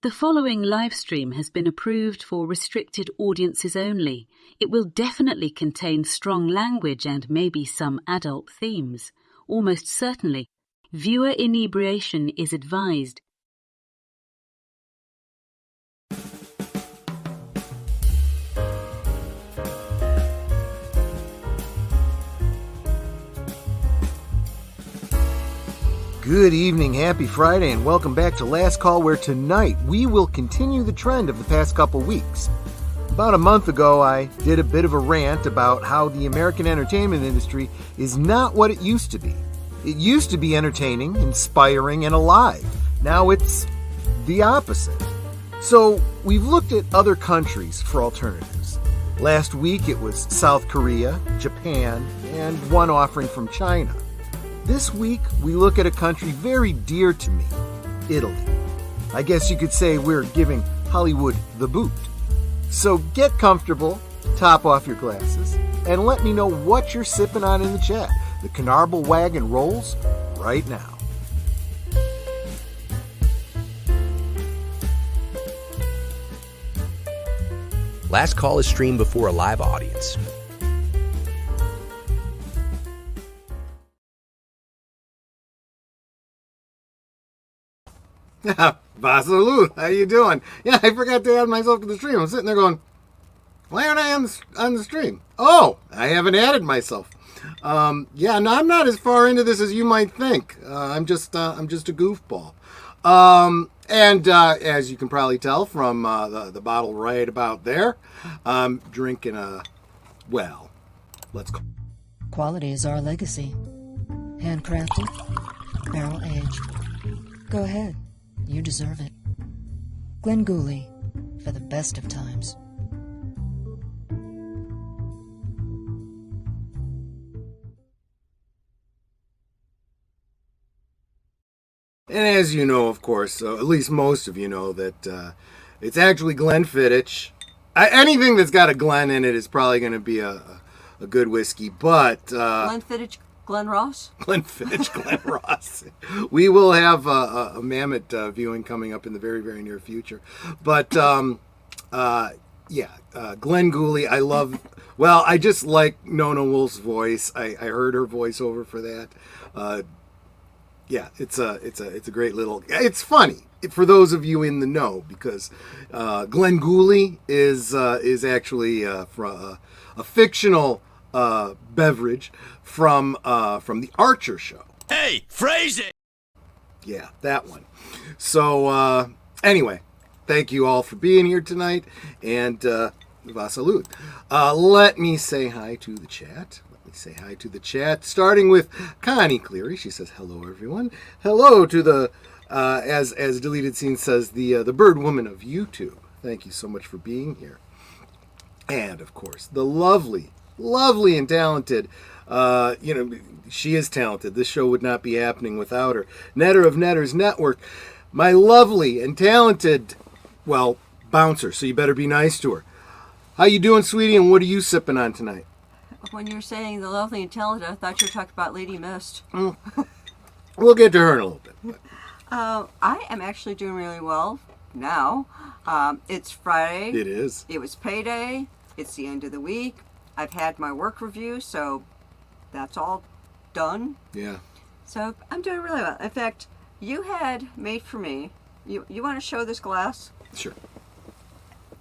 The following live stream has been approved for restricted audiences only. It will definitely contain strong language and maybe some adult themes. Almost certainly. Viewer inebriation is advised. Good evening, happy Friday, and welcome back to Last Call, where tonight we will continue the trend of the past couple weeks. About a month ago, I did a bit of a rant about how the American entertainment industry is not what it used to be. It used to be entertaining, inspiring, and alive. Now it's the opposite. So we've looked at other countries for alternatives. Last week it was South Korea, Japan, and one offering from China. This week, we look at a country very dear to me, Italy. I guess you could say we're giving Hollywood the boot. So get comfortable, top off your glasses, and let me know what you're sipping on in the chat. The Canarble Wagon rolls right now. Last Call is streamed before a live audience. Vasalud, how you doing? Yeah, I forgot to add myself to the stream. I'm sitting there going, why aren't I on the stream? Oh, I haven't added myself. Yeah, no, I'm not as far into this as you might think. I'm just a goofball. And as you can probably tell from the bottle right about there, I'm drinking well, let's go. Quality is our legacy. Handcrafted, barrel aged. Go ahead. You deserve it. Glenn Gooley, for the best of times. And as you know, of course, at least most of you know, that it's actually Glenfiddich. Anything that's got a Glen in it is probably going to be a good whiskey, but... Glenfiddich, Glen Ross? Glenfiddich, Glen Ross. We will have a mammoth viewing coming up in the very, very near future. But, Glenn Gooley, I love... Well, I just like Nona Wolf's voice. I heard her voiceover for that. Yeah, it's a great little... It's funny for those of you in the know, because Glenn Gooley is actually a fictional beverage from the Archer show. Hey, phrase it! Yeah, that one. So, anyway, thank you all for being here tonight, and Vasalud. Let me say hi to the chat. Starting with Connie Cleary. She says, hello, everyone. Hello to the, as Deleted Scene says, the bird woman of YouTube. Thank you so much for being here. And, of course, the lovely and talented, she is talented. This show would not be happening without her. Netter of Netters Network, my lovely and talented, well, bouncer, so you better be nice to her. How you doing, sweetie, and what are you sipping on tonight? When you were saying the lovely and talented, I thought you were talking about Lady Mist. We'll get to her in a little bit. I am actually doing really well now. It's Friday. It is. It was payday. It's the end of the week. I've had my work review, so that's all done. Yeah. So I'm doing really well. In fact, you had made for me. You want to show this glass? Sure.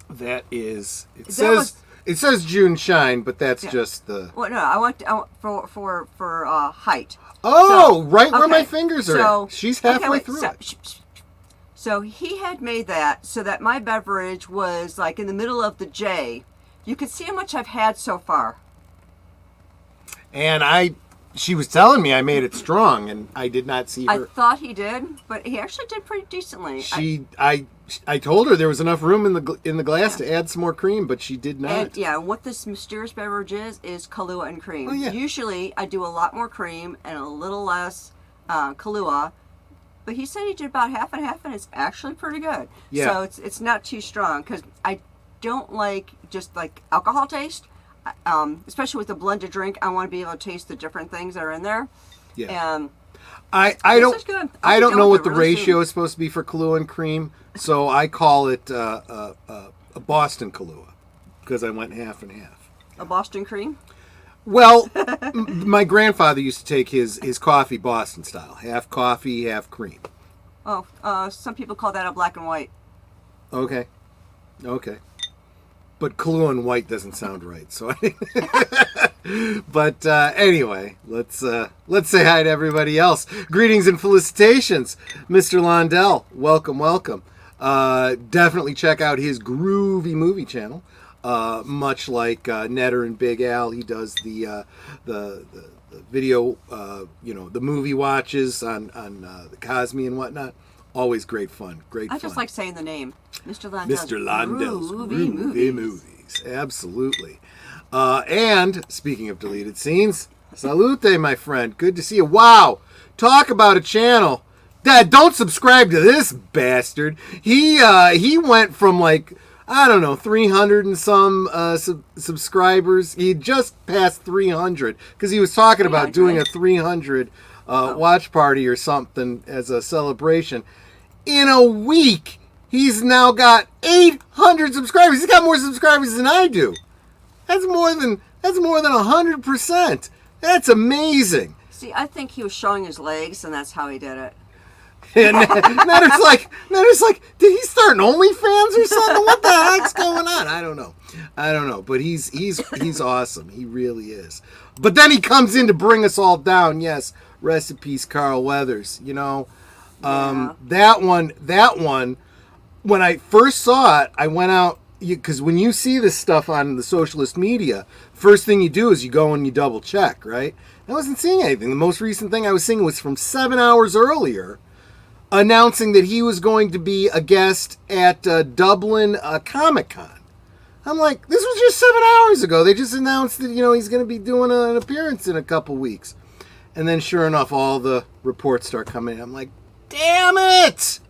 That is. It says June Shine, but that's just the. Well, no, I want for height. Oh, so, right where my fingers are. So, She's halfway through it. So he had made that so that my beverage was like in the middle of the J. You can see how much I've had so far. And she was telling me I made it strong, and I did not see her. I thought he did, but he actually did pretty decently. I told her there was enough room in the glass to add some more cream, but she did not. And, what this mysterious beverage is Kahlua and cream. Oh, yeah. Usually I do a lot more cream and a little less Kahlua, but he said he did about half and half, and it's actually pretty good. Yeah. So it's not too strong, because I don't like just like alcohol taste. Especially with a blended drink, I want to be able to taste the different things that are in there. Yeah. I This is good. I I'll don't be know done what with the it really ratio soon. is supposed to be for Kahlua and cream, so I call it a Boston Kahlua because I went half and half. A Boston cream? Well, my grandfather used to take his coffee Boston style, half coffee, half cream. Oh, some people call that a black and white. Okay. But Kahlua and white doesn't sound right, so But anyway, let's say hi to everybody else. Greetings and felicitations, Mr. Londell. Welcome. Definitely check out his groovy movie channel. Much like Netter and Big Al, he does the video, the movie watches on the Cosme and whatnot. Always great fun. I just like saying the name. Mr. Londell's Groovy Movies. Absolutely. And speaking of deleted scenes, salute, my friend. Good to see you. Wow. Talk about a channel. Dad, don't subscribe to this bastard. He went from 300 and some subscribers. He just passed 300 because he was talking about doing a 300 watch party or something as a celebration. In a week, he's now got 800 subscribers. He's got more subscribers than I do. That's more than 100%. That's amazing. See, I think he was showing his legs, and that's how he did it. And Netter's like, did he start an OnlyFans or something? What the heck's going on? I don't know. But he's awesome. He really is. But then he comes in to bring us all down. Yes, rest in peace, Carl Weathers. That one. When I first saw it, I went out because when you see this stuff on the socialist media, first thing you do is you go and you double check, right? I wasn't seeing anything. The most recent thing I was seeing was from 7 hours earlier, announcing that he was going to be a guest at Dublin Comic-Con. I'm like, this was just 7 hours ago. They just announced that, he's going to be doing an appearance in a couple weeks. And then sure enough, all the reports start coming in. I'm like, damn it!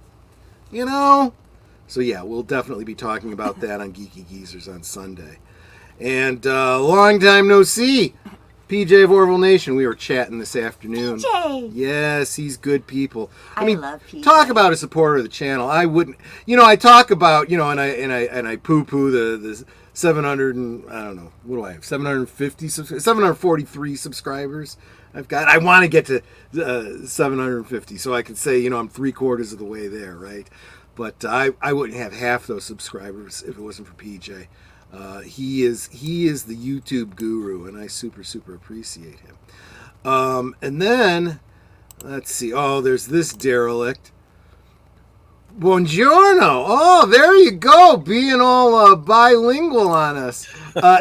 So yeah, we'll definitely be talking about that on Geeky Geezers on Sunday. And long time no see. PJ of Orville Nation, we were chatting this afternoon. PJ! Yes, he's good people. I love PJ. Talk about a supporter of the channel. I wouldn't, I talk about, and I poo-poo the 700 and, I don't know, what do I have, 743 subscribers I've got. I want to get to 750 so I can say, I'm 3/4 of the way there, right? But I wouldn't have half those subscribers if it wasn't for PJ. He is the YouTube guru, and I super appreciate him. And then let's see. Oh, there's this derelict. Buongiorno. Oh, there you go, being all bilingual on us.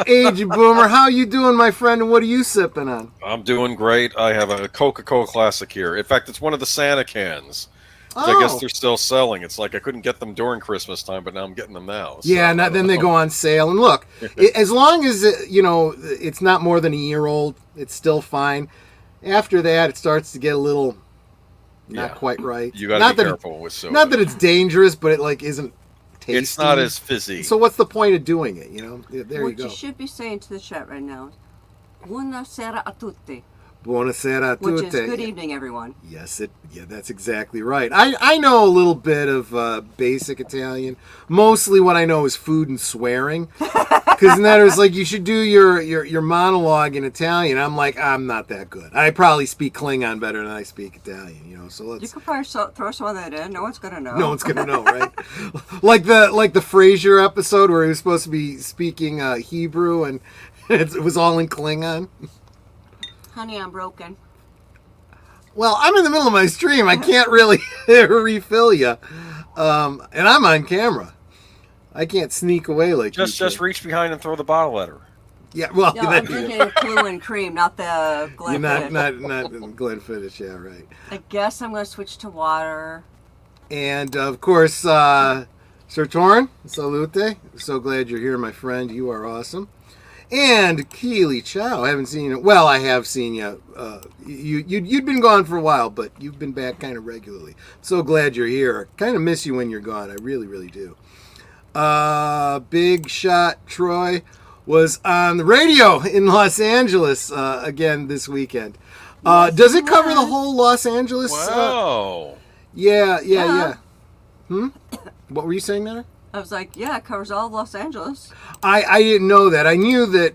Age Boomer, how you doing, my friend? And what are you sipping on? I'm doing great. I have a Coca-Cola Classic here. In fact, it's one of the Santa cans. Oh. I guess they're still selling. It's like I couldn't get them during Christmas time, but now I'm getting them now. So, yeah, then they go on sale. And look, as long as it's not more than a year old, it's still fine. After that, it starts to get a little not quite right. You got to be careful with soda. Not that it's dangerous, but it isn't tasty. It's not as fizzy. So what's the point of doing it? There you go. What you should be saying to the chat right now, buonasera a tutti. Buonasera a tutti. Which is good evening, everyone. Yes, that's exactly right. I know a little bit of basic Italian. Mostly what I know is food and swearing. Because Netter's like, you should do your monologue in Italian. I'm like, I'm not that good. I probably speak Klingon better than I speak Italian, so let's... You could probably throw some of that in. No one's going to know. No one's going to know, right? like the Frasier episode where he was supposed to be speaking Hebrew and it was all in Klingon. Honey, I'm broken. Well, I'm in the middle of my stream. I can't really refill you. And I'm on camera. I can't sneak away like you Just reach behind and throw the bottle at her. Yeah, well... No, I'm drinking Kahlua and cream, not the Glenfiddich. Not Glenfiddich, yeah, right. I guess I'm going to switch to water. And, of course, Sir Torrin, salute. So glad you're here, my friend. You are awesome. And Keely Chow, I haven't seen you. Well, I have seen you. You'd been gone for a while, but you've been back kind of regularly. So glad you're here. Kind of miss you when you're gone. I really, really do. Big Shot Troy was on the radio in Los Angeles again this weekend. Does it cover the whole Los Angeles? Wow. Yeah. What were you saying there? I was like, yeah, it covers all of Los Angeles. I didn't know that. I knew that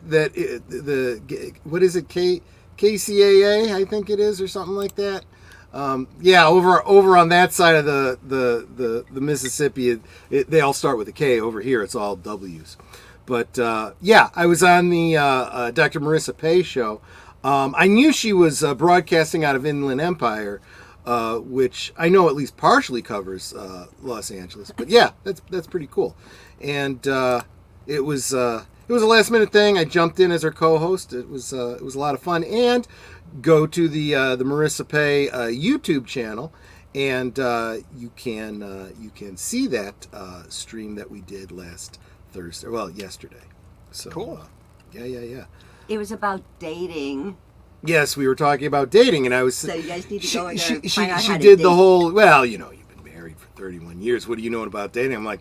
what is it, KCAA, I think it is, or something like that. Over on that side of the Mississippi, they all start with a K. Over here, it's all W's. But I was on the Dr. Marissa Pei show. I knew she was broadcasting out of Inland Empire, which I know at least partially covers Los Angeles. But yeah, that's pretty cool. And it was a last minute thing. I jumped in as her co-host. It was a lot of fun. And go to the Marissa Pei YouTube channel, and you can see that stream that we did last Thursday. Well, yesterday. So cool. Yeah. It was about dating. Yes, we were talking about dating, and I was. So you guys need to go and she find out how to did date. the whole. Well, you've been married for 31 years. What do you know about dating? I'm like,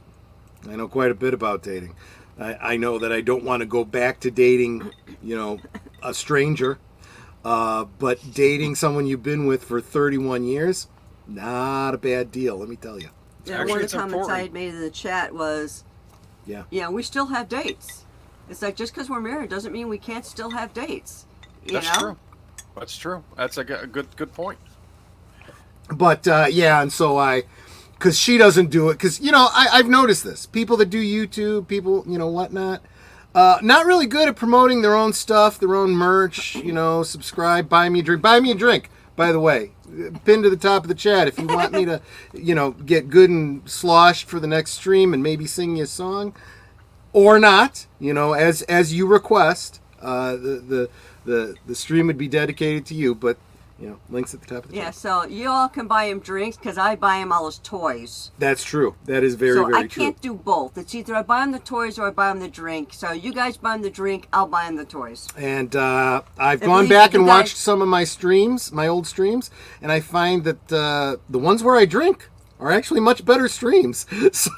I know quite a bit about dating. I know that I don't want to go back to dating, a stranger. But dating someone you've been with for 31 years, not a bad deal, let me tell you. Yeah, one of the comments I had made in the chat was, we still have dates. It's like, just because we're married doesn't mean we can't still have dates. That's true. That's true. That's a good point. But, and so because she doesn't do it, because, I've noticed this. People that do YouTube, people, whatnot, not really good at promoting their own stuff, their own merch, subscribe, buy me a drink. Buy me a drink, by the way. Pinned to the top of the chat if you want me to, get good and sloshed for the next stream and maybe sing you a song. Or not, as you request. The stream would be dedicated to you, but links at the top of the chat. Yeah, so you all can buy him drinks because I buy him all his toys. That's true. That is very, very true. So I can't do both. It's either I buy him the toys or I buy him the drink. So you guys buy him the drink, I'll buy him the toys. And I've gone back and watched some of my streams, my old streams, and I find that the ones where I drink are actually much better streams. So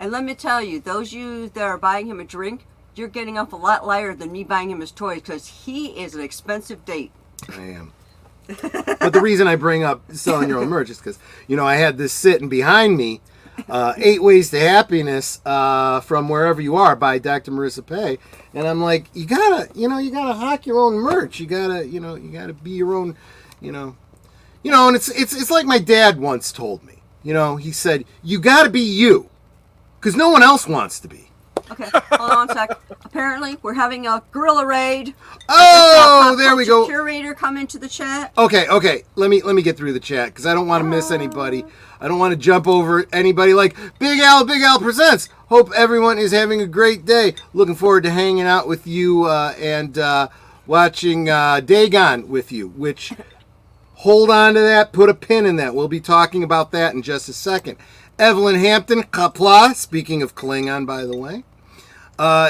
and let me tell you, those of you that are buying him a drink, you're getting off a lot lighter than me buying him his toys because he is an expensive date. I am. But the reason I bring up selling your own merch is because, I had this sitting behind me, 8 Ways to Happiness from Wherever You Are by Dr. Marissa Pei. And I'm like, you gotta hawk your own merch. You gotta be your own, and it's like my dad once told me. He said, you gotta be you, because no one else wants to be. Okay, hold on a sec. Apparently, we're having a gorilla raid. Oh, there we go. Curator come into the chat. Okay. Let me get through the chat because I don't want to miss anybody. I don't want to jump over anybody. Like Big Al presents. Hope everyone is having a great day. Looking forward to hanging out with you and watching Dagon with you. Which, hold on to that. Put a pin in that. We'll be talking about that in just a second. Evelyn Hampton, Kapla. Speaking of Klingon, by the way.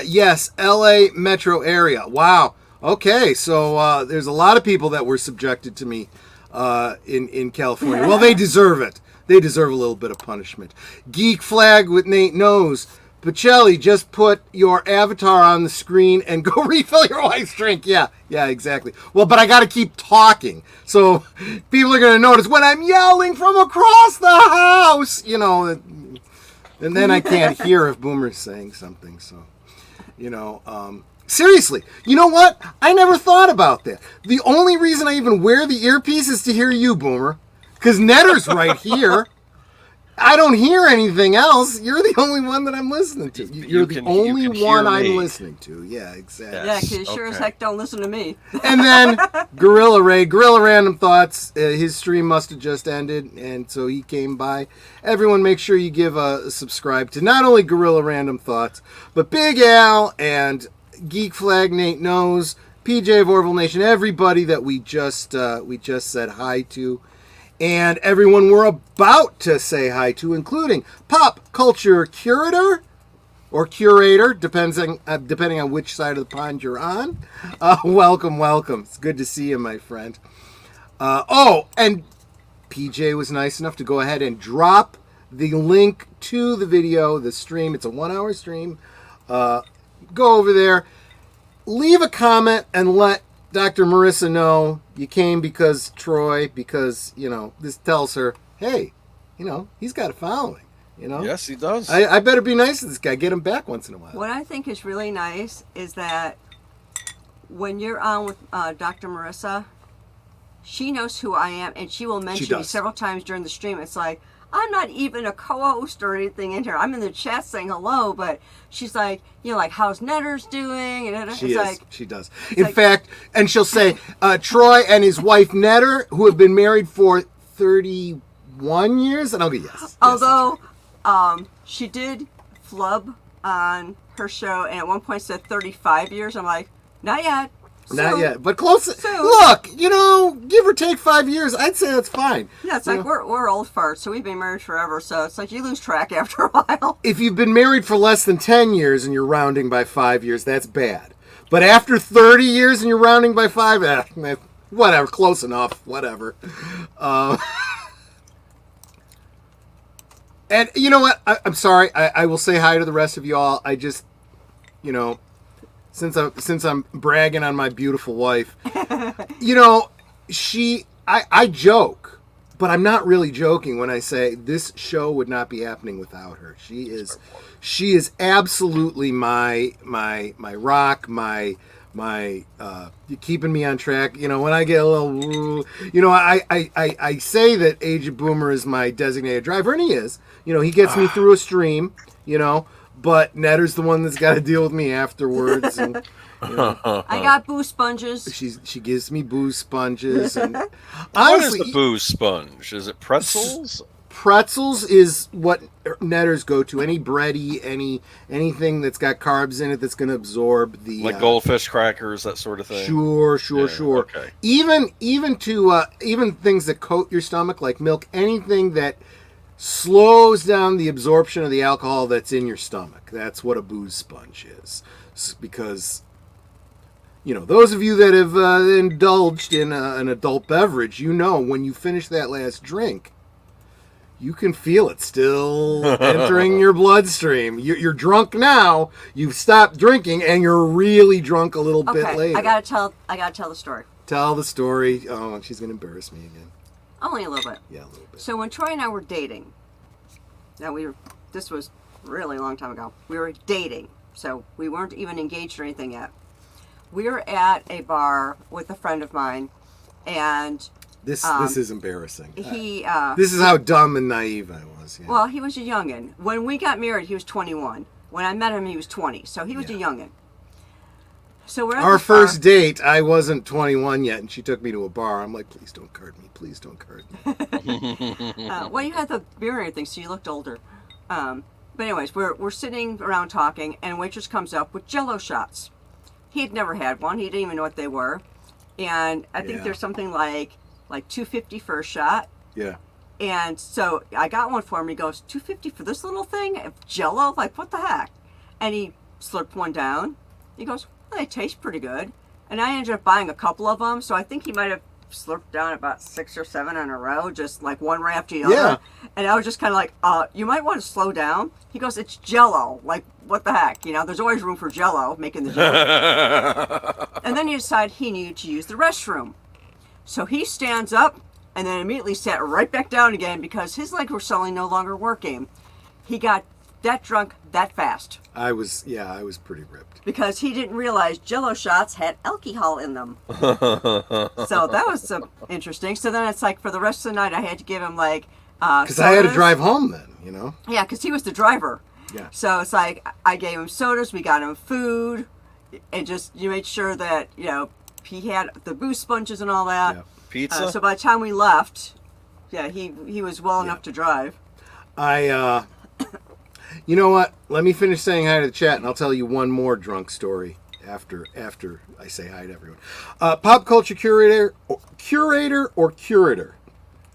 Yes, LA metro area. Wow. Okay, so there's a lot of people that were subjected to me in California. Well, they deserve it. They deserve a little bit of punishment. Geek Flag with Nate Knows. Pacelli, just put your avatar on the screen and go refill your wife's drink. Yeah, exactly. Well, but I got to keep talking. So people are going to notice when I'm yelling from across the house, and then I can't hear if Boomer's saying something. So, seriously, you know what? I never thought about that. The only reason I even wear the earpiece is to hear you, Boomer, because Netter's right here. I don't hear anything else. You're the only one that I'm listening to. You're the only one I'm listening to. Yeah, exactly. Yeah, because you sure as heck don't listen to me. And then Gorilla Random Thoughts. His stream must have just ended, and so he came by. Everyone, make sure you give a subscribe to not only Gorilla Random Thoughts, but Big Al and Geek Flag Nate Knows, PJ of Orville Nation, everybody that we just said hi to. And everyone we're about to say hi to, including Pop Culture Curator, or Curator, depending on which side of the pond you're on. Welcome. It's good to see you, my friend. And PJ was nice enough to go ahead and drop the link to the video, the stream. It's a 1-hour stream. Go over there, leave a comment, and let Dr. Marissa know you came because Troy, because, this tells her, hey, he's got a following, Yes, he does. I better be nice to this guy, get him back once in a while. What I think is really nice is that when you're on with Dr. Marissa, she knows who I am, and she will mention me several times during the stream. It's like, I'm not even a co-host or anything in here. I'm in the chat saying hello, but she's like, how's Netters doing? And she does. In fact, and she'll say, Troy and his wife Netter, who have been married for 31 years, and I'll be yes. Although, she did flub on her show, and at one point said 35 years. I'm like, not yet. Not yet, but close. Look, give or take 5 years, I'd say that's fine. Yeah, it's like we're old farts, so we've been married forever, so it's like you lose track after a while. If you've been married for less than 10 years and you're rounding by 5 years, that's bad. But after 30 years and you're rounding by 5, whatever, close enough, whatever. And you know what? I'm sorry. I will say hi to the rest of y'all. I just, since I'm bragging on my beautiful wife, I joke, but I'm not really joking when I say this show would not be happening without her. She is absolutely my rock, my keeping me on track. When I get a little, I say that Agent Boomer is my designated driver, and he is. He gets me through a stream. But Netter's the one that's got to deal with me afterwards. And, I got boo sponges. She gives me boo sponges. And honestly, what is the boo sponge? Is it pretzels? Pretzels is what Netters go to. Any bready, anything that's got carbs in it that's going to absorb the like goldfish crackers, that sort of thing. Sure. Okay. Even things that coat your stomach, like milk, anything that slows down the absorption of the alcohol that's in your stomach. That's what a booze sponge is. Because, those of you that have indulged in an adult beverage, when you finish that last drink, you can feel it still entering your bloodstream. You're drunk now. You've stopped drinking, and you're really drunk a little bit later. I gotta tell the story. Tell the story. Oh, she's gonna embarrass me again. Only a little bit. Yeah, a little bit. So when Troy and I were dating, this was a really long time ago. We were dating, so we weren't even engaged or anything yet. We were at a bar with a friend of mine, and this is embarrassing. This is how dumb and naive I was. Yeah. Well, he was a youngin. When we got married, he was 21. When I met him, he was 20. So he was a youngin. So we're at our first date. I wasn't 21 yet, and she took me to a bar. I'm like, please don't card me. Please don't card me. Well, you had the beer and everything, so you looked older. But anyways, we're sitting around talking, and a waitress comes up with Jell-O shots. He'd never had one. He didn't even know what they were. And I think there's something like $2.50 for a shot. Yeah. And so I got one for him. He goes, $2.50 for this little thing? Jell-O? Like, what the heck? And he slurped one down. He goes, well, they taste pretty good. And I ended up buying a couple of them. So I think he might have slurped down about 6 or 7 in a row, just like one right after the other. Yeah. And I was just kind of like, you might want to slow down. He goes, it's Jell-O. Like, what the heck? There's always room for Jell-O, making the Jell-O. And then he decided he needed to use the restroom. So he stands up and then immediately sat right back down again because his legs were suddenly no longer working. He got that drunk that fast. I was pretty ripped. Because he didn't realize Jell-O shots had alcohol in them. So that was interesting. So then it's like for the rest of the night I had to give him like because I had to drive home then, Yeah, because he was the driver. Yeah. So it's like I gave him sodas, we got him food, and just you made sure that, he had the booze sponges and all that. Yeah. Pizza. So by the time we left, he was well enough to drive. You know what? Let me finish saying hi to the chat, and I'll tell you one more drunk story after I say hi to everyone. Pop culture curator or curator.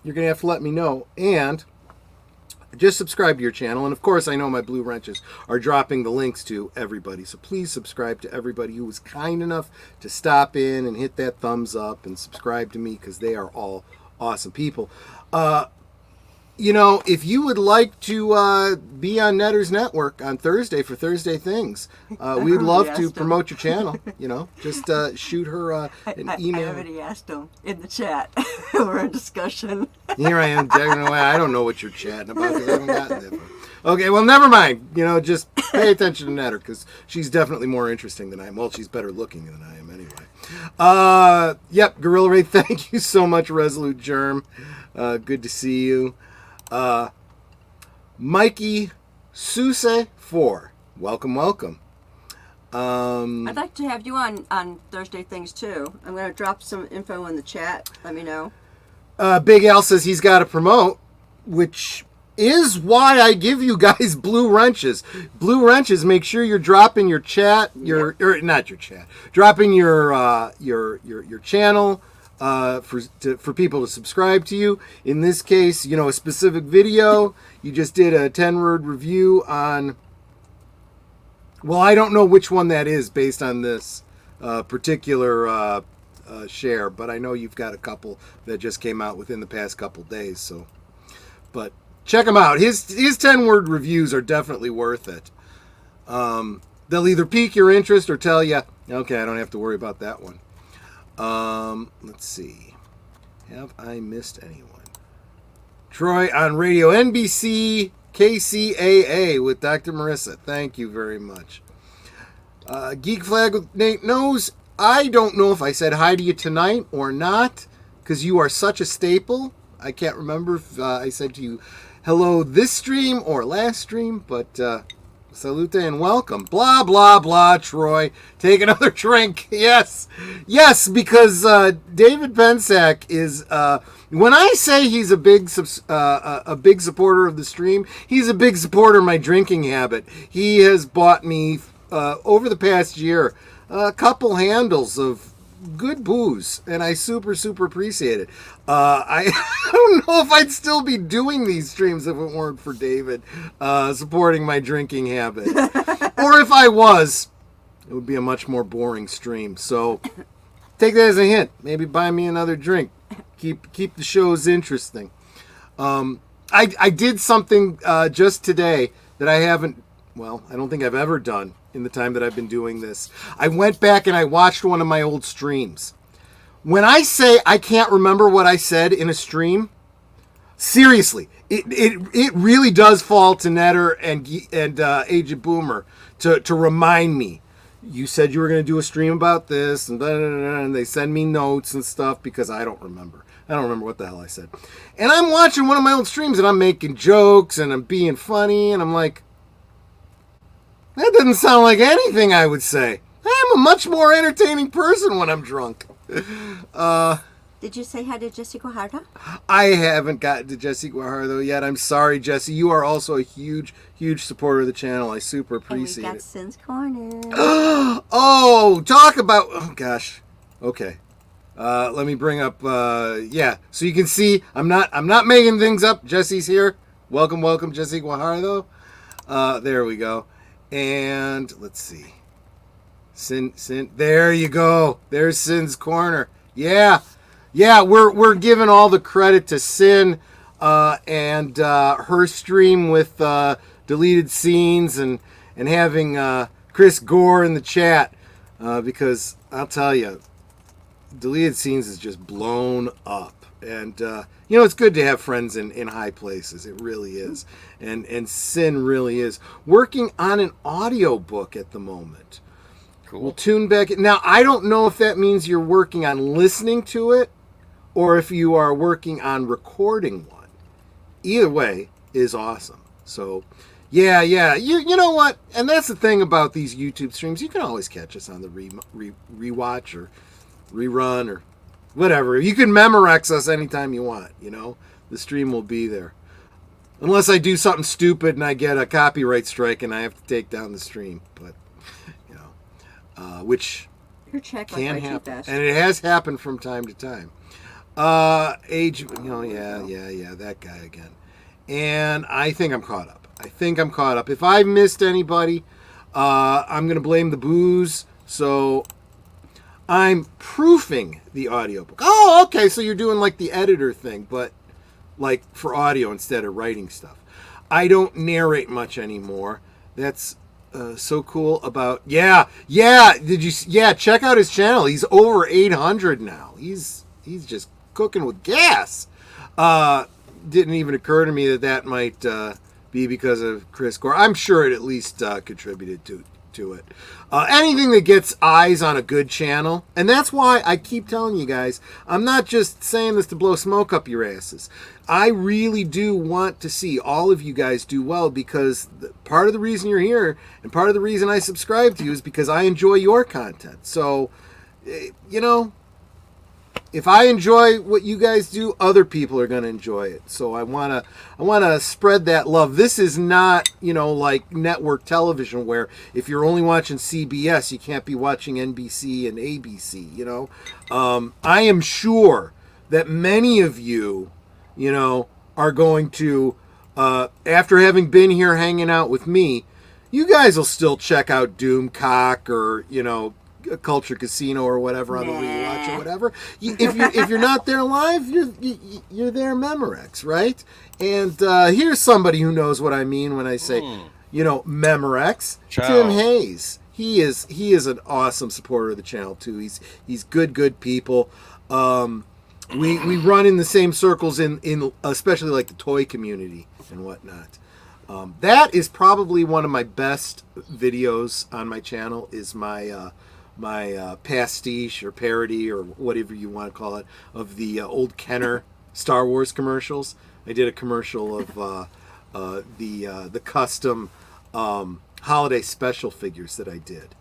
You're gonna have to let me know, and just subscribe to your channel. And of course, I know my blue wrenches are dropping the links to everybody, so please subscribe to everybody who was kind enough to stop in and hit that thumbs up and subscribe to me because they are all awesome people. if you would like to be on Netter's Network on Thursday for Thursday Things, we'd love to promote your channel. Just shoot her an email. I already asked him in the chat. We're in discussion. Here I am digging away. I don't know what you're chatting about because I haven't gotten that far. Okay, well, never mind. Just pay attention to Netter because she's definitely more interesting than I am. Well, she's better looking than I am anyway. Yep, Gorilla Ray, thank you so much, Resolute Germ. Good to see you. Mikey Suse 4. Welcome. I'd like to have you on Thursday Things too. I'm going to drop some info in the chat. Let me know. Big Al says he's got to promote, which is why I give you guys blue wrenches. Blue wrenches, make sure you're dropping your chat, dropping your channel for people to subscribe to you. In this case, a specific video. You just did a 10-word review on, well, I don't know which one that is based on this particular share, but I know you've got a couple that just came out within the past couple days. So, but check him out. His 10-word reviews are definitely worth it. They'll either pique your interest or tell you, okay, I don't have to worry about that one. Let's see. Have I missed anyone? Troy on radio, NBC KCAA with Dr. Marissa. Thank you very much. Geek Flag with Nate knows. I don't know if I said hi to you tonight or not because you are such a staple. I can't remember if I said to you hello this stream or last stream, but salute and welcome. Blah, blah, blah, Troy. Take another drink. Yes, because David Pensack is, when I say he's a big supporter of the stream, he's a big supporter of my drinking habit. He has bought me, over the past year, a couple handles of good booze, and I super appreciate it. I don't know if I'd still be doing these streams if it weren't for David supporting my drinking habit. Or if I was, it would be a much more boring stream. So take that as a hint. Maybe buy me another drink. Keep the shows interesting. I did something just today that I don't think I've ever done in the time that I've been doing this. I went back and I watched one of my old streams. When I say I can't remember what I said in a stream, seriously, it really does fall to Netter and Agent Boomer to remind me. You said you were going to do a stream about this, and blah, blah, blah, and they send me notes and stuff because I don't remember. I don't remember what the hell I said. And I'm watching one of my old streams and I'm making jokes and I'm being funny and I'm like, that doesn't sound like anything I would say. I'm a much more entertaining person when I'm drunk. Did you say hi to Jesse Guajardo? I haven't gotten to Jesse Guajardo yet. I'm sorry, Jesse. You are also a huge supporter of the channel. I super appreciate it. We got Sin's Corner. Oh, talk about... Oh, gosh. Okay. Let me bring up... So you can see, I'm not making things up. Jesse's here. Welcome, Jesse Guajardo. There we go. And let's see. Sin. There you go. There's Sin's Corner. Yeah. We're giving all the credit to Sin and her stream with deleted scenes and having Chris Gore in the chat because I'll tell you, deleted scenes is just blown up. And, it's good to have friends in high places. It really is. And Sin really is. Working on an audio book at the moment. Cool. We'll tune back. Now, I don't know if that means you're working on listening to it or if you are working on recording one. Either way is awesome. So, yeah. You know what? And that's the thing about these YouTube streams. You can always catch us on the rewatch or rerun or whatever. You can Memorex us anytime you want, The stream will be there. Unless I do something stupid and I get a copyright strike and I have to take down the stream. But, which can happen. And it has happened from time to time. That guy again. And I think I'm caught up. If I've missed anybody, I'm going to blame the booze. So I'm proofing the audiobook. Oh, okay, so you're doing like the editor thing, but like for audio instead of writing stuff. I don't narrate much anymore. That's so cool about check out his channel. He's over 800 now. He's just cooking with gas. Didn't even occur to me that might be because of Chris Gore. I'm sure it at least contributed to it. Anything that gets eyes on a good channel, and that's why I keep telling you guys, I'm not just saying this to blow smoke up your asses. I really do want to see all of you guys do well, because part of the reason you're here and part of the reason I subscribe to you is because I enjoy your content. So, you know, if I enjoy what you guys do, other people are going to enjoy it. So I want to spread that love. This is not, you know, like network television where if you're only watching CBS, you can't be watching NBC and ABC, you know. I am sure that many of you, you know, are going to, after having been here hanging out with me, you guys will still check out Doomcock or, you know, Culture Casino or whatever on the rewatch or whatever. If you're not there live, you're there Memorex, right? And here's somebody who knows what I mean when I say, you know, Memorex. Ciao. Tim Hayes. He is an awesome supporter of the channel too. He's good people. We run in the same circles in especially like the toy community and whatnot. That is probably one of my best videos on my channel, is my pastiche or parody or whatever you want to call it of the old Kenner Star Wars commercials. I did a commercial of the custom holiday special figures that I did,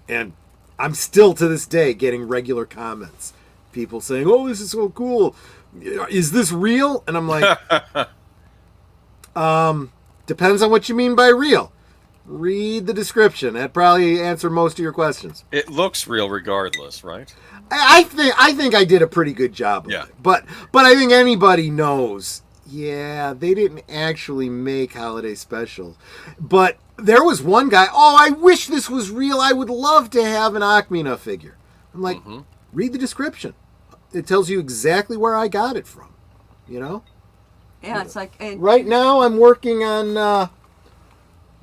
and I'm still to this day getting regular comments, people saying, "Oh, this is so cool. Is this real?" And I'm like, depends on what you mean by real. Read the description. That probably answer most of your questions. It looks real regardless, right? I think I did a pretty good job of it. But I think anybody knows, yeah, they didn't actually make holiday specials. But there was one guy, "Oh, I wish this was real. I would love to have an Akmina figure." I'm like, read the description. It tells you exactly where I got it from, you know? Yeah, it's like... Right now I'm working on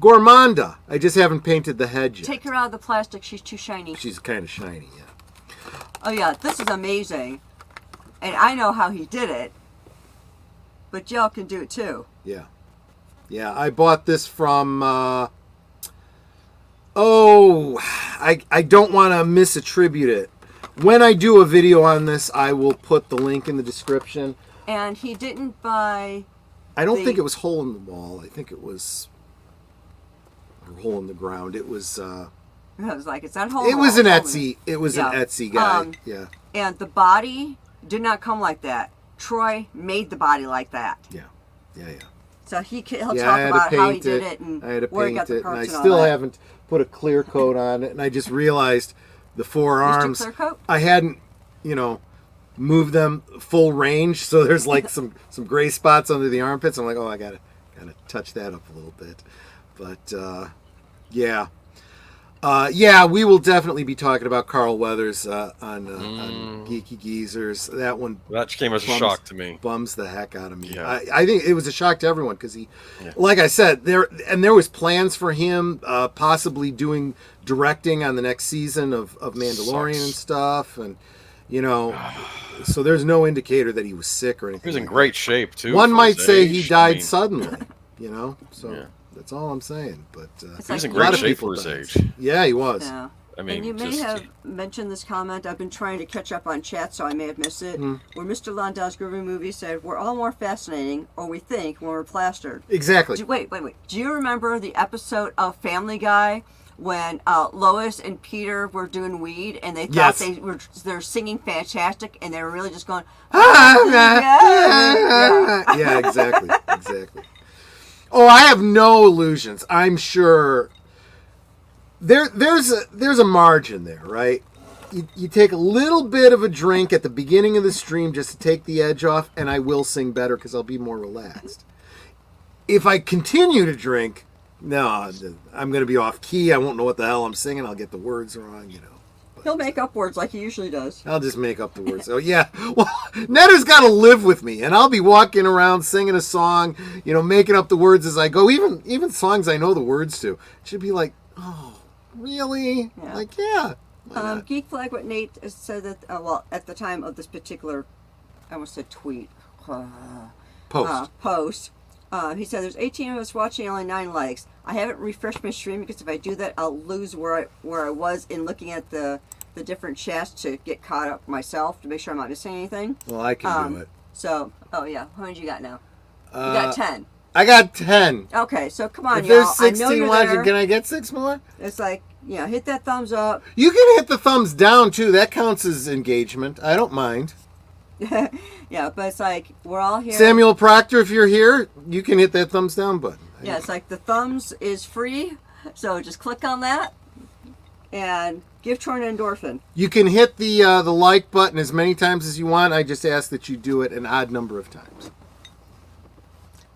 Gormanda. I just haven't painted the head yet. Take her out of the plastic. She's too shiny. She's kind of shiny, yeah. Oh, yeah. This is amazing. And I know how he did it. But y'all can do it, too. Yeah. Yeah, I bought this from... I don't want to misattribute it. When I do a video on this, I will put the link in the description. And he didn't buy... I don't think it was Hole in the Wall. I think it was... Hole in the Ground. It was... I was like, it's not Hole in the It Wall. was an Etsy. It was an Etsy guy. Yeah. And the body did not come like that. Troy made the body like that. Yeah. So he'll talk about how he did it and I had to where he paint got the it, and I parts and all still that. haven't put a clear coat on it. And I just realized the four arms. Clear coat? I hadn't, you know, moved them full range, so there's like some gray spots under the armpits. I'm like, oh, I gotta touch that up a little bit. But yeah. We will definitely be talking about Carl Weathers on Geeky Geezers. That one That came as a shock to me. Bums the heck out of me. Yeah. I think it was a shock to everyone because he, like I said, there was plans for him possibly doing directing on the next season of Mandalorian and stuff, and you know, so there's no indicator that he was sick or anything. He was in great shape too. One might say age. he died suddenly, you know. So. Yeah. That's all I'm saying. But he was in great shape for his age. Yeah, he was. Yeah. I mean, and you may have mentioned this comment. I've been trying to catch up on chat, so I may have missed it. Where Mr. Landau's Groovy Movie said, "We're all more fascinating, or we think, when we're plastered." Exactly. Wait. Do you remember the episode of Family Guy when Lois and Peter were doing weed and they thought they're singing fantastic and they were really just going, yeah, exactly. Oh, I have no illusions. I'm sure there's a margin there, right? You take a little bit of a drink at the beginning of the stream just to take the edge off, and I will sing better because I'll be more relaxed. If I continue to drink, no, I'm going to be off key. I won't know what the hell I'm singing. I'll get the words wrong, you know. He'll make up words like he usually does. I'll just make up the words. Oh, yeah. Well, Netter's got to live with me, and I'll be walking around singing a song, making up the words as I go. Even songs I know the words to. She'd be like, oh, really? Yeah. Like, yeah. Geek Flag, what Nate said that, at the time of this particular, I almost said tweet. Post. He said there's 18 of us watching, only 9 likes. I haven't refreshed my stream because if I do that, I'll lose where I was in looking at the different chats to get caught up myself to make sure I'm not missing anything. Well, I can do it. So, how many you got now? You got 10. I got 10. Okay, so come on, if y'all. there's 16 I know you're watching, there. can I get 6 more? It's like, hit that thumbs up. You can hit the thumbs down, too. That counts as engagement. I don't mind. Yeah, but it's like, we're all here. Samuel Proctor, if you're here, you can hit that thumbs down button. Yeah, it's like the thumbs is free, so just click on that and give Troy an endorphin. You can hit the like button as many times as you want. I just ask that you do it an odd number of times.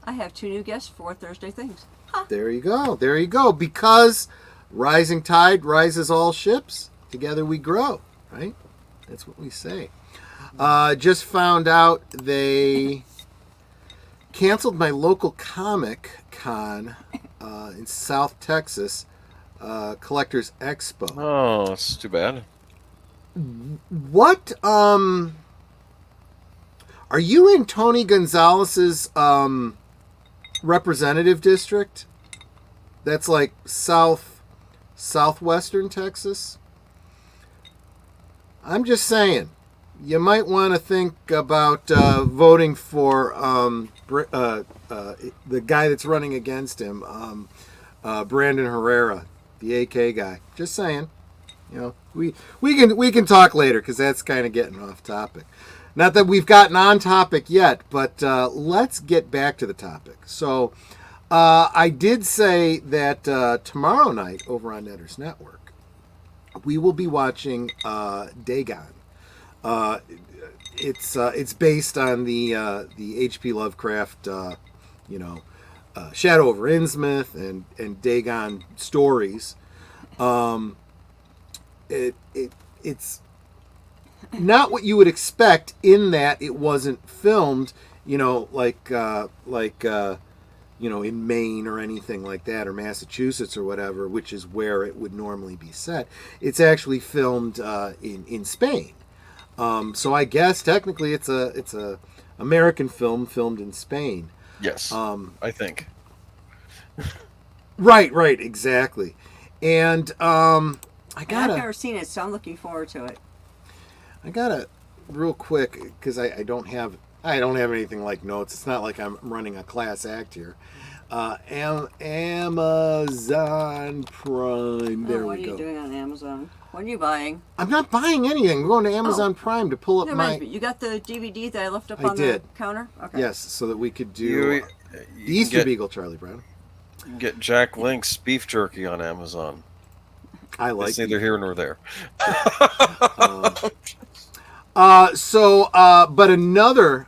I have 2 new guests for Thursday Things. Huh. There you go. There you go. Because rising tide rises all ships. Together we grow, right? That's what we say. Just found out they canceled my local Comic Con in South Texas, Collectors Expo. Oh, that's too bad. What, are you in Tony Gonzalez's, representative district? That's like southwestern Texas? I'm just saying. You might want to think about voting for the guy that's running against him, Brandon Herrera, the AK guy. Just saying. We can talk later because that's kind of getting off topic. Not that we've gotten on topic yet, but let's get back to the topic. So I did say that tomorrow night over on Netter's Network, we will be watching Dagon. It's based on the H.P. Lovecraft, Shadow over Innsmouth and Dagon stories. It's not what you would expect in that it wasn't filmed, in Maine or anything like that, or Massachusetts or whatever, which is where it would normally be set. It's actually filmed in Spain. So I guess technically it's a American film filmed in Spain. Yes, I think. Right, exactly. And I've never seen it, so I'm looking forward to it. I gotta real quick because I don't have anything like notes. It's not like I'm running a class act here. Amazon Prime. There we go. What are you doing on Amazon? What are you buying? I'm not buying anything. I'm going to Amazon Prime to pull up my... You got the DVD that I left up I on did. the counter? Okay. Yes, so that we could do the Easter Beagle, Charlie Brown. You can get Jack Link's beef jerky on Amazon. I like it's neither here nor there. But another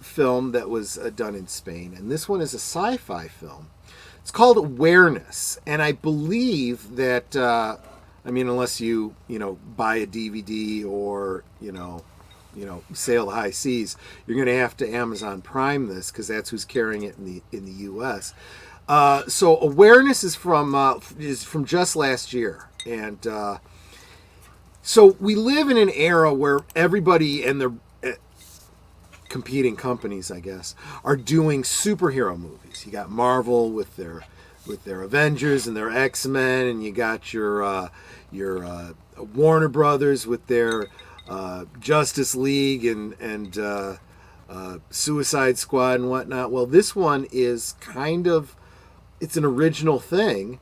film that was done in Spain, and this one is a sci-fi film. It's called Awareness, and I believe that, unless you buy a DVD or, sail the high seas, you're going to have to Amazon Prime this because that's who's carrying it in the U.S. So Awareness is from just last year, and so we live in an era where everybody and their competing companies, I guess, are doing superhero movies. You got Marvel with their Avengers and their X-Men, and you got your Warner Brothers with their Justice League and Suicide Squad and whatnot. Well, this one is it's an original thing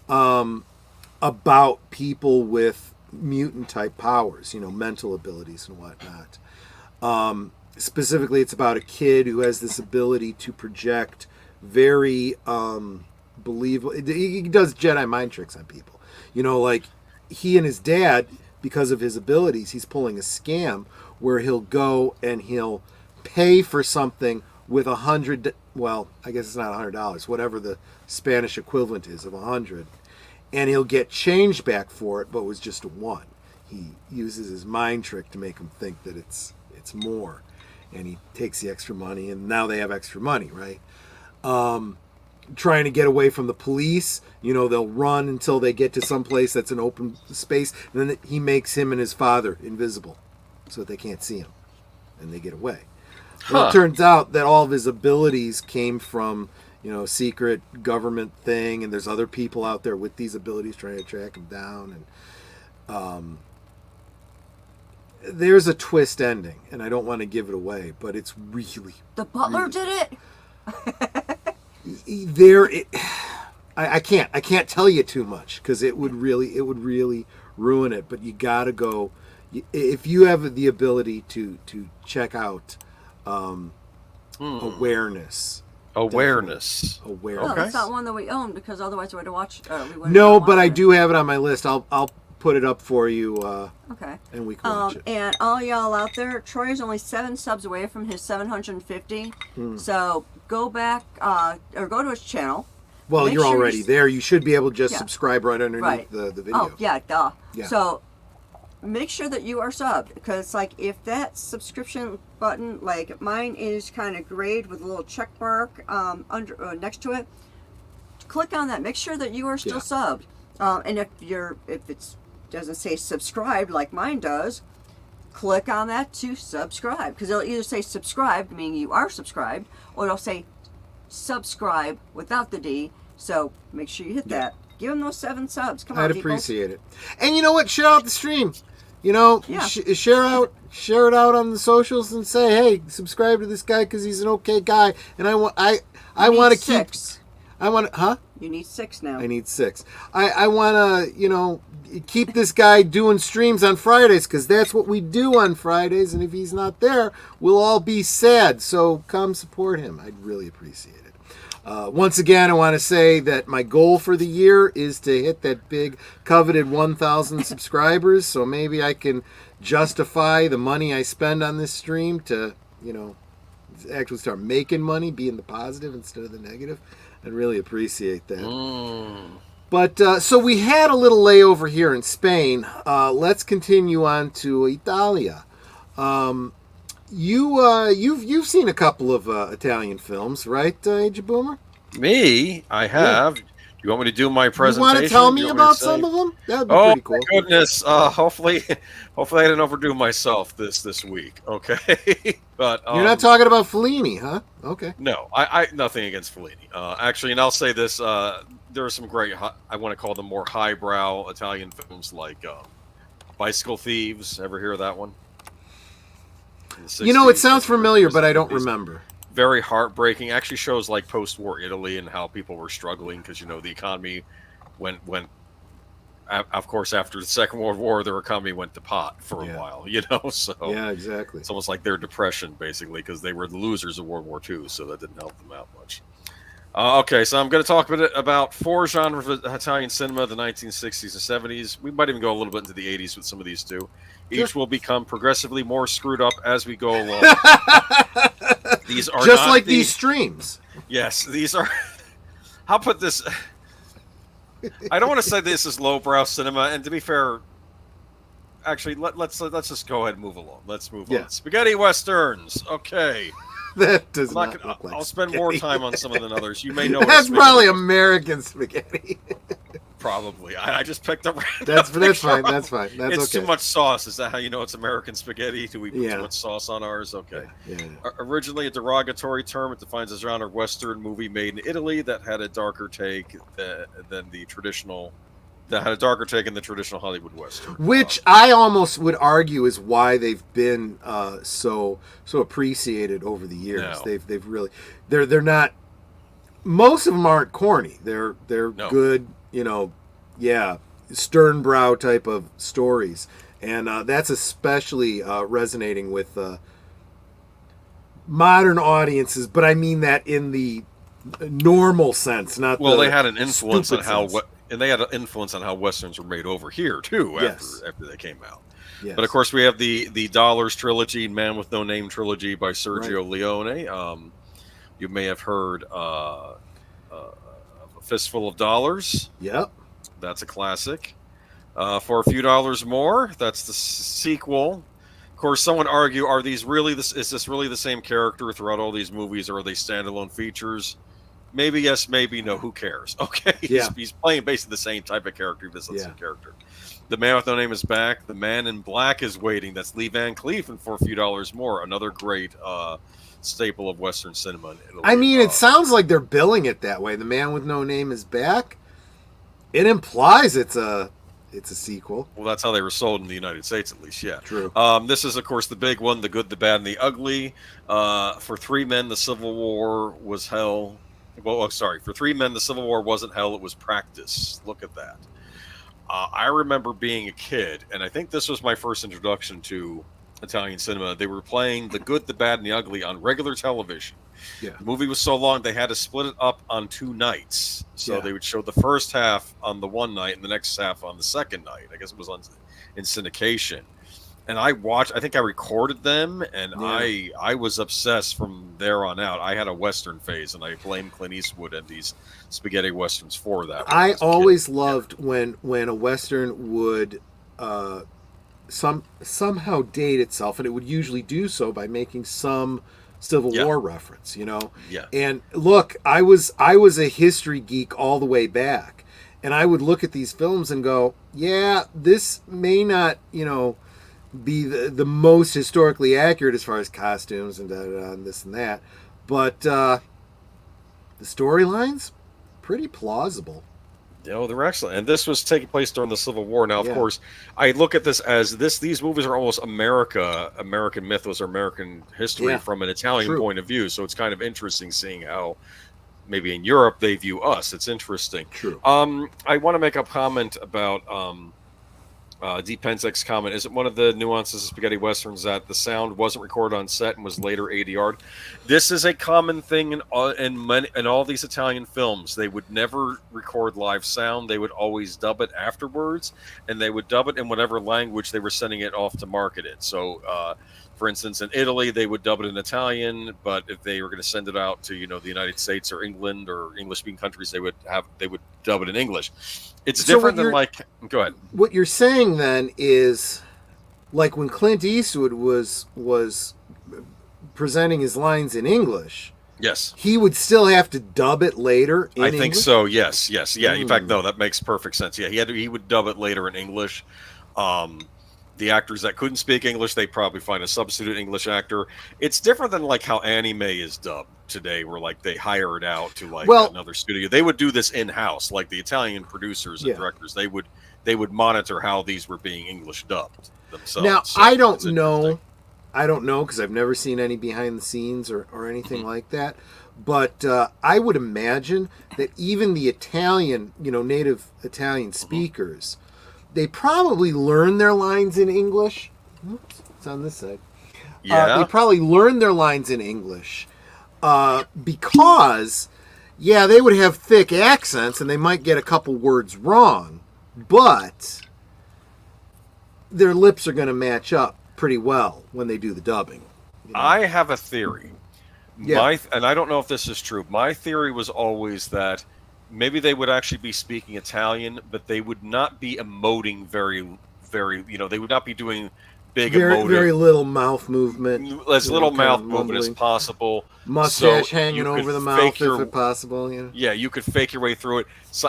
about people with mutant type powers, mental abilities and whatnot. Specifically, it's about a kid who has this ability to project very believable. He does Jedi mind tricks on people. Like he and his dad, because of his abilities, he's pulling a scam where he'll go and he'll pay for something with $100. Well, I guess it's not $100, whatever the Spanish equivalent is of 100, and he'll get change back for it, but it was just a 1. he uses his mind trick to make them think that it's more, and he takes the extra money, and now they have extra money, right? Trying to get away from the police, they'll run until they get to some place that's an open space, and then he makes him and his father invisible so that they can't see him, and they get away. Well, it turns out that all of his abilities came from secret government thing, and there's other people out there with these abilities trying to track him down, and there's a twist ending, and I don't want to give it away, but it's really The butler did it. I can't tell you too much because it would really ruin it. But you gotta go if you have the ability to check out awareness. Awareness. Well, Okay. it's not one that we own because otherwise we would have watched. We wouldn't No, have but I watched it. do have it on my list. I'll put it up for you. Okay. And we can watch it. And all y'all out there, Troy is only 7 subs away from his 750. So go back or go to his channel. Well, make you're sure already you- there. You should be able to just Yeah. subscribe right underneath Right. the video. Oh, yeah, duh. Yeah. So make sure that you are subbed because, like, if that subscription button, like mine is kind of grayed with a little check mark under next to it, click on that. Make sure that you are still subbed. And if it doesn't say subscribe like mine does, click on that to subscribe because it'll either say subscribed, meaning you are subscribed, or it'll say subscribe without the D. So make sure you hit that. Give them those 7 subs. Come on, I'd people. appreciate it. And you know what? Share out the stream. Share it out on the socials and say, hey, subscribe to this guy because he's an okay guy. And I want to keep. 6. You need 6 now. I need 6. I want to, keep this guy doing streams on Fridays because that's what we do on Fridays. And if he's not there, we'll all be sad. So come support him. I'd really appreciate it. Once again, I want to say that my goal for the year is to hit that big coveted 1,000 subscribers. So maybe I can justify the money I spend on this stream to, actually start making money, be in the positive instead of the negative. I'd really appreciate that. But so we had a little layover here in Spain. Let's continue on to Italia. You've seen a couple of Italian films, right, Age of Boomer? Me? I have. You want me to do my presentation? You want to tell Do me you want me about to say- some of them? That would be Oh pretty cool. my goodness! Hopefully I didn't overdo myself this week. Okay, but You're not talking about Fellini, huh? Okay. No, I nothing against Fellini. Actually, and I'll say this: there are some great, I want to call them more highbrow Italian films like Bicycle Thieves. Ever hear of that one? In the You know, it 60s, sounds familiar, but I don't 50s. remember. Very heartbreaking. Actually shows like post-war Italy and how people were struggling because the economy went. Of course, after the Second World War, their economy went to pot for a while. So Yeah, exactly. it's almost like their depression, basically, because they were the losers of World War II, so that didn't help them out much. Okay, so I'm going to talk a bit about 4 genres of Italian cinema, the 1960s and 70s. We might even go a little bit into the 80s with some of these too. Each will become progressively more screwed up as we go along. These are just not like these streams. Yes, these are. I'll put this. I don't want to say this is lowbrow cinema, and to be fair, actually, let's just go ahead and move along. Let's move on. Spaghetti westerns. Okay. That does I'm not not look like I'll spend spaghetti. more time on some of them than others. You may know. what a That's spaghetti probably western- American spaghetti. Probably. I just picked up. That's fine. That's fine. That's It's okay. too much sauce. Is that how you know it's American spaghetti? Do we put Yeah. too much sauce on ours? Okay. Yeah. Originally a derogatory term, it defines a genre of Western movie made in Italy that had a darker take than the traditional. That had a darker take in the traditional Hollywood Western. Which I almost would argue is why they've been so appreciated over the years. No. They've really they're not. Most of them aren't corny. They're No. good. Stern brow type of stories, and that's especially resonating with modern audiences. But I mean that in the normal sense, not. Well, the they had an influence on stupid how sense. and they had an influence on how westerns were made over here too. Yes. After they came out. Yes. But of course, we have the Dollars trilogy, Man with No Name trilogy by Sergio Leone. You may have heard of A Fistful of Dollars. Yep. That's a classic. For a few dollars more, that's the sequel. Of course, some would argue, are these really this? Is this really the same character throughout all these movies, or are they standalone features? Maybe yes, maybe no. Who cares? Okay, Yeah. he's playing basically the same type of character. This is the Yeah. same character. The Man with No Name is back. The Man in Black is waiting. That's Lee Van Cleef, and for a few dollars more, another great staple of Western cinema. In Italy. I mean, it sounds like they're billing it that way. The Man with No Name is back. It implies it's a sequel. Well, that's how they were sold in the United States, at least. Yeah. True. This is, of course, the big one: The Good, the Bad, and the Ugly. For three men, the Civil War was hell. Well, oh, sorry. For three men, the Civil War wasn't hell; it was practice. Look at that. I remember being a kid, and I think this was my first introduction to Italian cinema. They were playing The Good, the Bad, and the Ugly on regular television. Yeah. The movie was so long they had to split it up on 2 nights. So Yeah. they would show the first half on the one night and the next half on the second night. I guess it was in syndication. And I think I recorded them, and Yeah. I was obsessed from there on out. I had a Western phase, and I blame Clint Eastwood and these spaghetti Westerns for that. I always loved when a Western would somehow date itself, and it would usually do so by making some Civil War reference, you know. Yeah. And look, I was a history geek all the way back, and I would look at these films and go, yeah, this may not, you know, be the most historically accurate as far as costumes and and this and that, but the storylines pretty plausible. Oh, they're excellent. And this was taking place during the Civil War. Now, of Yeah. course, I look at this as these movies are almost American mythos or American history Yeah. from an Italian True. point of view. So it's kind of interesting seeing how maybe in Europe they view us. It's interesting. True. I want to make a comment about D. Pensek's comment. Is it one of the nuances of spaghetti westerns that the sound wasn't recorded on set and was later ADR'd? This is a common thing in all these Italian films. They would never record live sound. They would always dub it afterwards, and they would dub it in whatever language they were sending it off to market it. So, for instance, in Italy, they would dub it in Italian, but if they were going to send it out to the United States or England or English-speaking countries, they would dub it in English. It's So different what than like. Go ahead. What you're saying then is, like when Clint Eastwood was presenting his lines in English, Yes. he would still have to dub it later in I think English? so. Yes. Yeah. In fact, no, that makes perfect sense. Yeah, he would dub it later in English. The actors that couldn't speak English, they probably find a substitute English actor. It's different than like how anime is dubbed today, where like they hire it out to like another studio. They would do this in house, like the Italian producers and directors. They would monitor how these were being English dubbed themselves. Now, So I don't it's know because I've never seen any behind the scenes or anything like that. But I would imagine that even the Italian, native Italian speakers, they probably learn their lines in English. Oops, it's on this side. Yeah. They probably learn their lines in English because, they would have thick accents and they might get a couple words wrong, but their lips are going to match up pretty well when they do the dubbing. I have a theory. Yeah. And I don't know if this is true. My theory was always that maybe they would actually be speaking Italian, but they would not be emoting very, very, they would not be doing big emotive. Very little mouth movement. As little kind mouth of movement as mumbling. possible. Mustache So hanging you over could the fake mouth if possible. Yeah, you could fake your way through it. So,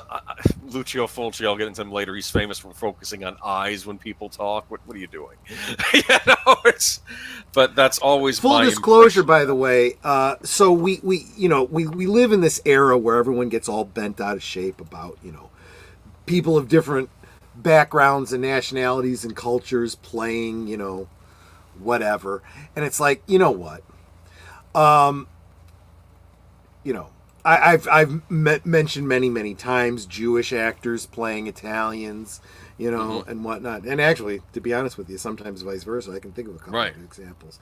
Lucio Fulci, I'll get into him later. He's famous for focusing on eyes when people talk. What are you doing? But that's always Full my disclosure, impression. by the way. So we live in this era where everyone gets all bent out of shape about people of different backgrounds and nationalities and cultures playing whatever, and it's like what. I've mentioned many times Jewish actors playing Italians, and whatnot. And actually, to be honest with you, sometimes vice versa. I can think of a couple of examples.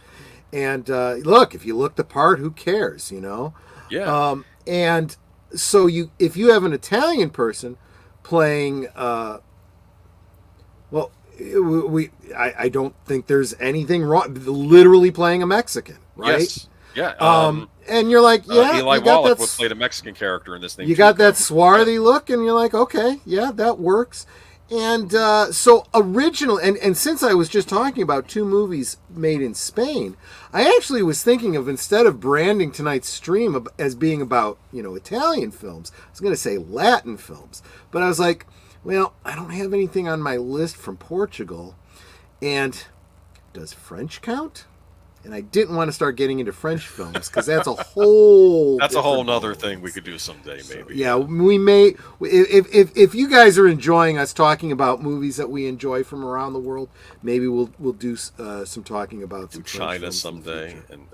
And look, if you look the part, who cares, Yeah. And so if you have an Italian person playing, I don't think there's anything wrong. Literally playing a Mexican, right? Yes. Yeah. And you're like, Eli you got Wallach that. played a Mexican character in this thing. You got that swarthy look, and you're like, okay, yeah, that works. And so original, and since I was just talking about 2 movies made in Spain, I actually was thinking of, instead of branding tonight's stream as being about, Italian films, I was going to say Latin films. But I was like, well, I don't have anything on my list from Portugal. And does French count? And I didn't want to start getting into French films because that's a whole nother thing we could do someday, maybe. Yeah, we may. If you guys are enjoying us talking about movies that we enjoy from around the world, maybe we'll do some talking about some China someday and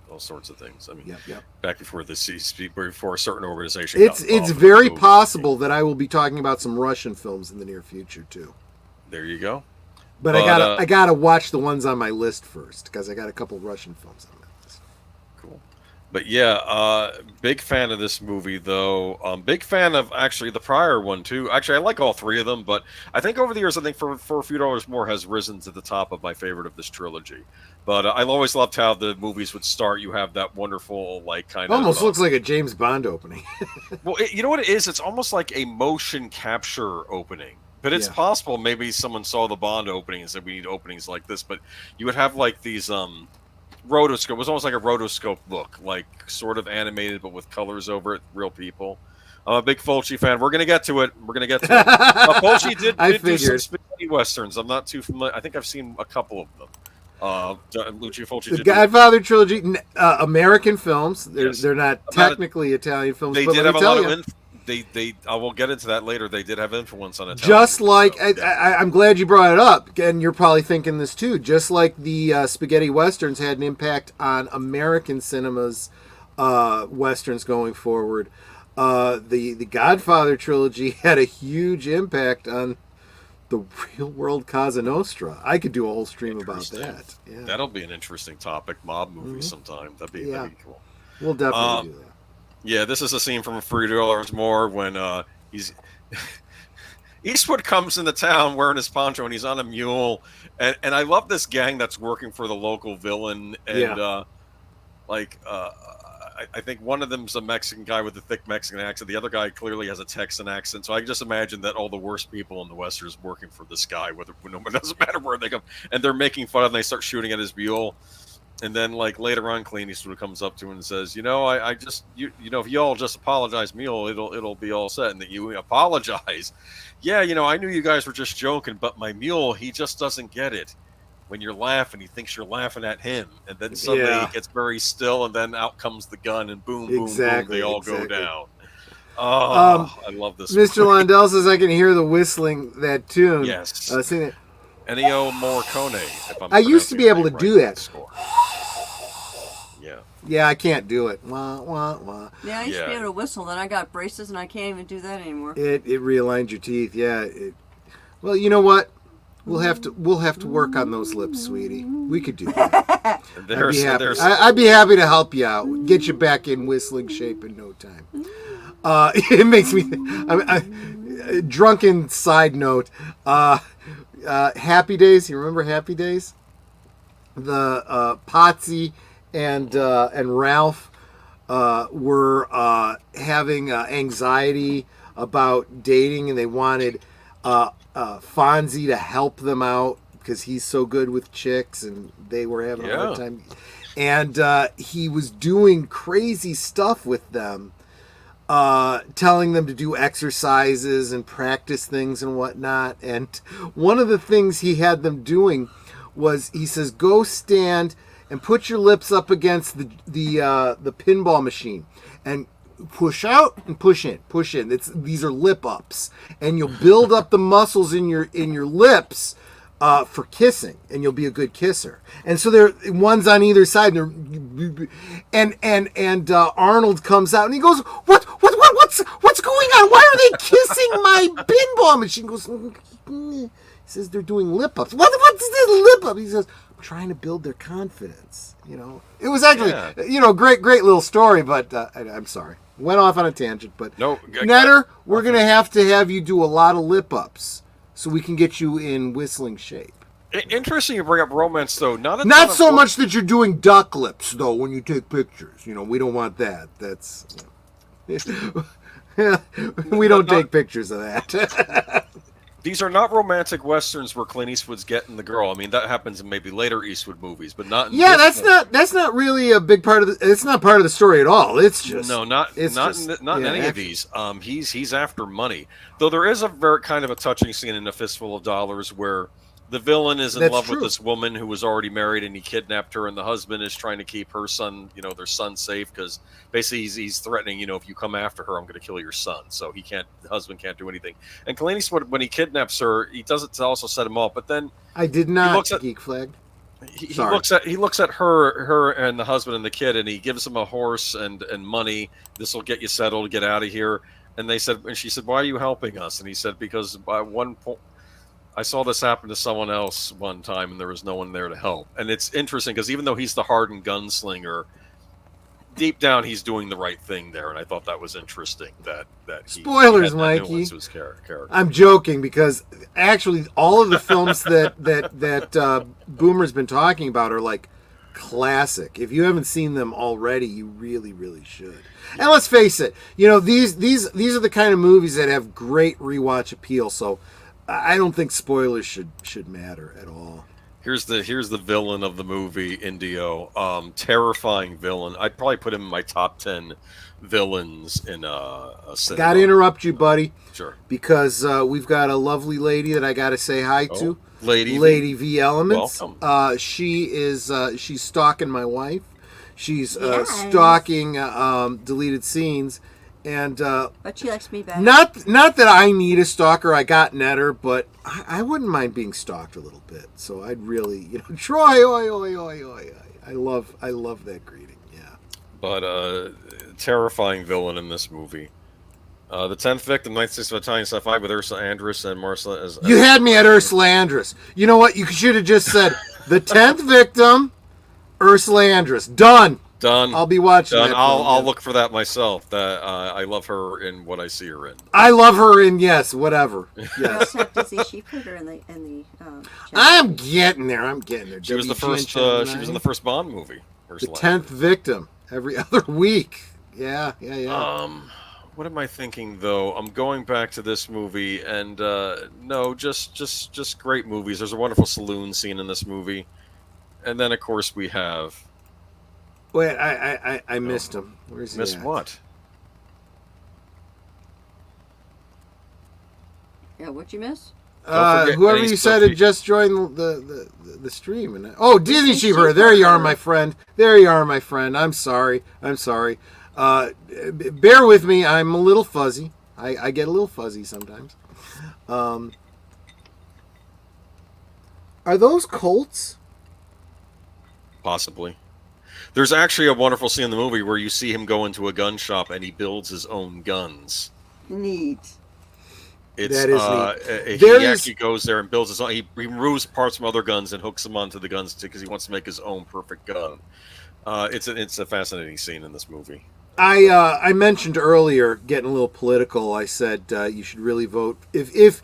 all sorts of things. I mean, yep. back before before a certain organization. It's very possible that I will be talking about some Russian films in the near future too. There you go. But I gotta watch the ones on my list first because I got a couple Russian films on my list. Cool, but yeah, big fan of this movie though. Big fan of actually the prior one too. Actually, I like all 3 of them, but I think over the years, I think for a few dollars more has risen to the top of my favorite of this trilogy. But I always loved how the movies would start. You have that wonderful kind of almost looks like a James Bond opening. Well, you know what it is? It's almost like a motion capture opening. But it's possible maybe someone saw the Bond opening and said we need openings like this. But you would have like these rotoscope. It was almost like a rotoscope look, like sort of animated but with colors over it, real people. I'm a big Fulci fan. We're gonna get to it. Fulci did do some spaghetti westerns. I'm not too familiar. I think I've seen a couple of them. Lucio Fulci. The Godfather trilogy, American films. They're not technically Italian films. They but did have a lot of. I will get into that later. They did have influence on it. Just like, I'm glad you brought it up, and you're probably thinking this too, just like the spaghetti westerns had an impact on American cinema's westerns going forward, the Godfather trilogy had a huge impact on the real world Cosa Nostra. I could do a whole stream about that. Yeah. That'll be an interesting topic, mob movie sometime. That'd be cool. We'll definitely do that. Yeah, this is a scene from $3 More when he's Eastwood comes into town wearing his poncho and he's on a mule, and I love this gang that's working for the local villain, and I think one of them's a Mexican guy with a thick Mexican accent. The other guy clearly has a Texan accent. So I can just imagine that all the worst people in the Western is working for this guy, it doesn't matter where they come, and they're making fun of him. They start shooting at his mule. And then, later on, Clint Eastwood comes up to him and says, I just, if you all just apologize, mule, it'll be all set. And that you apologize. Yeah, I knew you guys were just joking, but my mule, he just doesn't get it. When you're laughing, he thinks you're laughing at him. And then suddenly he gets very still, and then out comes the gun, and boom, boom, boom, they all go down. Oh, I love this. Mr. Londell says I can hear the whistling, that tune. Yes. Ennio Morricone. I used to be able to do that. Yeah. Yeah, I can't do it. Wah, wah, wah. Yeah, I used to be able to whistle. Then I got braces, and I can't even do that anymore. It realigned your teeth. Yeah. Well, you know what? We'll have to work on those lips, sweetie. We could do that. I'd be happy to help you out. Get you back in whistling shape in no time. It makes me think. Drunken side note. Happy Days. You remember Happy Days? The Potsy and Ralph were having anxiety about dating, and they wanted Fonzie to help them out because he's so good with chicks, and they were having a hard time. And he was doing crazy stuff with them, telling them to do exercises and practice things and whatnot. And one of the things he had them doing was, he says, go stand and put your lips up against the pinball machine and push out and push in. These are lip ups, and you'll build up the muscles in your lips for kissing, and you'll be a good kisser. And so there, one's on either side, and Arnold comes out and he goes, what's going on? Why are they kissing my pinball machine? He goes, he says they're doing lip ups. What's this lip up? He says, I'm trying to build their confidence. It was actually great little story, but I'm sorry, went off on a tangent. But no, Netter, we're gonna have you do a lot of lip ups so we can get you in whistling shape. Interesting you bring up romance, though. Not so much that you're doing duck lips, though, when you take pictures. We don't want that. That's we don't take pictures of that. these are not romantic westerns where Clint Eastwood's getting the girl. I mean, that happens in maybe later Eastwood movies, but not. In this one. That's not really a big part of the. It's not part of the story at all. It's just not in any of these. He's after money. Though there is a very kind of a touching scene in A Fistful of Dollars where the villain is in love with this woman who was already married, and he kidnapped her, and the husband is trying to keep her son, their son safe, because basically he's threatening, if you come after her, I'm going to kill your son. So the husband can't do anything. And Clint Eastwood, when he kidnaps her, he does it to also set him off. But then I did not geek flag. He looks at her and the husband and the kid, and he gives him a horse and money. This will get you settled, get out of here. And she said, "Why are you helping us?" And he said, "Because by one point, I saw this happen to someone else one time, and there was no one there to help." And it's interesting because even though he's the hardened gunslinger, deep down he's doing the right thing there. And I thought that was interesting. That spoilers, Mikey. His character. I'm joking because actually all of the films that Boomer's been talking about are like classic. If you haven't seen them already, you really, really should. And let's face it, these are the kind of movies that have great rewatch appeal. So I don't think spoilers should matter at all. Here's the villain of the movie, Indio. Terrifying villain. I'd probably put him in my top 10 villains in a cinema. Got to interrupt you, buddy. Sure. Because we've got a lovely lady that I got to say hi to. Lady V Elements. Welcome. She's stalking my wife. She's stalking deleted scenes. And but she likes me better. Not that I need a stalker. I got Netter, but I wouldn't mind being stalked a little bit. So I'd really, Troy, oi, oi, oi, oi. I love that greeting. Yeah. But terrifying villain in this movie. The 10th victim, 1960s Italian sci-fi with Ursula Andress and Marcella as. You had me at Ursula Andress. You know what? You should have just said the 10th victim, Ursula Andress. Done. I'll be watching that. I'll look for that myself. That I love her in what I see her in. I love her in whatever. Yes. You also have to see she put her in the. I'm getting there. She was the first. She was in the first Bond movie. The 10th victim every other week. Yeah. What am I thinking though? I'm going back to this movie, and no, just great movies. There's a wonderful saloon scene in this movie, and then of course we have. Wait, I missed him. Where's he? Missed what? Yeah, what'd you miss? Whoever you said had just joined the stream. And Disney Sheeper. There you are, my friend. I'm sorry. Bear with me. I'm a little fuzzy. I get a little fuzzy sometimes. Are those Colts? Possibly. There's actually a wonderful scene in the movie where you see him go into a gun shop and he builds his own guns. Neat. That is neat. He actually goes there and builds his own. He removes parts from other guns and hooks them onto the guns because he wants to make his own perfect gun. It's a fascinating scene in this movie. I mentioned earlier, getting a little political. I said you should really vote if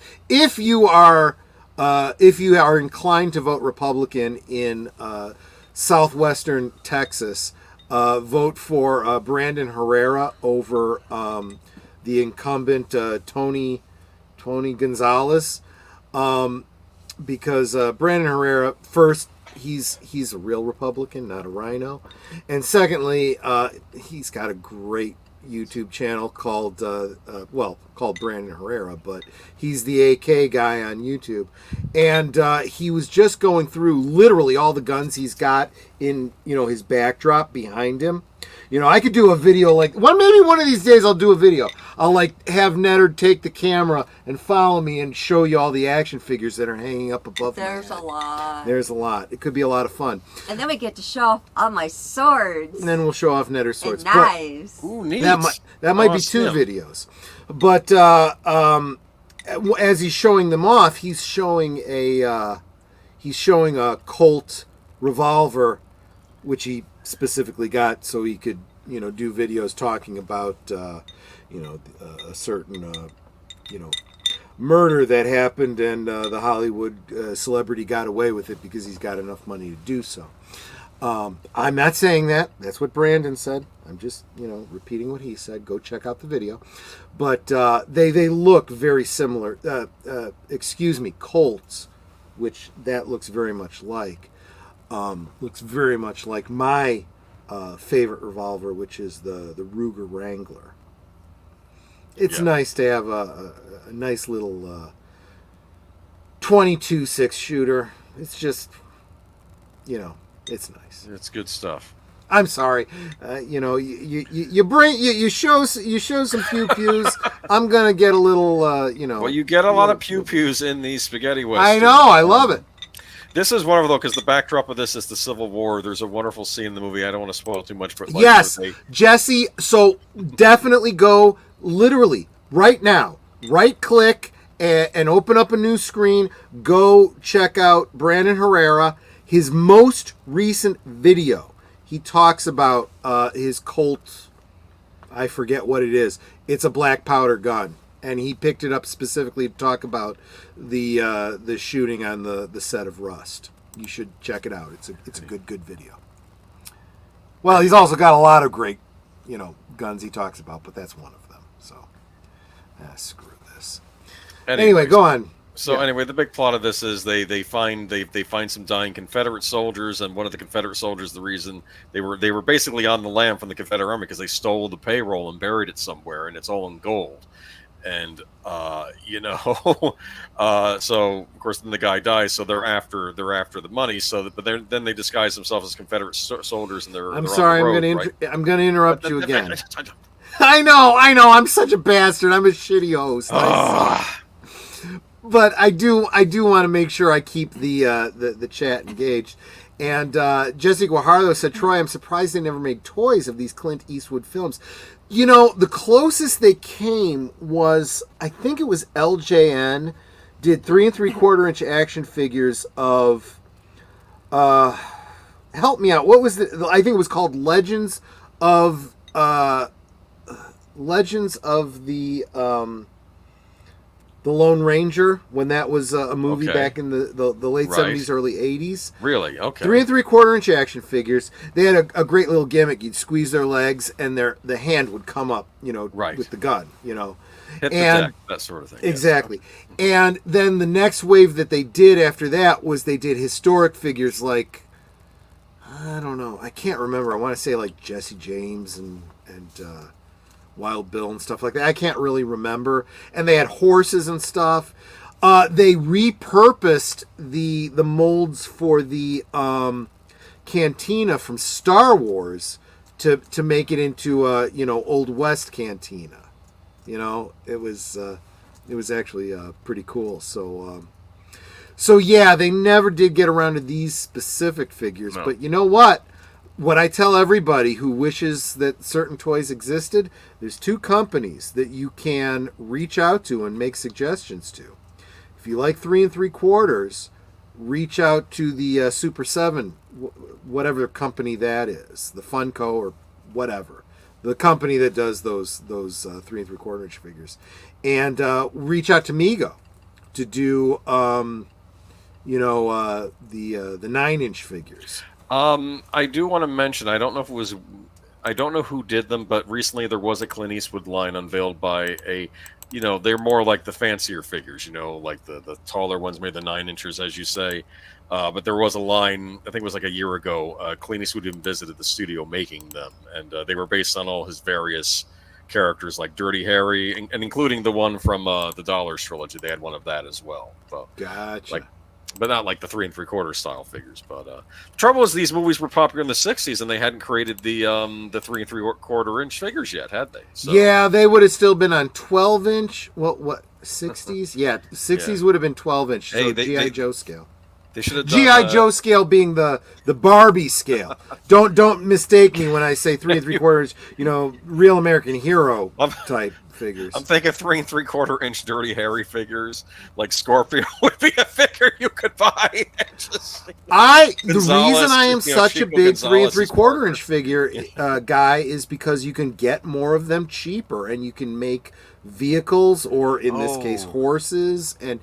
you are inclined to vote Republican in southwestern Texas, vote for Brandon Herrera over the incumbent Tony Gonzalez, because Brandon Herrera, first, he's a real Republican, not a rhino, and secondly, he's got a great YouTube channel called Brandon Herrera, but he's the AK guy on YouTube, and he was just going through literally all the guns he's got in his backdrop behind him. I could do a video maybe one of these days I'll do a video. I'll have Netter take the camera and follow me and show you all the action figures that are hanging up above me. There's a lot. It could be a lot of fun. And then we get to show off all my swords. And then we'll show off Netter's swords. And knives. Ooh, neat. That might be two videos. But as he's showing them off, he's showing a Colt revolver, which he specifically got so he could do videos talking about a certain murder that happened, and the Hollywood celebrity got away with it because he's got enough money to do so. I'm not saying that. That's what Brandon said. I'm just, repeating what he said. Go check out the video. But they look very similar. Colts, which that looks very much like. Looks very much like my favorite revolver, which is the Ruger Wrangler. It's nice to have a nice little 22 6-shooter. It's just, it's nice. It's good stuff. I'm sorry, you show some pew-pews. I'm gonna get a little, Well, you get a lot of pew-pews in these spaghetti westerns. I know, I love it. This is wonderful, though, because the backdrop of this is the Civil War. There's a wonderful scene in the movie. I don't want to spoil too much, but yes, Jesse. So definitely go literally right now. Right-click and open up a new screen. Go check out Brandon Herrera. His most recent video. He talks about his Colt. I forget what it is. It's a black powder gun. And he picked it up specifically to talk about the shooting on the set of Rust. You should check it out. It's a good video. Well, he's also got a lot of great, guns he talks about, but that's one of them. So, screw this. Anyway, go on. So anyway, the big plot of this is they find some dying Confederate soldiers, and one of the Confederate soldiers, the reason they were basically on the lam from the Confederate Army because they stole the payroll and buried it somewhere, and it's all in gold. And so of course then the guy dies, so they're after the money. But then they disguise themselves as Confederate soldiers, and they're. I'm sorry, I'm going to interrupt you again. I know, I'm such a bastard. I'm a shitty host. But I do want to make sure I keep the chat engaged. And Jesse Guajardo said, Troy, I'm surprised they never made toys of these Clint Eastwood films. The closest they came was, I think it was LJN, did 3 3/4 inch action figures of, help me out, what was I think it was called Legends of the Lone Ranger, when that was a movie back in the late 70s, early 80s. Really? Okay. 3 3/4 inch action figures. They had a great little gimmick. You'd squeeze their legs, and the hand would come up, with the gun, Hit the deck, that sort of thing. Exactly. Yes. And then the next wave that they did after that was they did historic figures like, I don't know, I can't remember. I want to say like Jesse James and Wild Bill and stuff like that. I can't really remember. And they had horses and stuff. They repurposed the molds for the cantina from Star Wars to make it into Old West cantina. It was actually pretty cool. So yeah, they never did get around to these specific figures. No. But you know what? What I tell everybody who wishes that certain toys existed, there's 2 companies that you can reach out to and make suggestions to. If you like 3 3/4, reach out to the Super 7, whatever company that is, the Funko or whatever, the company that does those 3 3/4 inch figures, and reach out to Mego to do the 9-inch figures. I do want to mention, I don't know who did them, but recently there was a Clint Eastwood line unveiled by they're more like the fancier figures, like the taller ones, maybe the 9 inchers, as you say. But there was a line, I think it was like a year ago, Clint Eastwood even visited the studio making them, and they were based on all his various characters, like Dirty Harry, and including the one from the Dollars trilogy. They had one of that as well. So, gotcha. But not like the 3 3/4 style figures. But the trouble is, these movies were popular in the 60s, and they hadn't created the 3 3/4 inch figures yet, had they? So, yeah, they would have still been on 12 inch. What 60s? Yeah, 60s would have been 12 inch. So Hey, GI Joe scale. They should have done GI Joe scale being the Barbie scale. Don't mistake me when I say 3 3/4 inch. Real American Hero type figures. I'm thinking 3 3/4 inch Dirty Harry figures, like Scorpio would be a figure you could buy. The reason I am such a big 3 3/4 inch figure guy is because you can get more of them cheaper, and you can make vehicles, or in this case horses, and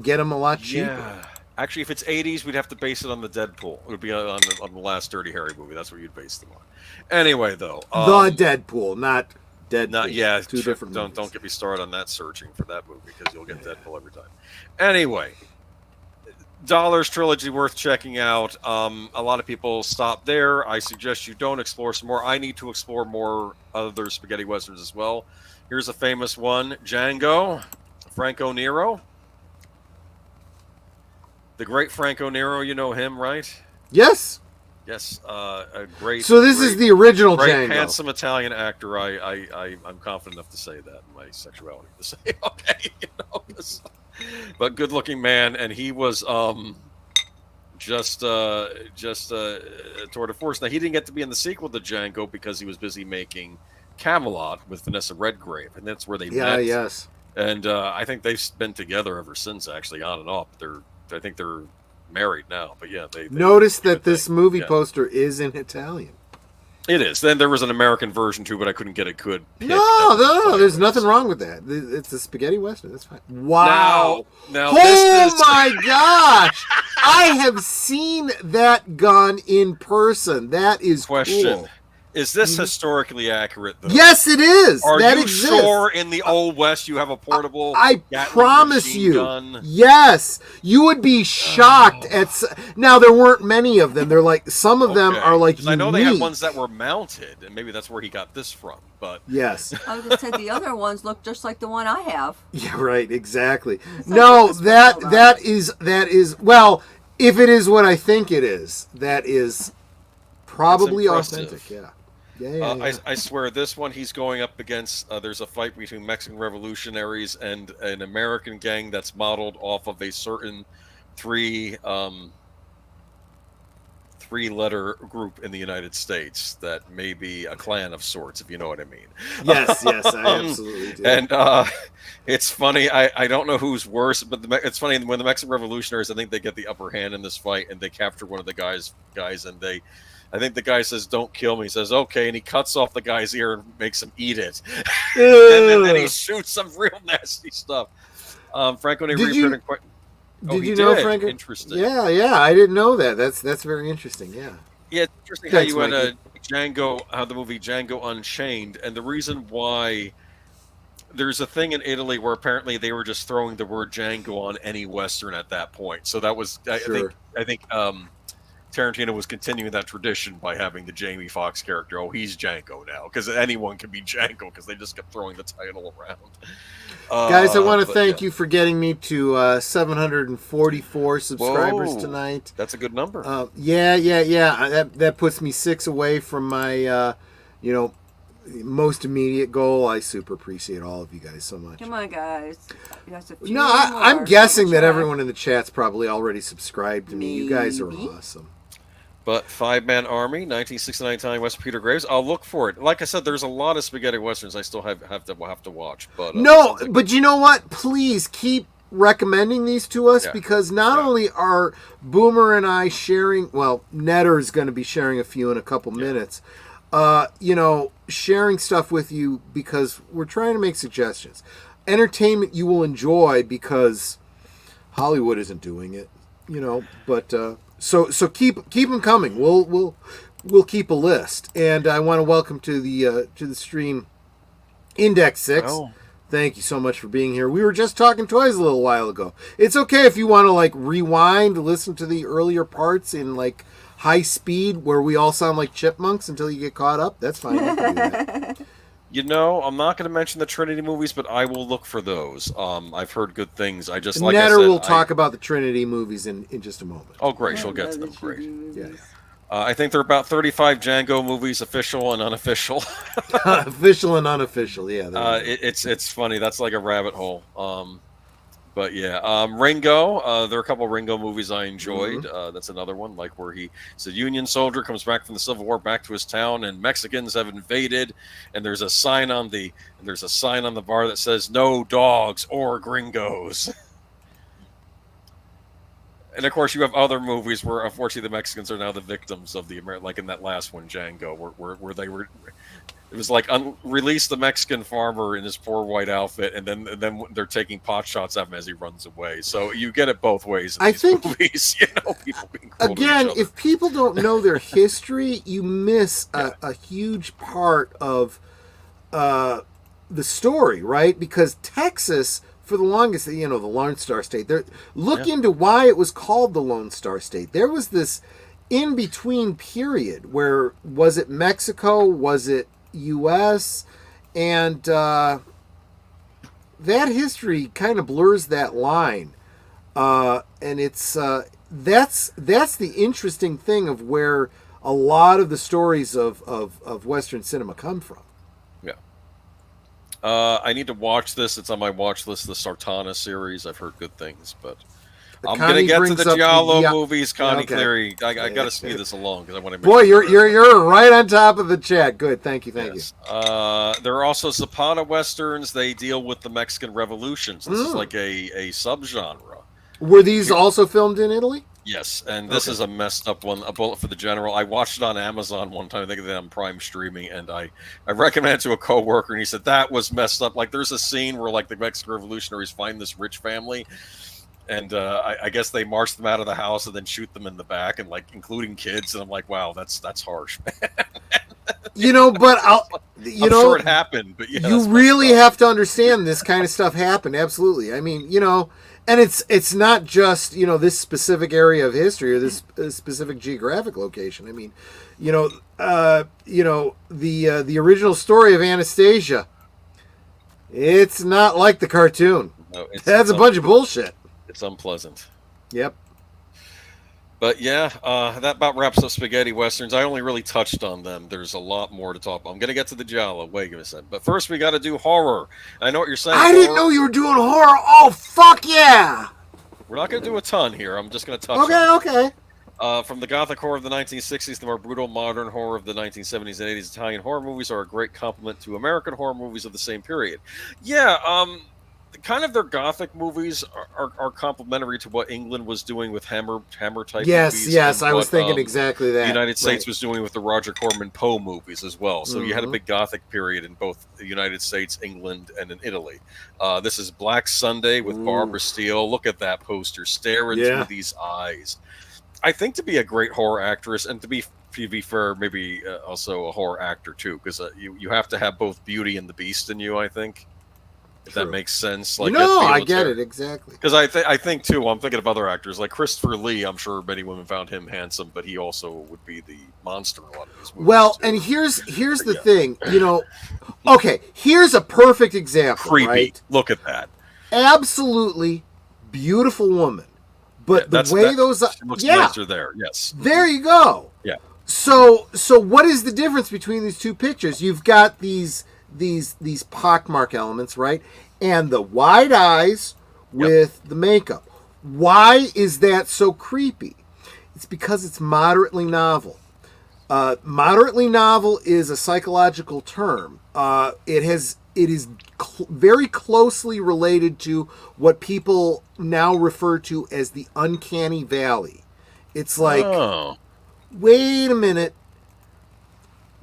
get them a lot cheaper. Yeah. Actually, if it's 80s, we'd have to base it on the Deadpool. It would be on the last Dirty Harry movie. That's what you'd base them on. Anyway, though, the Deadpool, not Deadpool. not yeah. Two different. Don't get me started on that searching for that movie because you'll get Deadpool every time. Anyway, Dollars trilogy worth checking out. A lot of people stop there. I suggest you don't explore some more. I need to explore more other spaghetti westerns as well. Here's a famous one: Django, Franco Nero. The great Franco Nero, you know him, right? Yes. Yes, a great. So this is the original great, Django. handsome Italian actor. I'm confident enough to say that in my sexuality to say okay, but good-looking man, and he was just a tour de force. Now he didn't get to be in the sequel to Django because he was busy making Camelot with Vanessa Redgrave, and that's where they met. Yes. And I think they've been together ever since, actually, on and off. I think they're married now, but yeah. They notice that this movie poster is in Italian. It is. Then there was an American version too, but I couldn't get a good pick. No, there's nothing wrong with that. It's a spaghetti western. That's fine. Wow. Now my gosh. I have seen that gun in person. That is cool. Is this historically accurate, though? Yes, it is. Are that you exists. sure in the Old West you have a portable I promise you. Gun? Yes. You would be shocked at... Now, there weren't many of them. They're like... Some of them are like unique. I know they had ones that were mounted, and maybe that's where he got this from, but... Yes. I was going to say the other ones look just like the one I have. Yeah, right. Exactly. No, that is... Well, if it is what I think it is, that is probably authentic, yeah. Yeah. I swear, this one he's going up against. There's a fight between Mexican revolutionaries and an American gang that's modeled off of a certain three-letter group in the United States that may be a clan of sorts, if you know what I mean. Yes, I absolutely do. And it's funny. I don't know who's worse, but it's funny when the Mexican revolutionaries, I think they get the upper hand in this fight, and they capture one of the guys, and I think the guy says, "Don't kill me." He says, "Okay," and he cuts off the guy's ear and makes him eat it. and then he shoots some real nasty stuff. Franco Nero appeared in quite. Did you know Franco? Interesting. Yeah, I didn't know that. That's very interesting. Yeah. Yeah, it's interesting how you had the movie Django Unchained, and the reason why there's a thing in Italy where apparently they were just throwing the word Django on any Western at that point. So that was, I think Tarantino was continuing that tradition by having the Jamie Foxx character. Oh, he's Django now, because anyone can be Django because they just kept throwing the title around. Guys, I want to thank you for getting me to 744 subscribers tonight. That's a good number. That puts me 6 away from my, most immediate goal. I super appreciate all of you guys so much. Come on, guys. I'm guessing that everyone in the chat's probably already subscribed to me. You guys are awesome. But Five-Man Army, 1969 Italian Western, Peter Graves. I'll look for it. Like I said, there's a lot of spaghetti westerns I still have to watch. But but you know what? Please keep recommending these to us because not only are Boomer and I sharing, well, Netter is going to be sharing a few in a couple minutes. Sharing stuff with you because we're trying to make suggestions. Entertainment you will enjoy because Hollywood isn't doing it, but so keep them coming. We'll keep a list. And I want to welcome to the stream Index 6. Oh. Thank you so much for being here. We were just talking toys a little while ago. It's okay if you want to rewind, listen to the earlier parts in high speed where we all sound like chipmunks until you get caught up. That's fine. I can do that. I'm not going to mention the Trinity movies, but I will look for those. I've heard good things. Netter will talk about the Trinity movies in just a moment. Oh, great. She'll get to them. Great. Yeah. I think there are about 35 Django movies, official and unofficial. Official and unofficial, yeah. It's funny. That's like a rabbit hole. But yeah, Ringo. There are a couple of Ringo movies I enjoyed. Mm-hmm. That's another one, where he's a Union soldier, comes back from the Civil War back to his town, and Mexicans have invaded. And there's a sign on the bar that says "No dogs or gringos." And of course, you have other movies where, unfortunately, the Mexicans are now the victims of the American, like in that last one, Django, where they were. It was like release the Mexican farmer in his poor white outfit, and then they're taking pot shots at him as he runs away. So you get it both ways in these movies. People being cruel to each other. If people don't know their history, you miss a huge part of the story, right? Because Texas, for the longest, the Lone Star State. Look into why it was called the Lone Star State. There was this in-between period where, was it Mexico? Was it U.S.? And that history kind of blurs that line. And it's that's the interesting thing of where a lot of the stories of Western cinema come from. I need to watch this. It's on my watch list, the Sartana series. I've heard good things, but I'm going to get to the Giallo movies. Connie Cleary, I got to speed this along because I want to. Boy, you're right on top of the chat. Good, thank you. There are also Zapata westerns. They deal with the Mexican revolutions. This is like a subgenre. Were these also filmed in Italy? Yes, and this is a messed up one, A Bullet for the General. I watched it on Amazon one time. I think they on Prime streaming, and I recommended it to a coworker, and he said that was messed up. Like, there's a scene where like the Mexican revolutionaries find this rich family, and I guess they march them out of the house and then shoot them in the back, and like including kids. And I'm like, wow, that's harsh, man. But I'm sure it happened, but you really have to understand this kind of stuff happened. Absolutely. I mean, and it's not just this specific area of history or this specific geographic location. I mean, the original story of Anastasia. It's not like the cartoon. No, that's a bunch of bullshit. It's unpleasant. Yep. But that about wraps up spaghetti westerns. I only really touched on them. There's a lot more to talk about. I'm going to get to the Giallo. Wait a second. But first, we got to do horror. I know what you're saying. I didn't know you were doing horror. Oh, fuck yeah! We're not going to do a ton here. I'm just going to touch on it. Okay. From the gothic horror of the 1960s, the more brutal modern horror of the 1970s and 80s, Italian horror movies are a great complement to American horror movies of the same period. Kind of their gothic movies are complementary to what England was doing with Hammer type movies. Yes, I was thinking exactly that. The United States was doing with the Roger Corman Poe movies as well. So you had a big gothic period in both the United States, England, and in Italy. This is Black Sunday with Barbara Steele. Look at that poster. Stare into these eyes. I think to be a great horror actress, and to be fair, maybe also a horror actor too, because you have to have both beauty and the beast in you, I think. If that makes sense. Like, I get it, exactly. Because I think, too, I'm thinking of other actors. Like Christopher Lee, I'm sure many women found him handsome, but he also would be the monster in a lot of these movies. Well, too. And here's the thing. Okay, here's a perfect example. Creepy. Right? Look at that. Absolutely beautiful woman. But the way those... She looks nicer there, yes. There you go. Yeah. So what is the difference between these two pictures? You've got these pockmark elements, right? And the wide eyes with the makeup. Why is that so creepy? It's because it's moderately novel. Moderately novel is a psychological term. It is very closely related to what people now refer to as the uncanny valley. It's like, wait a minute.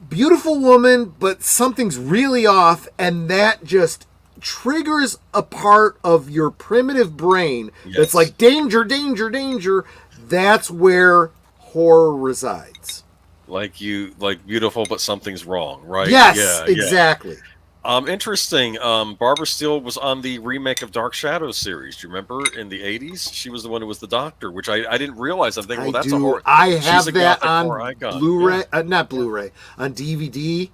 Beautiful woman, but something's really off, and that just triggers a part of your primitive brain that's like, danger, danger, danger. That's where horror resides. Like beautiful, but something's wrong, right? Yes, exactly. Interesting. Barbara Steele was on the remake of Dark Shadows series. Do you remember in the 80s? She was the one who was the doctor, which I didn't realize. I'm thinking, well, that's a horror. I have that on Blu-ray, not Blu-ray, on DVD.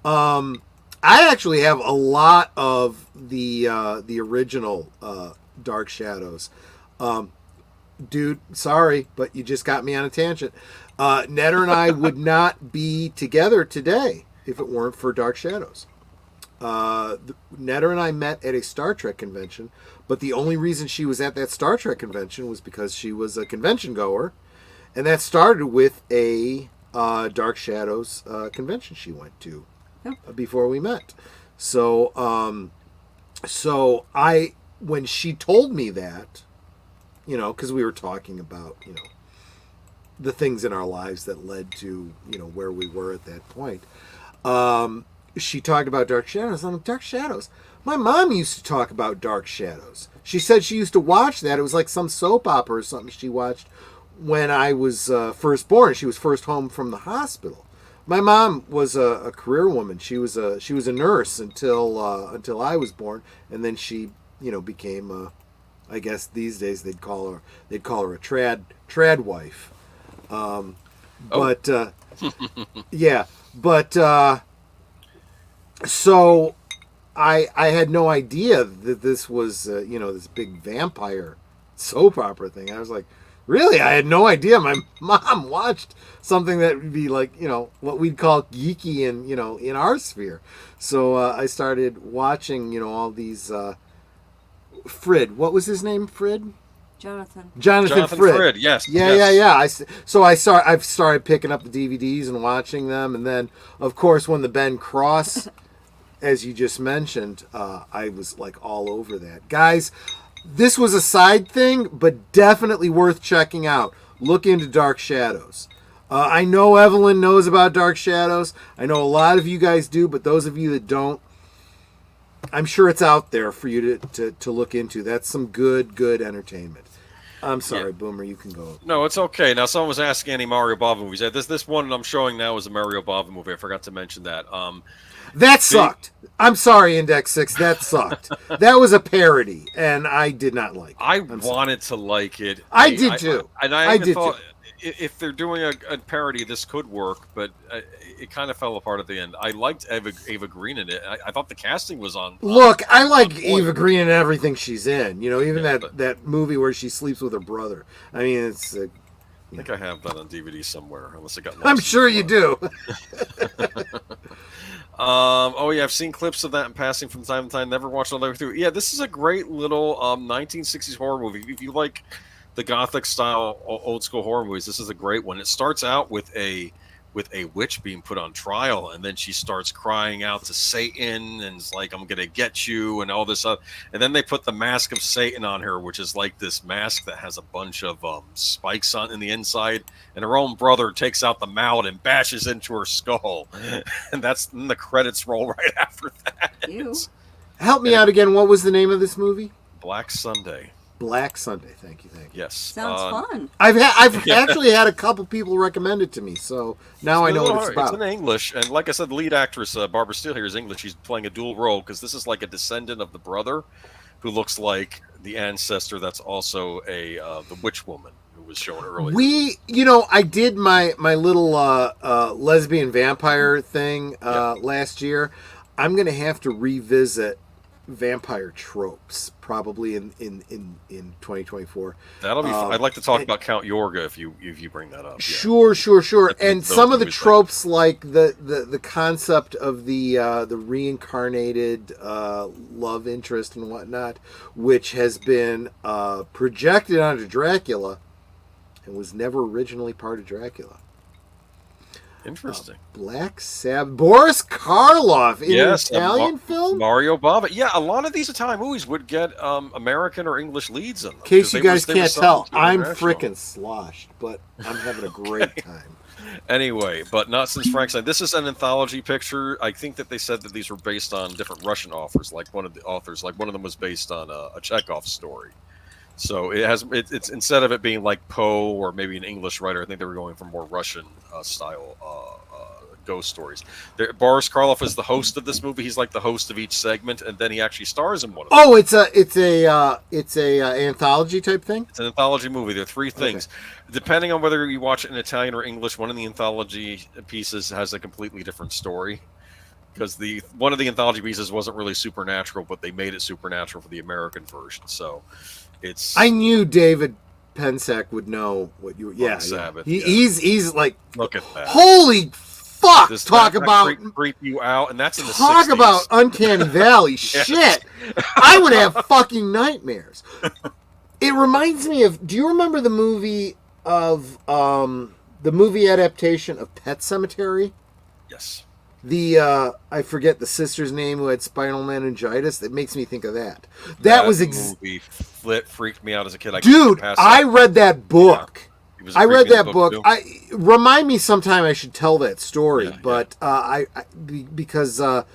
I actually have a lot of the original Dark Shadows. Dude, sorry, but you just got me on a tangent. Netter and I would not be together today if it weren't for Dark Shadows. Netter and I met at a Star Trek convention, but the only reason she was at that Star Trek convention was because she was a convention goer, and that started with a Dark Shadows convention she went to before we met. So when she told me that, because we were talking about, the things in our lives that led to, where we were at that point. She talked about Dark Shadows. I'm like, Dark Shadows? My mom used to talk about Dark Shadows. She said she used to watch that. It was like some soap opera or something she watched when I was first born. She was first home from the hospital. My mom was a career woman. She was a nurse until I was born, and then she became I guess these days they'd call her a trad wife. So I had no idea that this was this big vampire soap opera thing. I was like, really? I had no idea my mom watched something that would be like, what we'd call geeky in our sphere. So I started watching, all these Frid. What was his name? Frid? Jonathan Frid. Yes. Yeah. I've started picking up the DVDs and watching them, and then of course when the Ben Cross, as you just mentioned, I was like all over that. Guys, this was a side thing, but definitely worth checking out. Look into Dark Shadows. I know Evelyn knows about Dark Shadows. I know a lot of you guys do, but those of you that don't, I'm sure it's out there for you to look into. That's some good entertainment. I'm sorry, Boomer, you can go. No, it's okay. Now, someone was asking any Mario Bava movies. This one I'm showing now is a Mario Bava movie. I forgot to mention that. That sucked. I'm sorry, Index 6. That sucked. That was a parody, and I did not like it. I wanted to like it. I did too. I did thought, too. If they're doing a parody, this could work, but it kind of fell apart at the end. I liked Ava Green in it. I thought the casting was on. Look, I like Ava Green in everything she's in. Even that movie where she sleeps with her brother. I mean, it's. I think I have that on DVD somewhere, unless it got lost. I'm sure you do. I've seen clips of that in passing from time to time. Never watched all the way through. Yeah, this is a great little 1960s horror movie. If you like the Gothic style old school horror movies, this is a great one. It starts out with a witch being put on trial, and then she starts crying out to Satan and is like, I'm gonna get you, and all this stuff. And then they put the mask of Satan on her, which is like this mask that has a bunch of spikes in the inside, and her own brother takes out the mallet and bashes into her skull. And then the credits roll right after that. Ew. Help me out again. What was the name of this movie? Black Sunday. Black Sunday. Thank you. Yes. Sounds fun. I've actually had a couple people recommend it to me, so now I know what it's about. It's in English, and like I said, the lead actress Barbara Steele here is English. She's playing a dual role because this is like a descendant of the brother, who looks like the ancestor that's also the witch woman who was shown earlier. I did my little lesbian vampire thing last year. I'm gonna have to revisit vampire tropes probably in 2024. That'll be fun. I'd like to talk about Count Yorga if you bring that up. Sure. And some of the tropes, like the concept of the reincarnated love interest and whatnot, which has been projected onto Dracula and was never originally part of Dracula. Interesting. Black Sabbath. Boris Karloff in an Italian film? Mario Bava. Yeah, a lot of these Italian movies would get American or English leads in them. In case you guys can't tell, I'm freaking sloshed, but I'm having a great time. Anyway, but not since Frank's time. This is an anthology picture. I think that they said that these were based on different Russian authors. Like one of them was based on a Chekhov story. So it's instead of it being like Poe or maybe an English writer, I think they were going for more Russian style ghost stories. Boris Karloff is the host of this movie. He's like the host of each segment, and then he actually stars in one of them. Oh, it's a anthology type thing. It's an anthology movie. There are three things, depending on whether you watch it in Italian or English. One of the anthology pieces has a completely different story. Because one of the anthology pieces wasn't really supernatural, but they made it supernatural for the American version. So I knew David Pensack would know what you. Yeah, Sabbath. He's like, look at that. Holy fuck! Talk about creep you out, and that's in the talk 60s. About Uncanny Valley. Shit, I would have fucking nightmares. It reminds me of. Do you remember the movie adaptation of Pet Sematary? Yes. I forget the sister's name who had spinal meningitis. That makes me think of that. That was movie pamphlet freaked me out as a kid. Dude, I read that book. Yeah. I read that book. Remind me sometime I should tell that story, but because the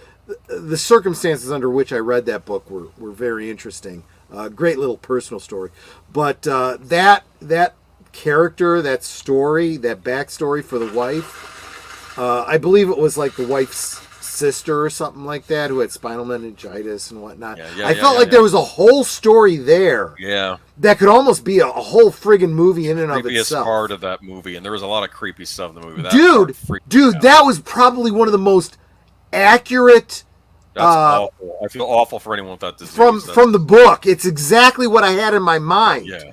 circumstances under which I read that book were very interesting. Great little personal story. But that character, that story, that backstory for the wife, I believe it was like the wife's sister or something like that who had spinal meningitis and whatnot. I felt like there was a whole story there. Yeah. That could almost be a whole friggin' movie in and of itself. Part of that movie, and there was a lot of creepy stuff in the movie. Dude, that was probably one of the most accurate. That's awful. I feel awful for anyone with that disease. From the book, it's exactly what I had in my mind. Yeah.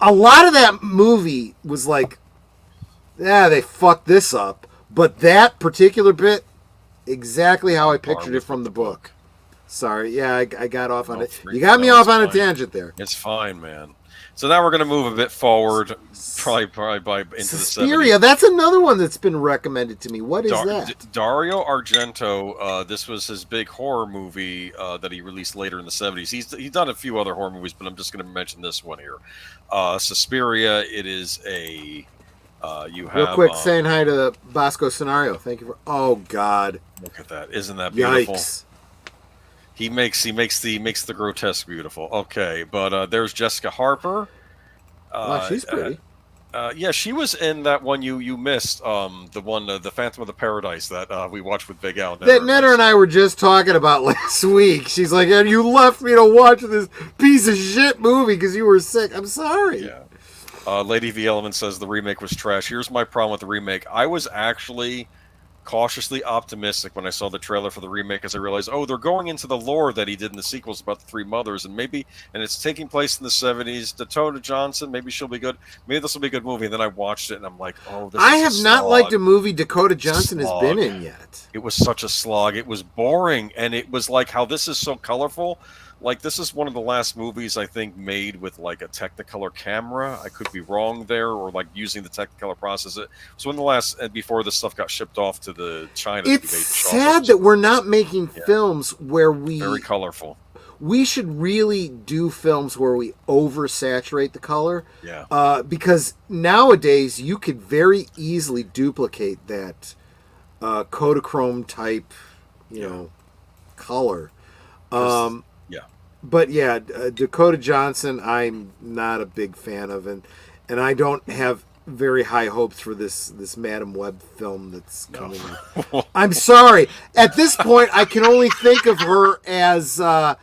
A lot of that movie was like, they fucked this up, but that particular bit, exactly how I pictured it from the book. Sorry, I got off on it. You got me off on a tangent there. It's fine, man. So now we're going to move a bit forward, probably into the 70s. Suspiria, that's another one that's been recommended to me. What is that? Dario Argento, this was his big horror movie that he released later in the 70s. He's done a few other horror movies, but I'm just going to mention this one here. Suspiria, it is a... you have, real quick, saying hi to Bosco Scenario. Thank you for... Oh, God. Look at that. Isn't that beautiful? Yikes. He makes the grotesque beautiful. Okay, but there's Jessica Harper. Wow, she's pretty. Yeah, she was in that one you missed. The one, the Phantom of the Paradise that we watched with Big Al. That Netter and I were just talking about last week. She's like, "And you left me to watch this piece of shit movie because you were sick." I'm sorry. Yeah. Lady V Element says the remake was trash. Here's my problem with the remake. I was actually cautiously optimistic when I saw the trailer for the remake, as I realized, they're going into the lore that he did in the sequels about the three mothers, and it's taking place in the 70s. Dakota Johnson, maybe she'll be good. Maybe this will be a good movie. And then I watched it, and I'm like, I have not liked a movie Dakota Johnson has been in yet. It was such a slog. It was boring, and it was like how this is so colorful. Like, this is one of the last movies, I think, made with, like, a Technicolor camera. I could be wrong there, or, like, using the Technicolor process. It was one of the last, before this stuff got shipped off to the China. It's sad that we're not making films where we... Very colorful. We should really do films where we oversaturate the color. Yeah. Because nowadays, you could very easily duplicate that Kodachrome type, color. But yeah, Dakota Johnson, I'm not a big fan of, and I don't have very high hopes for this Madam Web film that's coming. I'm sorry. At this point, I can only think of her as CG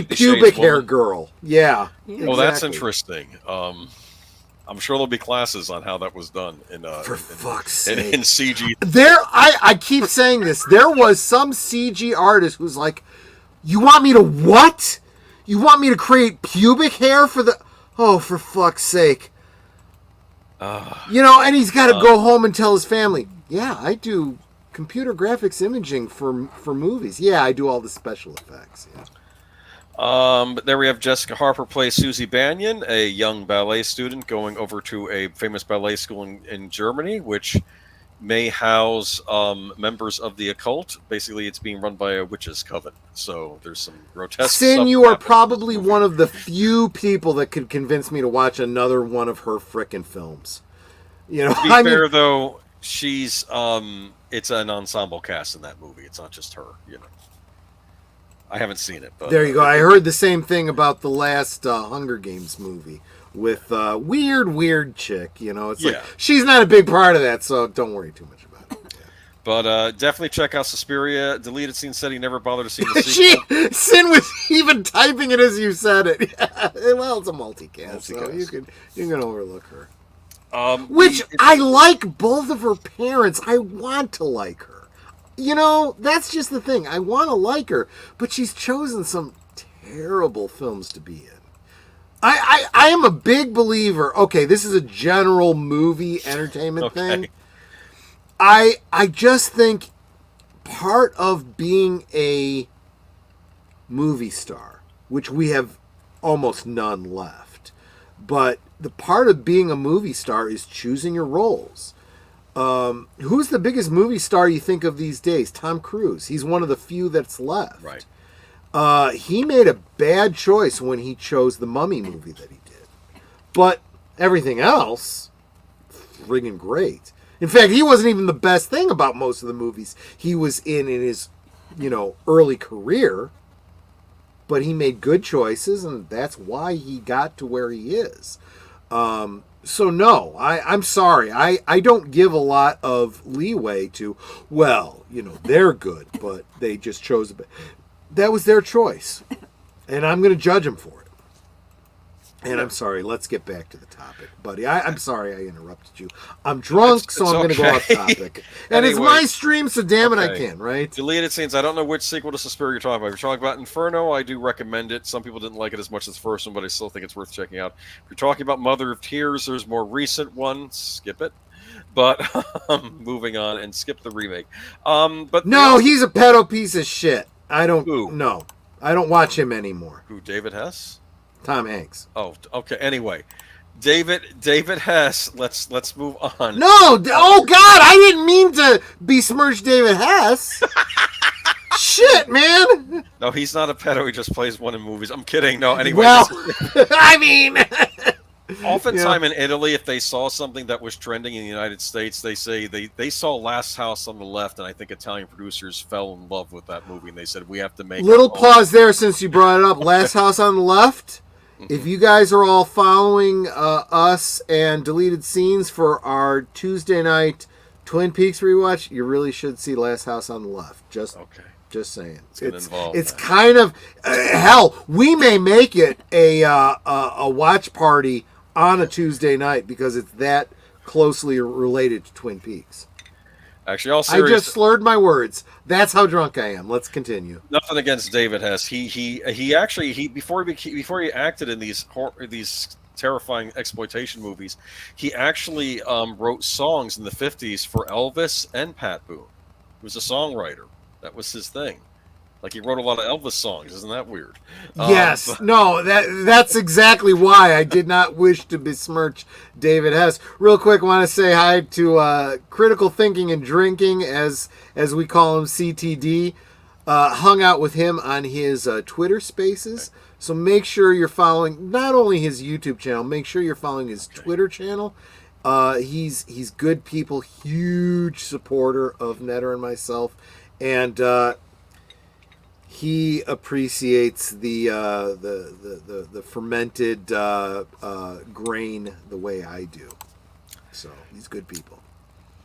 pubic hair girl. Yeah. Well, that's interesting. I'm sure there'll be classes on how that was done for fuck's sake. In CG. I keep saying this. There was some CG artist who's like, you want me to what? You want me to create pubic hair for the... Oh, for fuck's sake. And he's got to go home and tell his family, yeah, I do computer graphics imaging for movies. Yeah, I do all the special effects. Yeah. But there we have Jessica Harper plays Susie Banyan, a young ballet student going over to a famous ballet school in Germany, which may house members of the occult. Basically, it's being run by a witches' coven. So there's some grotesque Sin, you are probably one of the few people that could convince me to watch another one of her frickin' films. To be fair, though, she's it's an ensemble cast in that movie. It's not just her. I haven't seen it. But there you go. I heard the same thing about the last Hunger Games movie with weird chick. It's like she's not a big part of that, so don't worry too much about it. Yeah. But definitely check out Suspiria. Deleted Scene said he never bothered to see the sequel. Sin was even typing it as you said it. Well, it's a multicast, so you can overlook her. I like both of her parents. I want to like her. That's just the thing. I want to like her, but she's chosen some terrible films to be in. I am a big believer. Okay, this is a general movie entertainment thing. I just think part of being a movie star, which we have almost none left, but the part of being a movie star is choosing your roles. Who's the biggest movie star you think of these days? Tom Cruise. He's one of the few that's left. Right. He made a bad choice when he chose the Mummy movie that he did. But everything else, friggin' great. In fact, he wasn't even the best thing about most of the movies he was in his, early career. But he made good choices, and that's why he got to where he is. So no, I'm sorry. I don't give a lot of leeway to, they're good, but they just chose it. That was their choice, and I'm going to judge them for it. And I'm sorry, let's get back to the topic, buddy. I'm sorry I interrupted you. I'm drunk, so I'm going to go off topic. And Anyway, it's my stream, so damn it, I can, right? Deleted scenes. I don't know which sequel to Suspiria you're talking about. If you're talking about Inferno, I do recommend it. Some people didn't like it as much as the first one, but I still think it's worth checking out. If you're talking about Mother of Tears, there's more recent one. Skip it. But moving on, and skip the remake. But no, he's a pedo piece of shit. I don't. Who? No, I don't watch him anymore. Who? David Hess? Tom Hanks. Oh, okay. Anyway, David Hess. Let's move on. No, oh God, I didn't mean to besmirch David Hess. Shit, man. No, he's not a pedo. He just plays one in movies. I'm kidding. No, anyway. Well, I mean, oftentimes in Italy, if they saw something that was trending in the United States, they say they saw Last House on the Left, and I think Italian producers fell in love with that movie, and they said we have to make. Little pause there since you brought it up. Last House on the Left. If you guys are all following us and Deleted Scenes for our Tuesday night Twin Peaks rewatch, you really should see Last House on the Left. Just saying. It's kind of hell. We may make it a watch party on a Tuesday night because it's that closely related to Twin Peaks. Actually, all serious, I just slurred my words. That's how drunk I am. Let's continue. Nothing against David Hess. He actually before he acted in these terrifying exploitation movies, he actually wrote songs in the 50s for Elvis and Pat Boone. He was a songwriter. That was his thing. Like, he wrote a lot of Elvis songs. Isn't that weird? Yes. No, that's exactly why I did not wish to besmirch David Hess. Real quick, I want to say hi to Critical Thinking and Drinking, as we call him, CTD. Hung out with him on his Twitter Spaces. So make sure you're following not only his YouTube channel, make sure you're following his Twitter channel. He's good people, huge supporter of Netter and myself, and he appreciates the fermented grain the way I do. So he's good people.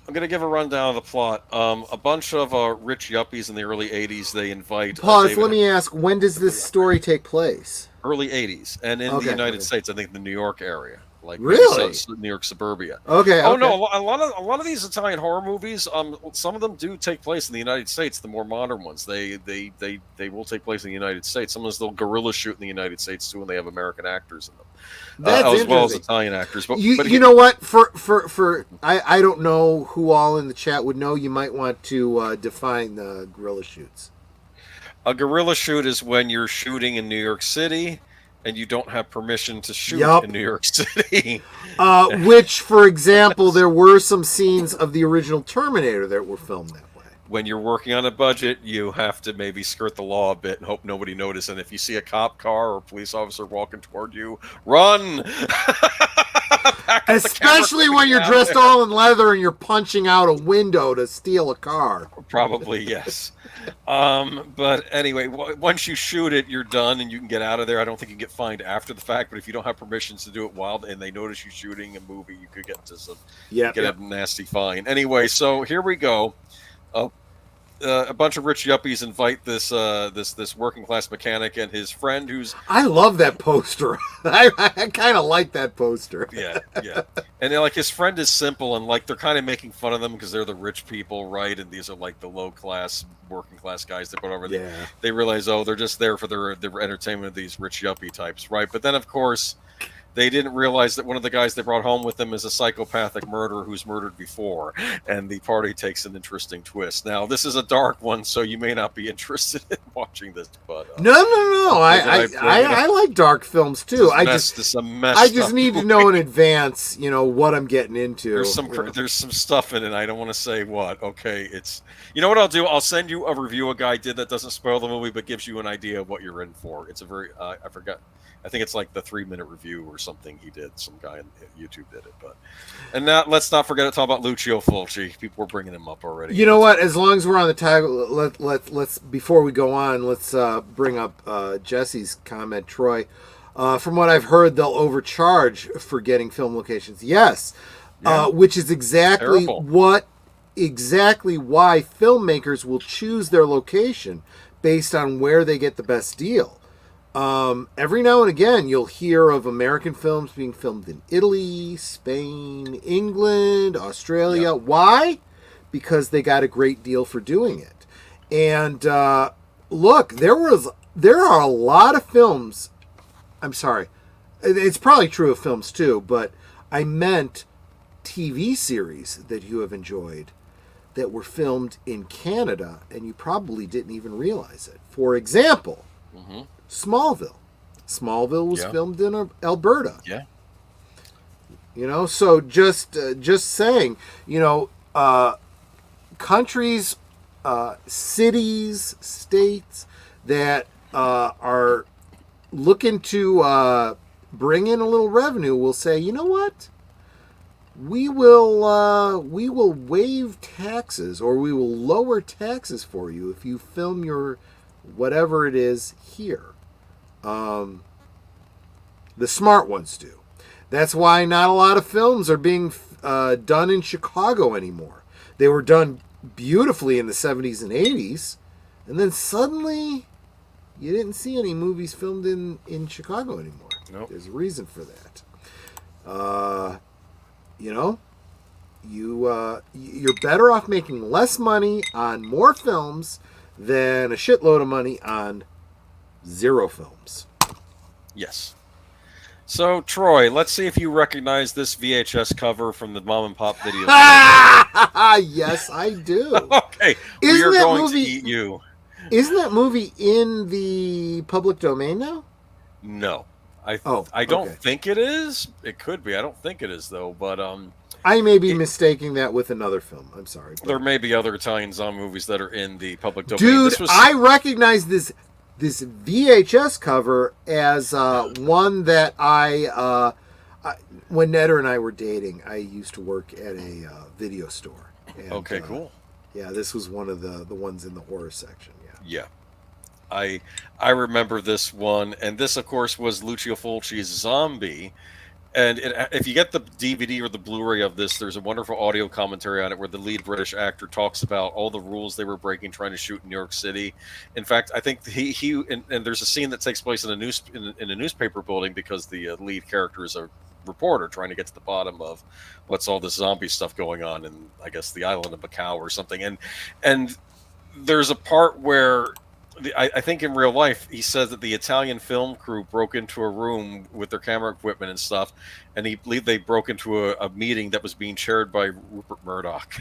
I'm going to give a rundown of the plot. A bunch of rich yuppies in the early 80s, they invite... Pause, let me ask, when does this story take place? Early 80s, and in the United States, I think the New York area. Like really? New York suburbia. Okay. Oh no, a lot of these Italian horror movies, some of them do take place in the United States. The more modern ones, they will take place in the United States. Some of them still guerrilla shoot in the United States too, and they have American actors in them, as well as Italian actors. But you know what? For I don't know who all in the chat would know. You might want to define the guerrilla shoots. A guerrilla shoot is when you're shooting in New York City and you don't have permission to shoot in New York City. Which, for example, there were some scenes of the original Terminator that were filmed that way. When you're working on a budget, you have to maybe skirt the law a bit and hope nobody notices. And if you see a cop car or a police officer walking toward you, run! Especially when you're dressed all in leather and you're punching out a window to steal a car. Probably, yes. But anyway, once you shoot it, you're done and you can get out of there. I don't think you get fined after the fact, but if you don't have permissions to do it while and they notice you shooting a movie, you could get into some a nasty fine. Anyway, so here we go. A bunch of rich yuppies invite this working class mechanic and his friend who's... I love that poster. I kind of like that poster. Yeah. And like his friend is simple and like they're kind of making fun of them because they're the rich people, right? And these are like the low class, working class guys that put over. They realize, they're just there for their entertainment of these rich yuppie types, right? But then of course they didn't realize that one of the guys they brought home with them is a psychopathic murderer who's murdered before, and the party takes an interesting twist. Now, this is a dark one, so you may not be interested in watching this, but No. I like dark films too. I just need to know in advance, what I'm getting into. There's some stuff in it. I don't want to say what. Okay, you know what I'll do? I'll send you a review a guy did that doesn't spoil the movie, but gives you an idea of what you're in for. It's a very I forgot. I think it's like the 3-minute review or something he did. Some guy on YouTube did it. And now let's not forget to talk about Lucio Fulci. People were bringing him up already. You know what? As long as we're on the tag, let's before we go on, let's bring up Jesse's comment, Troy. From what I've heard, they'll overcharge for getting film locations. Yes, which is exactly why filmmakers will choose their location based on where they get the best deal. Every now and again, you'll hear of American films being filmed in Italy, Spain, England, Australia. Yep. Why? Because they got a great deal for doing it. And look, there are a lot of films. I'm sorry, it's probably true of films too, but I meant TV series that you have enjoyed that were filmed in Canada, and you probably didn't even realize it. For example. Mm-hmm. Smallville. Smallville was filmed in Alberta. Yeah. So just saying, countries, cities, states that are looking to bring in a little revenue will say, you know what? We will waive taxes, or we will lower taxes for you if you film your whatever it is here. The smart ones do. That's why not a lot of films are being done in Chicago anymore. They were done beautifully in the 70s and 80s, and then suddenly you didn't see any movies filmed in Chicago anymore. Nope. There's a reason for that. You're better off making less money on more films than a shitload of money on 0 films. Yes. So, Troy, let's see if you recognize this VHS cover from the mom and pop video. Yes, I do. Okay, we are going to eat you. Isn't that movie in the public domain now? No. I don't think it is. It could be. I don't think it is, though. But I may be mistaking that with another film. I'm sorry. There may be other Italian zombie movies that are in the public domain. Dude, I recognize this VHS cover as one that when Netta and I were dating, I used to work at a video store. And, okay, cool. Yeah, this was one of the ones in the horror section. Yeah. I remember this one, and this, of course, was Lucio Fulci's Zombie. And if you get the DVD or the Blu-ray of this, there's a wonderful audio commentary on it where the lead British actor talks about all the rules they were breaking trying to shoot in New York City. In fact, I think and there's a scene that takes place in a newspaper building because the lead character is a reporter trying to get to the bottom of what's all this zombie stuff going on in, I guess, the island of Macau or something. And there's a part where I think in real life, he says that the Italian film crew broke into a room with their camera equipment and stuff, and he believed they broke into a meeting that was being chaired by Rupert Murdoch.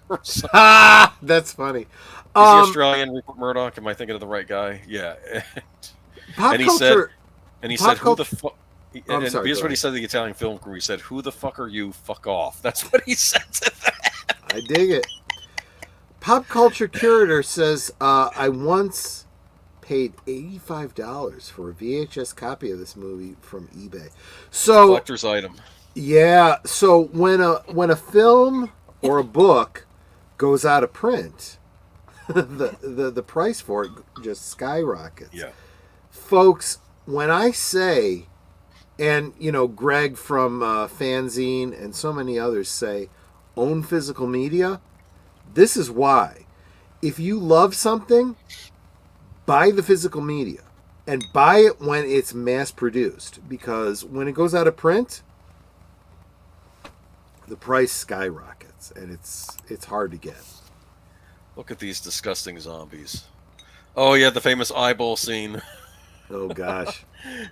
That's funny. Is the Australian Rupert Murdoch? Am I thinking of the right guy? Yeah. Pop culture. He said, "Who the fuck?" And here's what he said to the Italian film crew. He said, "Who the fuck are you? Fuck off." That's what he said to them. I dig it. Pop Culture Curator says, I once paid $85 for a VHS copy of this movie from eBay. So collector's item. Yeah. So when a film or a book goes out of print, the price for it just skyrockets. Yeah. Folks, when I say, and Greg from Fanzine and so many others say, own physical media. This is why. If you love something, buy the physical media and buy it when it's mass produced, because when it goes out of print, the price skyrockets and it's hard to get. Look at these disgusting zombies. Oh yeah, the famous eyeball scene. Oh gosh.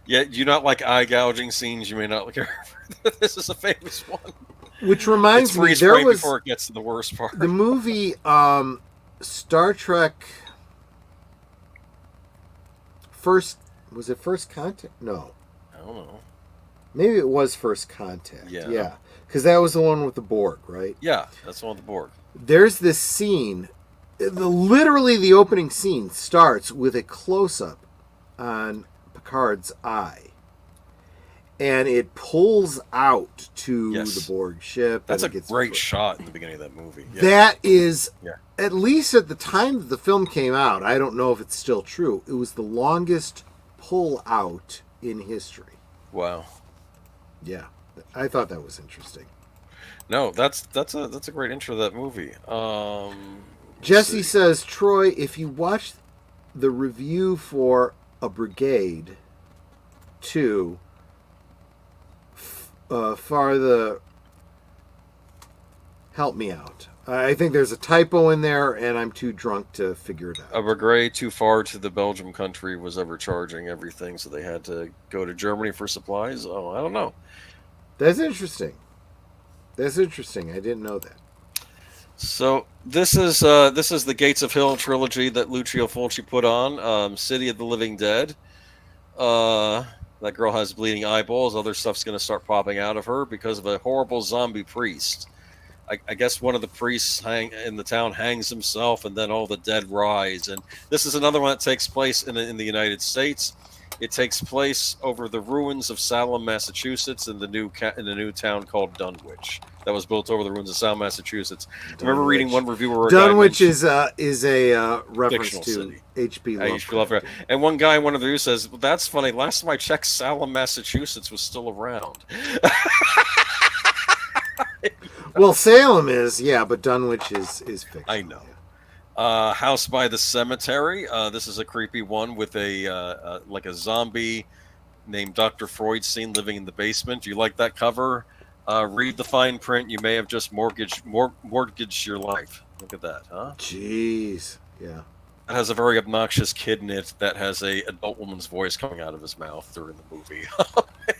Yeah, do you not like eye gouging scenes? You may not care. This is a famous one. Which It's reminds me, freeze there frame was before it gets to the worst part. the movie Star Trek First. Was it First Contact? No. I don't know. Maybe it was First Contact. Yeah. Yeah. Because that was the one with the Borg, right? Yeah, that's on the board. There's this scene. Literally, the opening scene starts with a close-up on Picard's eye. And it pulls out to the Borg ship. That's a and it gets great shot in the beginning of that movie. Yeah. That is, at least at the time that the film came out, I don't know if it's still true, it was the longest pull out in history. Wow. Yeah. I thought that was interesting. No, that's a great intro to that movie. Jesse says, Troy, if you watch the review for A Brigade 2, help me out. I think there's a typo in there, and I'm too drunk to figure it out. A brigade too far to the Belgium country was overcharging everything, so they had to go to Germany for supplies. Oh, I don't know. That's interesting. That's interesting. I didn't know that. So this is the Gates of Hill trilogy that Lucio Fulci put on. City of the Living Dead. That girl has bleeding eyeballs. Other stuff's going to start popping out of her because of a horrible zombie priest. I guess one of the priests in the town hangs himself, and then all the dead rise. And this is another one that takes place in the United States. It takes place over the ruins of Salem, Massachusetts, in the new town called Dunwich that was built over the ruins of Salem, Massachusetts. I remember reading one review where Dunwich is a reference to city. H.P. Lovecraft. And one guy in one of the reviews says, well, "That's funny. Last time I checked, Salem, Massachusetts was still around." Well, Salem is, but Dunwich is fiction. I know. House by the Cemetery. This is a creepy one with a like a zombie named Dr. Freudstein living in the basement. Do you like that cover? Read the fine print. You may have just mortgaged your life. Look at that, huh? Jeez. Yeah. It has a very obnoxious kid in it that has a adult woman's voice coming out of his mouth during the movie.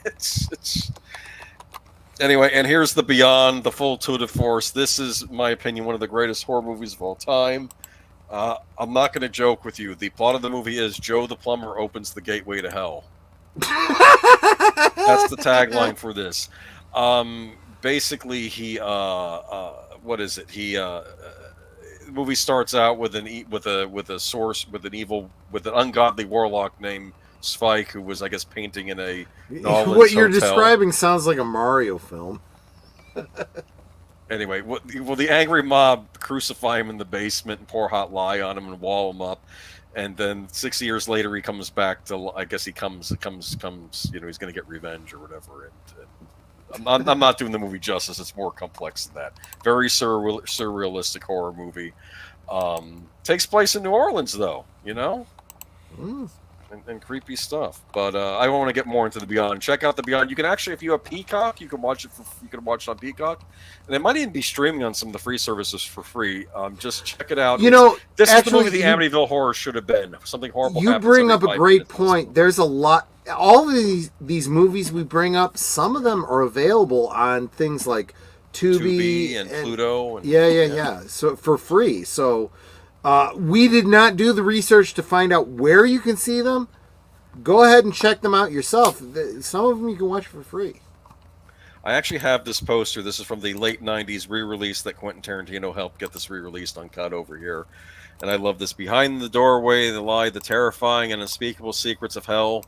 it's Anyway, and here's the Beyond, the full tour de force. This is, in my opinion, one of the greatest horror movies of all time. I'm not going to joke with you. The plot of the movie is Joe the Plumber opens the gateway to hell. That's the tagline for this. Basically, what is it? The movie starts out with an ungodly warlock named Spike, who was, I guess, painting in a Nolan's what you're hotel. describing sounds like a Mario film. Anyway, the angry mob crucify him in the basement and pour hot lye on him and wall him up, and then 6 years later he comes back to, I guess he comes, he's going to get revenge or whatever. And I'm not doing the movie justice. It's more complex than that. Very surrealistic horror movie. Takes place in New Orleans, though. And creepy stuff, but I want to get more into the Beyond. Check out the Beyond. You can actually, if you have Peacock, you can watch it. You can watch it on Peacock, and it might even be streaming on some of the free services for free. Just check it out. This is the movie the Amityville Horror should have been. Something horrible. You bring up a great point. There's a lot. All of these movies we bring up, some of them are available on things like Tubi and Pluto. And, yeah. So for free. So. We did not do the research to find out where you can see them. Go ahead and check them out yourself. Some of them you can watch for free. I actually have this poster. This is from the late 90s re-release that Quentin Tarantino helped get this re-released on cut over here. And I love this. Behind the doorway, lie the terrifying and unspeakable secrets of hell.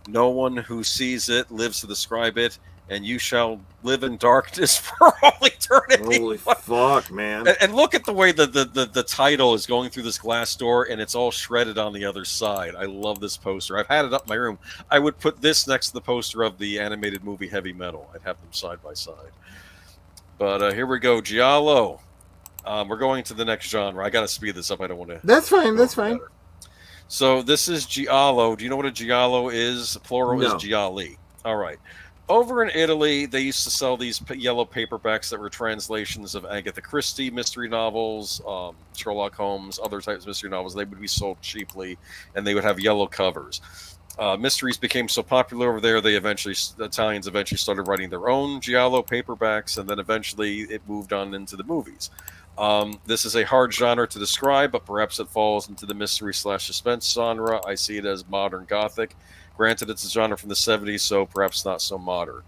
No one who sees it lives to describe it. And you shall live in darkness for all eternity. Holy fuck, man. And look at the way the title is going through this glass door, and it's all shredded on the other side. I love this poster. I've had it up in my room. I would put this next to the poster of the animated movie Heavy Metal. I'd have them side by side. But here we go. Giallo. We're going to the next genre. I got to speed this up. I don't want to... That's fine. That's fine. So this is Giallo. Do you know what a Giallo is? Plural is Gialli. All right. Over in Italy, they used to sell these yellow paperbacks that were translations of Agatha Christie mystery novels, Sherlock Holmes, other types of mystery novels. They would be sold cheaply, and they would have yellow covers. Mysteries became so popular over there, the Italians eventually started writing their own giallo paperbacks, and then eventually it moved on into the movies. This is a hard genre to describe, but perhaps it falls into the mystery/suspense genre. I see it as modern gothic. Granted, it's a genre from the 70s, so perhaps not so modern.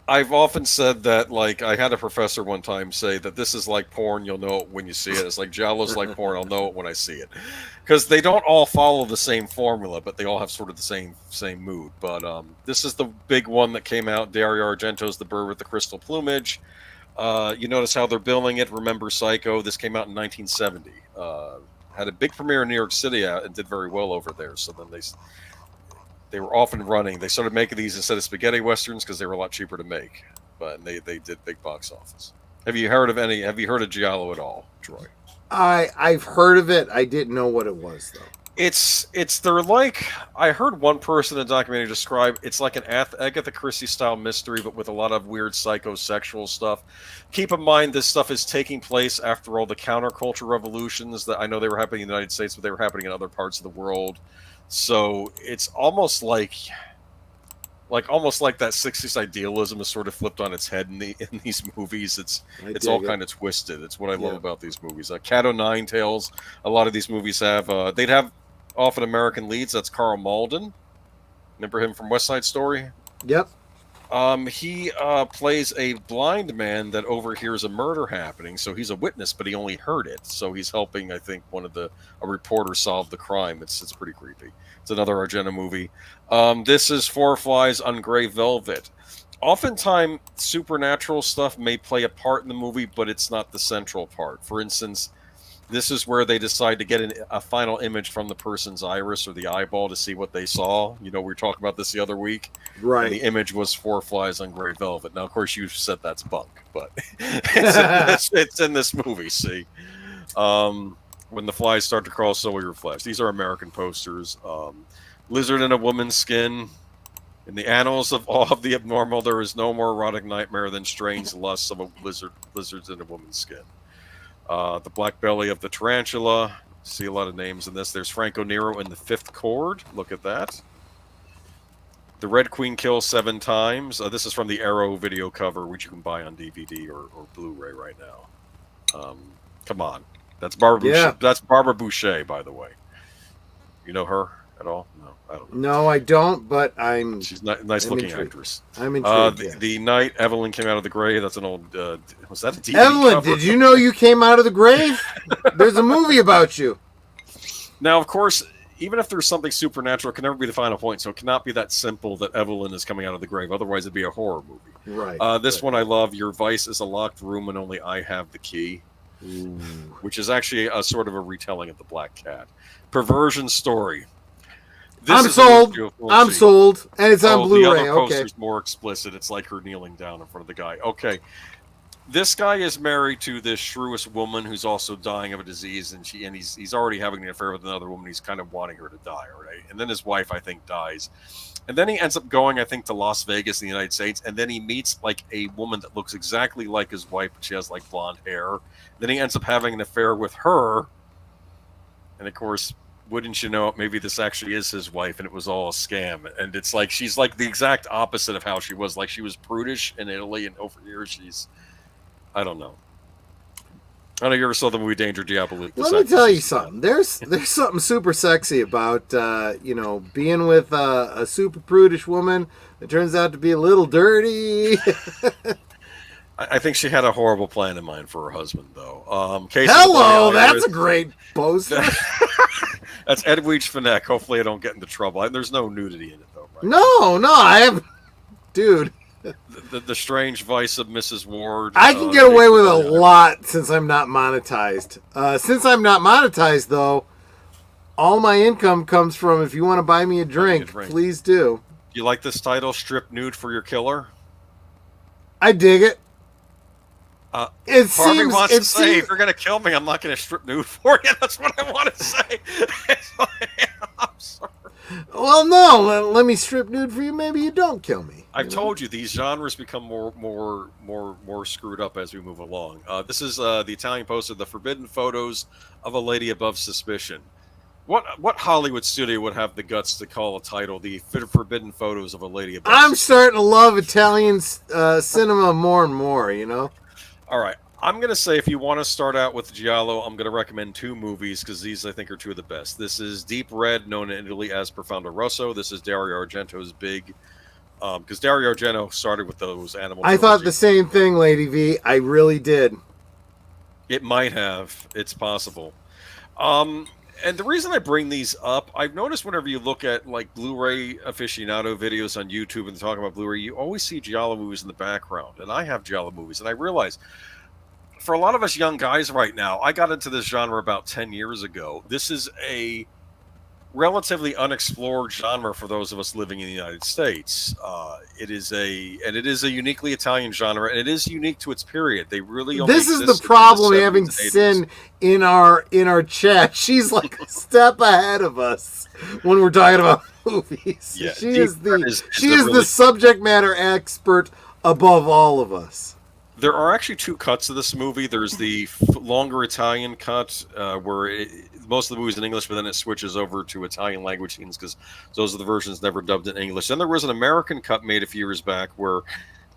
I've often said that, like, I had a professor one time say that this is like porn, you'll know it when you see it. It's like giallo's like porn, I'll know it when I see it. Because they don't all follow the same formula, but they all have sort of the same mood. But this is the big one that came out, Dario Argento's The Bird with the Crystal Plumage. You notice how they're billing it. Remember Psycho? This came out in 1970. Had a big premiere in New York City and did very well over there. So then they were off and running. They started making these instead of spaghetti westerns because they were a lot cheaper to make. But they did big box office. Have you heard of giallo at all, Troy? I've heard of it. I didn't know what it was though. They're like, I heard one person in the documentary describe it's like an Agatha Christie style mystery, but with a lot of weird psychosexual stuff. Keep in mind, this stuff is taking place after all the counterculture revolutions that I know they were happening in the United States, but they were happening in other parts of the world. So it's almost like that 60s idealism is sort of flipped on its head in these movies. It's all kind of twisted. It's what I love about these movies. Cat O' Nine Tails, a lot of these movies have they'd have often American leads. That's Carl Malden. Remember him from West Side Story? Yep. He plays a blind man that overhears a murder happening. So he's a witness, but he only heard it. So he's helping, I think, a reporter solve the crime. It's pretty creepy. It's another Argento movie. This is Four Flies on Grey Velvet. Oftentimes, supernatural stuff may play a part in the movie, but it's not the central part. For instance, this is where they decide to get a final image from the person's iris or the eyeball to see what they saw. You know, we were talking about this the other week. Right. And the image was Four Flies on Grey Velvet. Now, of course, you said that's bunk, but it's in this movie, see? When the flies start to crawl, so will your flesh. These are American posters. Lizard in a woman's skin. In the annals of all of the abnormal, there is no more erotic nightmare than strange lusts of lizards in a woman's skin. The Black Belly of the Tarantula. See a lot of names in this. There's Franco Nero in the Fifth Chord. Look at that. The Red Queen kills 7 times. This is from the Arrow video cover, which you can buy on DVD or Blu-ray right now. Come on. That's Barbara Boucher. That's Barbara Boucher, by the way. You know her at all? No, I don't know. No, I don't, but she's a nice-looking actress. I'm intrigued. The night Evelyn came out of the grave, that's an old... was that a DVD Evelyn, cover? did you know you came out of the grave? There's a movie about you. Now, of course, even if there's something supernatural, it can never be the final point, so it cannot be that simple that Evelyn is coming out of the grave. Otherwise, it'd be a horror movie. Right. This one I love. Your vice is a locked room and only I have the key. Ooh. Which is actually a sort of a retelling of the Black Cat. Perversion Story. I'm sold. And it's on Blu-ray. The other poster's more explicit. It's like her kneeling down in front of the guy. Okay. This guy is married to this shrewish woman who's also dying of a disease, and he's already having an affair with another woman. He's kind of wanting her to die, right? And then his wife, I think, dies. And then he ends up going, I think, to Las Vegas in the United States, and then he meets like a woman that looks exactly like his wife, but she has like blonde hair. Then he ends up having an affair with her, and of course, wouldn't you know it, maybe this actually is his wife, and it was all a scam. And it's like she's like the exact opposite of how she was. Like she was prudish in Italy, and over here she's, I don't know. I don't know, you ever saw the movie Danger Diabolique? Let me tell you something. There's something super sexy about being with a super prudish woman that turns out to be a little dirty. I think she had a horrible plan in mind for her husband, though. Hello, that's a great poster. That's Edwidge Fenech. Hopefully I don't get into trouble. There's no nudity in it, though, right? No, I have... Dude... The strange vice of Mrs. Ward. I can get away with a lot since I'm not monetized. Since I'm not monetized, though, all my income comes from if you want to buy me a drink, please do. You like this title, Strip Nude for Your Killer? I dig it. It seems wants to say, if you're going to kill me, I'm not going to strip nude for you. That's what I want to say. I'm sorry. Well, no, let me strip nude for you. Maybe you don't kill me. I've told you these genres become more screwed up as we move along. This is the Italian poster, The Forbidden Photos of a Lady Above Suspicion. What Hollywood studio would have the guts to call a title "The Forbidden Photos of a Lady"? I'm starting to love Italian cinema more and more. You know. All right, I'm gonna say if you want to start out with Giallo, I'm gonna recommend 2 movies because these I think are 2 of the best. This is Deep Red, known in Italy as Profondo Rosso. This is Dario Argento's big, because Dario Argento started with those animal. I thought the same thing, Lady V. I really did. It might have. It's possible. And the reason I bring these up, I've noticed whenever you look at like Blu-ray aficionado videos on YouTube and talking about Blu-ray, you always see Giallo movies in the background. And I have Giallo movies, and I realize for a lot of us young guys right now, I got into this genre about 10 years ago. This is a relatively unexplored genre for those of us living in the United States. It is a uniquely Italian genre, and it is unique to its period. They really only this is the problem having Sin in our chat. She's like a step ahead of us when we're talking about movies. Yeah, she is the subject matter expert above all of us. There are actually 2 cuts of this movie. There's the longer Italian cut where most of the movie's in English, but then it switches over to Italian language scenes because those are the versions never dubbed in English. Then there was an American cut made a few years back where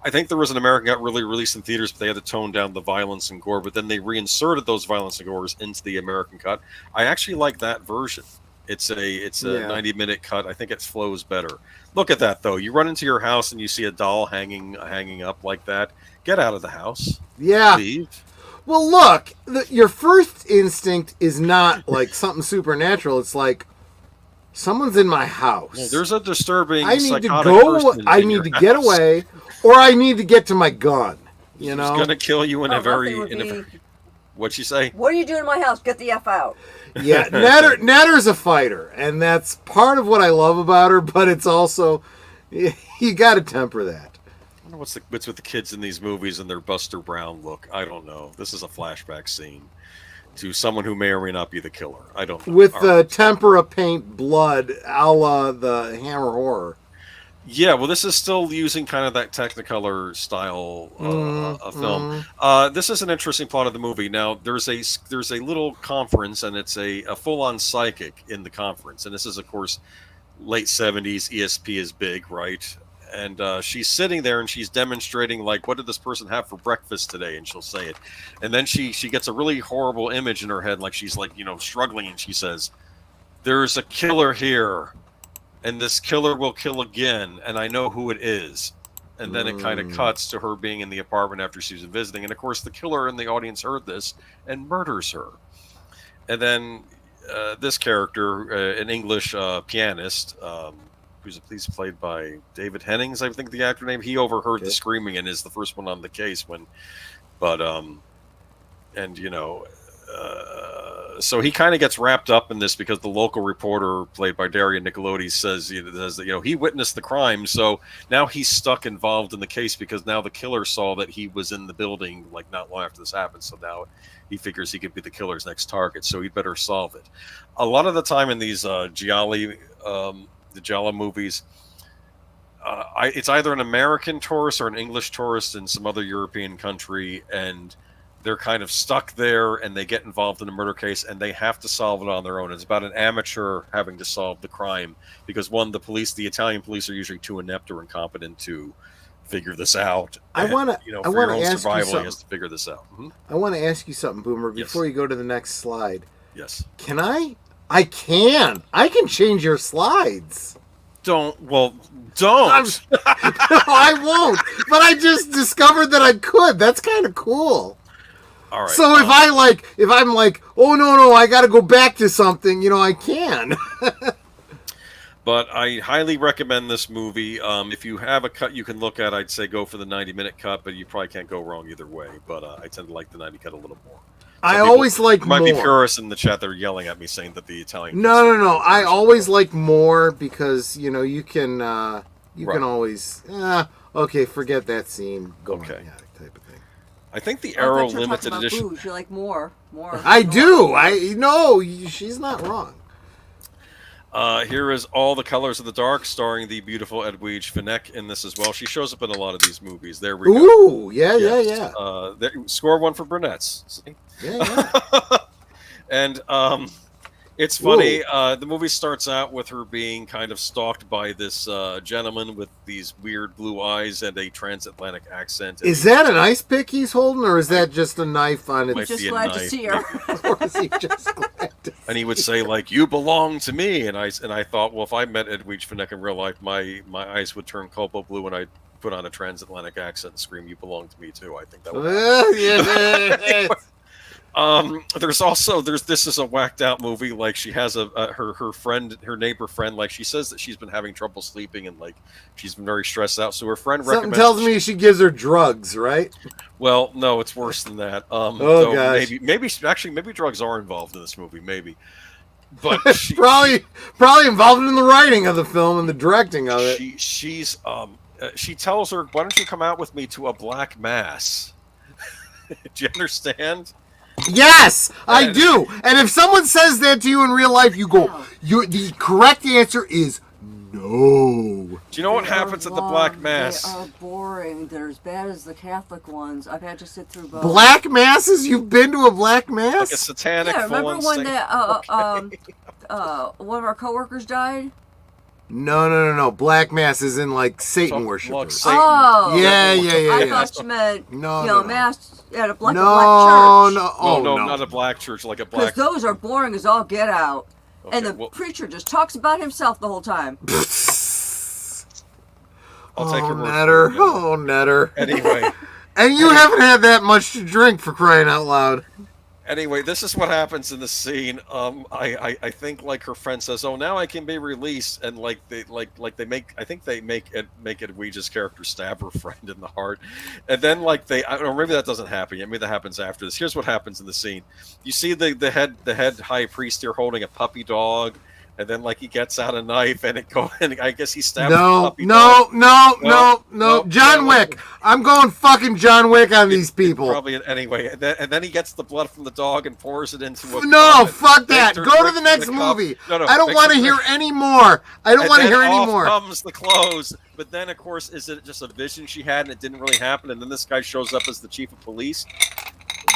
I think there was an American cut really released in theaters, but they had to tone down the violence and gore, but then they reinserted those violence and gores into the American cut. I actually like that version. It's a 90-minute cut. I think it flows better. Look at that, though. You run into your house and you see a doll hanging up like that. Get out of the house. Yeah. Leave. Well, look, your first instinct is not like something supernatural. It's like someone's in my house. Well, there's a disturbing. I need to go. I need to get away, or I need to get to my gun. You know, he's gonna kill you in a very. What'd she say? What are you doing in my house? Get the F out. Yeah, Netter's a fighter, and that's part of what I love about her. But it's also you got to temper that. I don't know what's with the kids in these movies and their Buster Brown look. I don't know. This is a flashback scene to someone who may or may not be the killer. I don't know. With the tempera paint blood, a la the Hammer horror. Yeah, well, this is still using kind of that Technicolor style of film. This is an interesting plot of the movie. Now, there's a little conference, and it's a full-on psychic in the conference. And this is, of course, late 70s. ESP is big, right? And she's sitting there, and she's demonstrating, like, what did this person have for breakfast today? And she'll say it. And then she gets a really horrible image in her head, like she's, like, struggling, and she says, "There's a killer here. And this killer will kill again, and I know who it is." And then it kind of cuts to her being in the apartment after she's visiting. And, of course, the killer in the audience heard this and murders her. And then this character, an English pianist, who's played by David Hennings, I think the actor name, he overheard the screaming and is the first one on the case so he kind of gets wrapped up in this because the local reporter, played by Daria Nicolodi, says that he witnessed the crime, so now he's stuck involved in the case because now the killer saw that he was in the building like not long after this happened, so now he figures he could be the killer's next target, so he'd better solve it. A lot of the time in these Giallo movies, it's either an American tourist or an English tourist in some other European country, and they're kind of stuck there and they get involved in a murder case and they have to solve it on their own. It's about an amateur having to solve the crime because the Italian police are usually too inept or incompetent to figure this out. I want to ask you something. He has to figure this out. I want to ask you something, Boomer, before you go to the next slide. Yes. Can I? I can. I can change your slides. Don't. No, I won't. But I just discovered that I could. That's kind of cool. All right. So if I'm like, oh no, I got to go back to something, I can. But I highly recommend this movie. If you have a cut you can look at, I'd say go for the 90-minute cut, but you probably can't go wrong either way. But I tend to like the 90 cut a little more. I always like more. Might be purists in the chat that are yelling at me saying that the Italian. No. I always like more because you can always okay, forget that scene. Go on, type of thing. I think the Arrow limited edition. Booze. You like more. I do. She's not wrong. Here is All the Colors of the Dark, starring the beautiful Edwige Fenech in this as well. She shows up in a lot of these movies. There we go. Ooh, yeah. Score one for brunettes. See? Yeah. And It's funny. The movie starts out with her being kind of stalked by this gentleman with these weird blue eyes and a transatlantic accent. Is that an ice pick he's holding, or is that just a knife on Might it? Just be a glad to knife. see her. Or is he just glad to And he would say, like, "You belong to me," and I thought, well, if I met Edwige Fenech in real life, my eyes would turn cobalt blue, and I'd put on a transatlantic accent and scream, "You belong to me too." I think that would. Yeah. This is a whacked out movie. Like, she has her neighbor friend, like, she says that she's been having trouble sleeping and like she's been very stressed out. So her friend Something recommends. tells me she gives her drugs, right? Well, no, it's worse than that. Oh, gosh. Maybe drugs are involved in this movie. Maybe, but probably involved in the writing of the film and the directing of it. She tells her, "Why don't you come out with me to a black mass?" Do you understand? Yes, I do. And if someone says that to you in real life, you go, the correct answer is no. Do you know what happens at the black mass? They are boring. They're as bad as the Catholic ones. I've had to sit through both. Black masses? You've been to a black Like a mass? satanic. Yeah, remember full-on when one of our coworkers died? No. Black mass is in like Satan worshipers. Satan. Oh, Yeah. I thought you meant No. mass at a black No. church. Oh, not a black church, like a Because black. those are boring as all get out. Okay, And the well- preacher just talks about himself the whole time. I'll take your word Netter. for it. Oh, Netter. Anyway, And you haven't had that much to drink, for crying out loud. this is what happens in the scene. I think, like, her friend says, "Oh, now I can be released," and like they make Edwige's character stab her friend in the heart, and then I don't know, maybe that doesn't happen yet. Maybe that happens after this. Here's what happens in the scene: you see the head high priest here holding a puppy dog. And then, like, he gets out a knife, and I guess he stabs the puppy dog. No. John Wick. I'm going fucking John Wick on these people. Probably anyway. And then he gets the blood from the dog and pours it into a No, cup and fuck that. makes her Go to drink the next from cup. movie. No, I don't makes want to her hear drink. any more. I don't want to hear any off more. comes the clothes. But then, of course, is it just a vision she had and it didn't really happen? And then this guy shows up as the chief of police.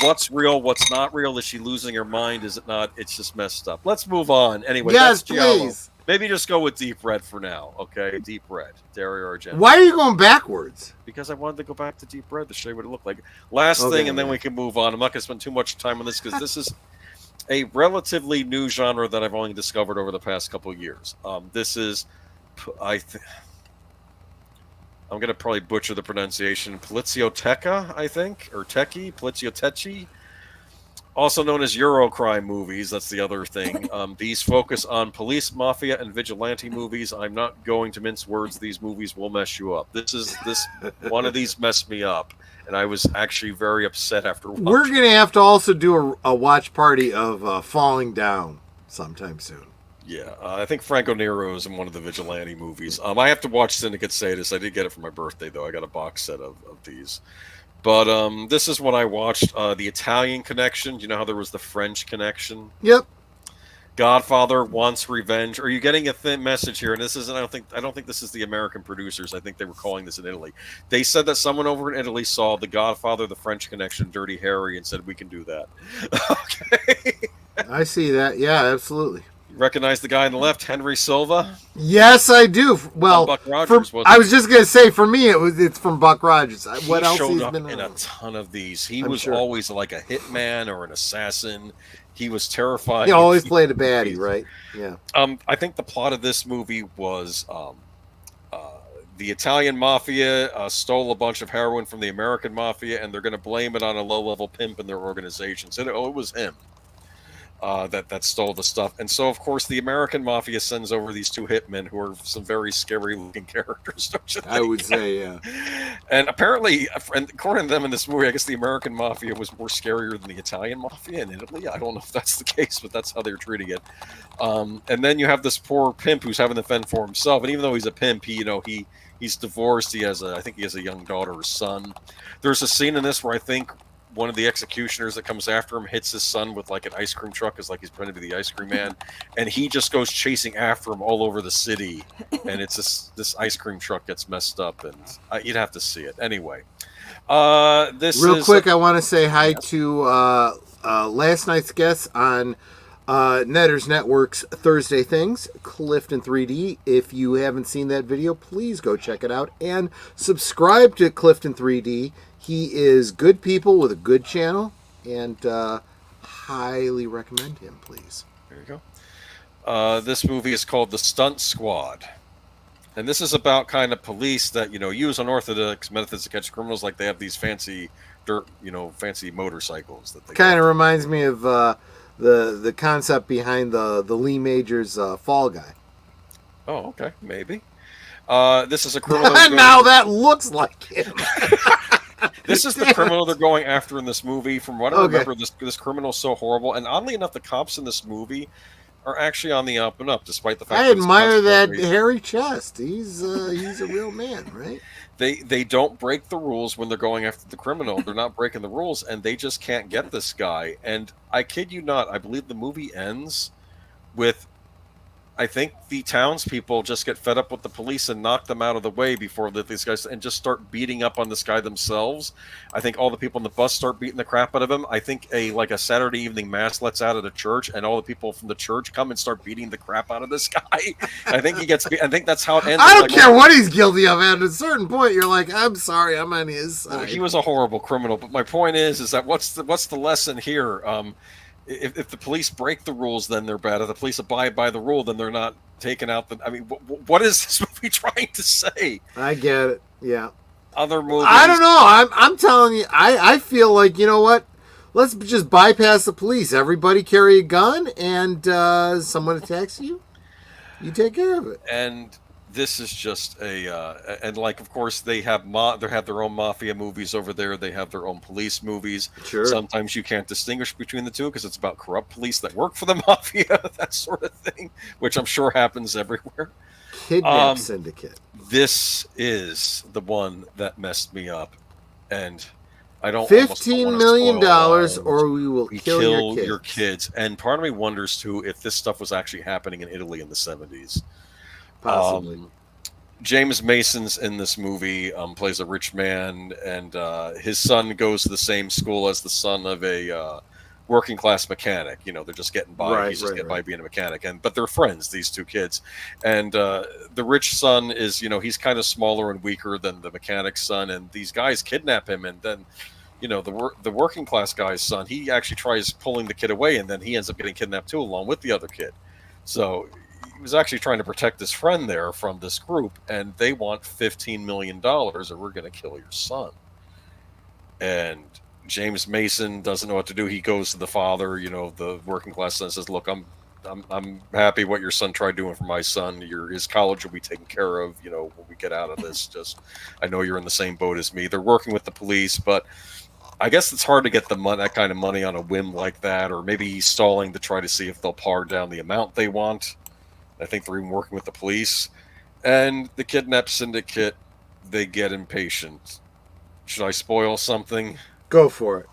What's real? What's not real? Is she losing her mind? Is it not? It's just messed up. Let's move on. Anyway, Yes, that's Giallo. please. Maybe just go with Deep Red for now, okay? Deep Red, Dario Argento. Why are you going backwards? Because I wanted to go back to Deep Red to show you what it looked like. Last Okay, thing, and then okay. we can move on. I'm not going to spend too much time on this because this is a relatively new genre that I've only discovered over the past couple of years. This is, I'm going to probably butcher the pronunciation, Polizioteca, I think, or Teki, Poliziotechi. Also known as Eurocrime movies, that's the other thing. These focus on police, mafia, and vigilante movies. I'm not going to mince words. These movies will mess you up. One of these messed me up, and I was actually very upset after watching. We're going to have to also do a watch party of Falling Down sometime soon. Yeah, I think Franco Nero is in one of the vigilante movies. I have to watch Syndicate Sadist. I did get it for my birthday, though. I got a box set of these. But this is when I watched the Italian Connection. You know how there was the French Connection? Yep. Godfather Wants Revenge. Are you getting a thin message here? And this isn't. I don't think this is the American producers. I think they were calling this in Italy. They said that someone over in Italy saw the Godfather, the French Connection, Dirty Harry, and said we can do that. Okay. I see that. Yeah, absolutely. You recognize the guy on the left, Henry Silva? Yes, I do. Well, Buck Rogers, wasn't I it? was just going to say, for me, it's from Buck Rogers. What He else showed he's up been in a around? ton of these. He I'm was sure. always like a hitman or an assassin. He was terrifying. He always played a baddie, right? Yeah. I think the plot of this movie was the Italian mafia stole a bunch of heroin from the American mafia, and they're going to blame it on a low-level pimp in their organization. So, it was him that stole the stuff. And so, of course, the American mafia sends over these two hitmen who are some very scary-looking characters, don't you think? I would say, yeah. And apparently, according to them in this movie, I guess the American mafia was more scarier than the Italian mafia in Italy. I don't know if that's the case, but that's how they're treating it. And then you have this poor pimp who's having to fend for himself. And even though he's a pimp, he's divorced. I think he has a young daughter or son. There's a scene in this where I think one of the executioners that comes after him hits his son with like an ice cream truck, is like he's pretending to be the ice cream man, and he just goes chasing after him all over the city, and it's this ice cream truck gets messed up, and you'd have to see it anyway. Real quick, I want to say hi to last night's guest on Netters Network's Thursday Things, Clifton 3D. If you haven't seen that video, please go check it out and subscribe to Clifton 3D. He is good people with a good channel, and highly recommend him, please. There you go. This movie is called The Stunt Squad. And this is about kind of police that, use unorthodox methods to catch criminals, like they have these fancy fancy motorcycles that they kind of reminds me of the concept behind the Lee Majors Fall Guy. Oh, okay, maybe. This is a criminal. Now that looks like him. This is the criminal they're going after in this movie. From what I remember, this criminal is so horrible. And oddly enough, the cops in this movie are actually on the up and up, despite the fact I admire that hairy chest. He's a real man, right? They don't break the rules when they're going after the criminal. They're not breaking the rules, and they just can't get this guy. And I kid you not, I believe the movie ends with, I think the townspeople just get fed up with the police and knock them out of the way before these guys, and just start beating up on this guy themselves. I think all the people on the bus start beating the crap out of him. I think a Saturday evening mass lets out at a church, and all the people from the church come and start beating the crap out of this guy. I think he gets. I think that's how it ends. I don't care what he's guilty of. At a certain point, you're like, I'm sorry, I'm on his side. Well, he was a horrible criminal, but my point is that what's the lesson here? If the police break the rules, then they're bad. If the police abide by the rule, then they're not taking out the. I mean, what is this movie trying to say? I get it. Yeah. Other movies. I don't know. I'm telling you. I feel like, you know what? Let's just bypass the police. Everybody carry a gun, and someone attacks you, you take care of it. And this is just of course they have their own mafia movies over there. They have their own police movies. Sure. Sometimes you can't distinguish between the two because it's about corrupt police that work for the mafia, that sort of thing, which I'm sure happens everywhere. Kidnap Syndicate. This is the one that messed me up, and I don't. $15 million, or we will kill your kids. And part of me wonders too if this stuff was actually happening in Italy in the 70s. Possibly. James Mason's in this movie, plays a rich man, and his son goes to the same school as the son of a working class mechanic. They're just getting by. He's just getting by being a mechanic, but they're friends, these two kids. And the rich son is, he's kind of smaller and weaker than the mechanic's son, and these guys kidnap him, and then the working class guy's son, he actually tries pulling the kid away, and then he ends up getting kidnapped too, along with the other kid. So he was actually trying to protect his friend there from this group, and they want $15 million, or we're going to kill your son. And James Mason doesn't know what to do. He goes to the father, the working class son, says, "Look, I'm happy what your son tried doing for my son. His college will be taken care of, when we get out of this. Just, I know you're in the same boat as me." They're working with the police, but I guess it's hard to get that kind of money on a whim like that, or maybe he's stalling to try to see if they'll par down the amount they want. I think they're even working with the police. And the Kidnap Syndicate, they get impatient. Should I spoil something? Go for it.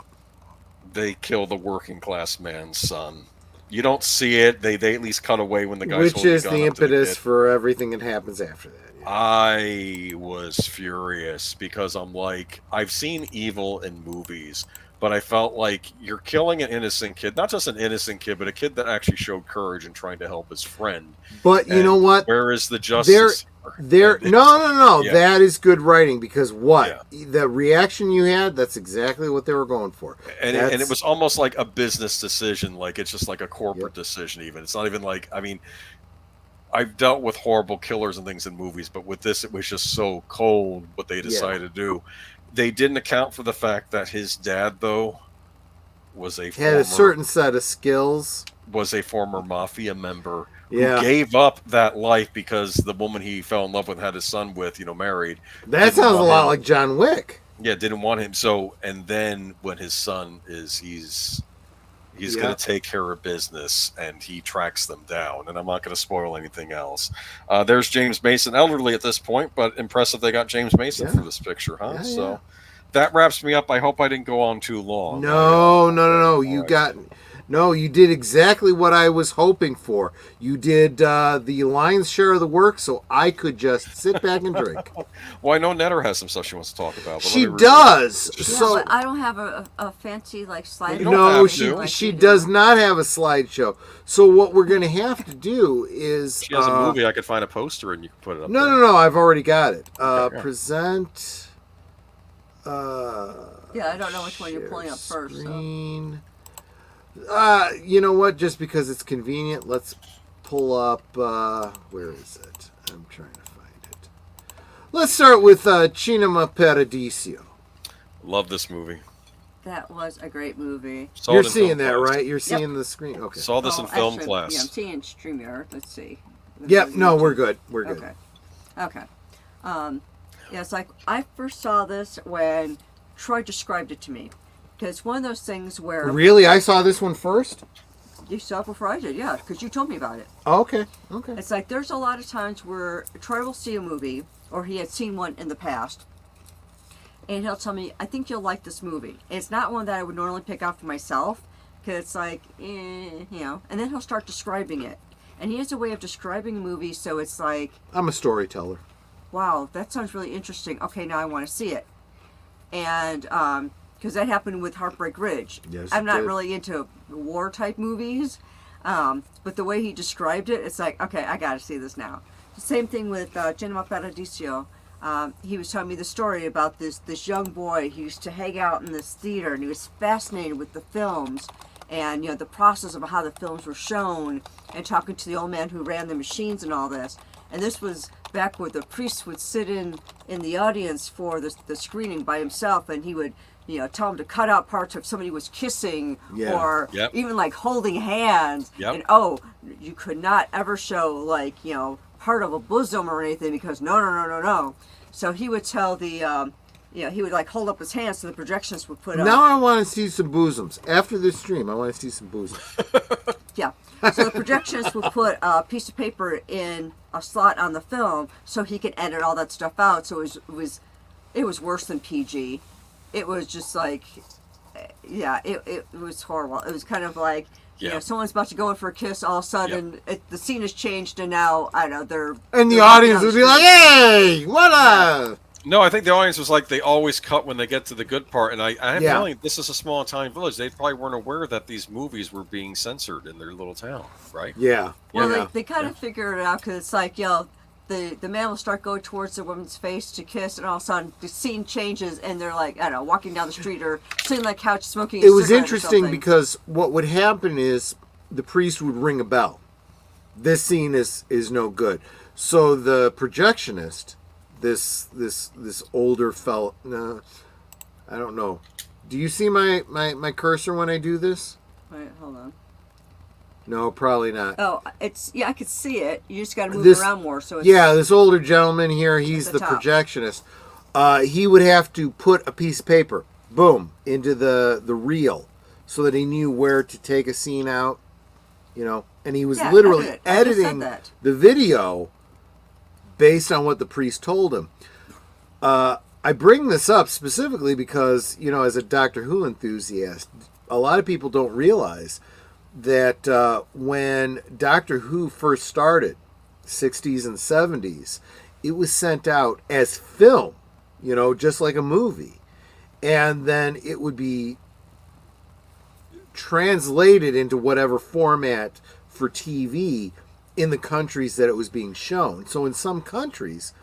They kill the working class man's son. You don't see it. They at least cut away when the guy's Which is the impetus for everything that happens after that. Yeah. I was furious because I'm like, I've seen evil in movies, but I felt like you're killing an innocent kid. Not just an innocent kid, but a kid that actually showed courage in trying to help his friend. But you know what? Where is the justice? No. Yeah. That is good writing, because the reaction you had, that's exactly what they were going for. And it was almost like a business decision. Like, it's just like a corporate decision even. It's not even like, I mean, I've dealt with horrible killers and things in movies, but with this, it was just so cold what they decided to do. They didn't account for the fact that his dad, though, had a certain set of skills. Was a former mafia member who gave up that life because the woman he fell in love with, had his son with, married. That sounds a lot like John Wick. Yeah, didn't want him. So, and then when his son he's going to take care of business, and he tracks them down. And I'm not going to spoil anything else. There's James Mason, elderly at this point, but impressive they got James Mason for this picture, huh? That wraps me up. I hope I didn't go on too long. No. You got... No, you did exactly what I was hoping for. You did the lion's share of the work, so I could just sit back and drink. Well, I know Netter has some stuff she wants to talk about. But She does. Yeah, So but I don't have a fancy like slide. you don't no, have she to. she does not have a slideshow. So what we're going to have to do is She has a movie. I could find a poster and you can put it up. No, there. no, no. I've already got it. Okay, yeah. Present. Yeah, I don't know which one you're pulling up first. So. Screen. You know what? Just because it's convenient, let's pull up. Where is it? I'm trying to find it. Let's start with Cinema Paradiso. Love this movie. That was a great movie. Saw You're it in seeing film that, class. right? You're seeing the screen. Okay. Saw this in film actually, class. Yeah, I'm seeing StreamYard. Let's see. Yep. No, we're good. We're good. Okay. Yeah, it's like I first saw this when Troy described it to me. Because it's one of those things where... Really? I saw this one first? You saw it before I did, yeah, because you told me about it. Oh, okay. Okay. It's like there's a lot of times where Troy will see a movie, or he had seen one in the past, and he'll tell me, I think you'll like this movie. And it's not one that I would normally pick out for myself, because it's like, you know, and then he'll start describing it. And he has a way of describing a movie, so it's like... I'm a storyteller. Wow, that sounds really interesting. Okay, now I want to see it. And, because that happened with Heartbreak Ridge. Yes, I'm not it did. really into war type movies, but the way he described it, it's like, okay, I got to see this now. The same thing with Cinema Paradiso. He was telling me the story about this young boy. He used to hang out in this theater, and he was fascinated with the films and, you know, the process of how the films were shown, and talking to the old man who ran the machines and all this. And this was back where the priest would sit in the audience for the screening by himself, and he would, you know, tell him to cut out parts if somebody was kissing or even like holding hands. And you could not ever show like, you know, part of a bosom or anything, because no. So he would tell the, you know, he would like hold up his hands so the projectionist would put up. Now I want to see some bosoms. After this stream, I want to see some bosoms. Yeah. So the projectionist would put a piece of paper in a slot on the film so he could edit all that stuff out. So it was worse than PG. It was just like, yeah, it was horrible. It was kind of like, you know, someone's about to go in for a kiss, all of a sudden the scene has changed, and now, I don't know, they're... And the audience would be like, hey, what up? No, I think the audience was like, they always cut when they get to the good part. And I have a feeling this is a small Italian village. They probably weren't aware that these movies were being censored in their little town, right? Yeah. Well, they kind of figure it out, because it's like, you know, the man will start going towards the woman's face to kiss, and all of a sudden the scene changes, and they're like, I don't know, walking down the street or sitting on the couch smoking a cigarette. It was interesting because what would happen is the priest would ring a bell. This scene is no good. So the projectionist, this older fellow, no, I don't know. Do you see my cursor when I do this? Wait, hold on. No, probably not. Oh, I could see it. You just got to move around more. So it's, this older gentleman here, he's the projectionist. He would have to put a piece of paper, boom, into the reel, so that he knew where to take a scene out. You know, and he was literally editing the video based on what the priest told him. I bring this up specifically because, you know, as a Doctor Who enthusiast, a lot of people don't realize that when Doctor Who first started, 60s and 70s, it was sent out as film, you know, just like a movie. And then it would be translated into whatever format for TV in the countries that it was being shown. So in some countries,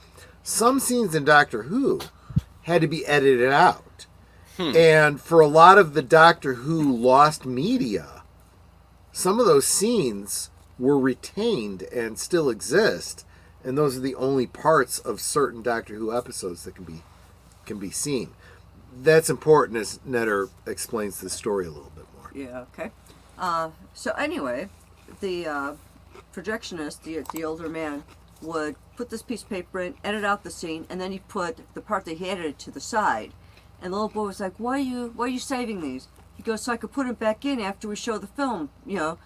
some scenes in Doctor Who had to be edited out. And for a lot of the Doctor Who lost media, some of those scenes were retained and still exist, and those are the only parts of certain Doctor Who episodes that can be seen. That's important, as Netter explains the story a little bit more. Yeah, okay. So anyway, the projectionist, the older man, would put this piece of paper in, edit out the scene, and then he put the part that he edited to the side. And the little boy was like, why are you saving these? He goes, so I could put them back in after we show the film, you know,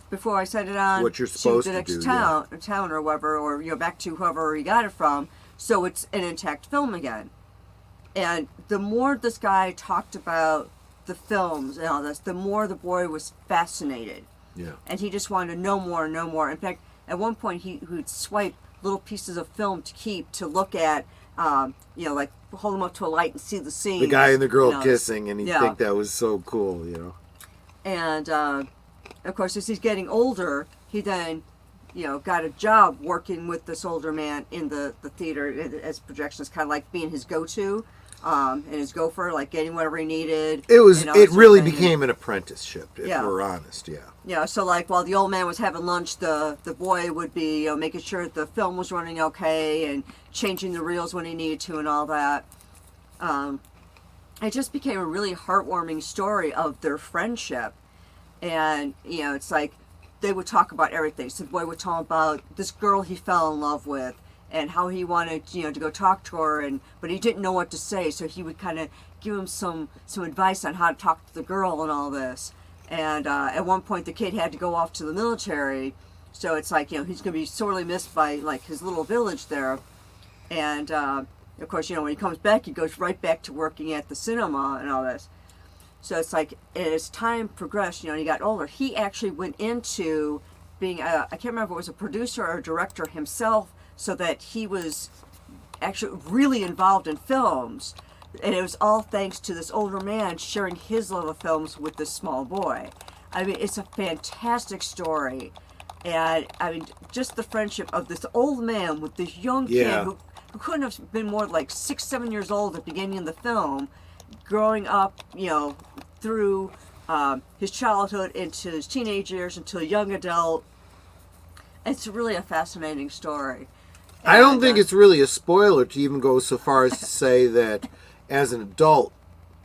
before I set it on what you're supposed to the to next do, town or whatever, or, you know, back to whoever he got it from, so it's an intact film again. And the more this guy talked about the films and all this, the more the boy was fascinated. Yeah. And he just wanted to know more and know more. In fact, at one point he would swipe little pieces of film to keep, to look at, like hold them up to a light and see the scenes. The guy and the girl kissing, and he'd think that was so cool, And, of course, as he's getting older, he then, got a job working with this older man in the theater as projections, kind of like being his go-to. And his gopher, like getting whatever he needed. It really became an apprenticeship, if we're honest, So like while the old man was having lunch, the boy would be making sure the film was running okay and changing the reels when he needed to and all that. It just became a really heartwarming story of their friendship. And, it's like they would talk about everything. So the boy would tell him about this girl he fell in love with, and how he wanted, to go talk to her, but he didn't know what to say, so he would kind of give him some advice on how to talk to the girl and all this. And at one point, the kid had to go off to the military, so it's like, he's going to be sorely missed by, like, his little village there. And, of course, when he comes back, he goes right back to working at the cinema and all this. So it's like, as time progressed, he got older, he actually went into being, I can't remember if it was a producer or a director himself, so that he was actually really involved in films. And it was all thanks to this older man sharing his love of films with this small boy. I mean, it's a fantastic story. And, I mean, just the friendship of this old man with this young kid who couldn't have been more like 6, 7 years old at the beginning of the film, growing up, through his childhood into his teenage years, into a young adult. It's really a fascinating story. I don't think it's really a spoiler to even go so far as to say that as an adult,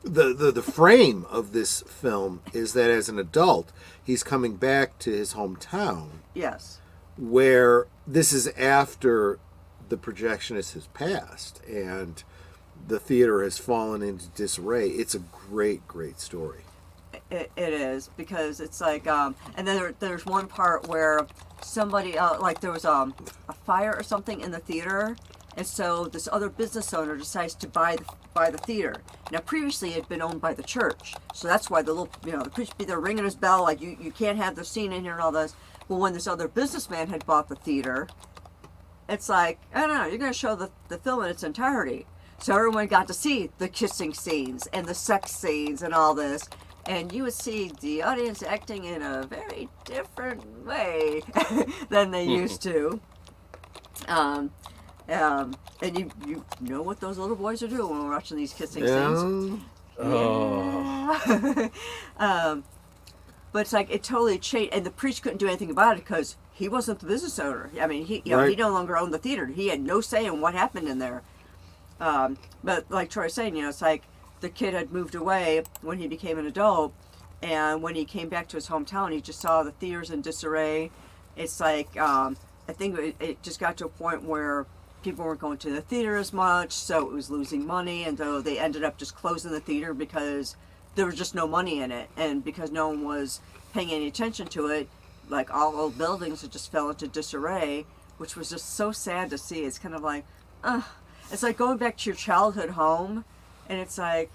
the frame of this film is that as an adult, he's coming back to his hometown. Yes. Where this is after the projectionist has passed and the theater has fallen into disarray. It's a great, great story. It is, because it's like, and then there's one part where somebody, like there was a fire or something in the theater, and so this other business owner decides to buy the theater. Now previously it had been owned by the church, so that's why the priest be there ringing his bell like you can't have the scene in here and all this. Well, when this other businessman had bought the theater, it's like, I don't know, you're going to show the film in its entirety. So everyone got to see the kissing scenes and the sex scenes and all this. And you would see the audience acting in a very different way than they used to. And you know what those little boys are doing when we're watching these kissing scenes. Oh. Yeah. But it's like it totally changed, and the priest couldn't do anything about it because he wasn't the business owner. I mean, he no longer owned the theater. He had no say in what happened in there. But like Troy was saying, it's like the kid had moved away when he became an adult, and when he came back to his hometown, he just saw the theaters in disarray. It's like, I think it just got to a point where people weren't going to the theater as much, so it was losing money, and so they ended up just closing the theater because there was just no money in it, and because no one was paying any attention to it, like all old buildings, it just fell into disarray, which was just so sad to see. It's kind of like, it's like going back to your childhood home, and it's like,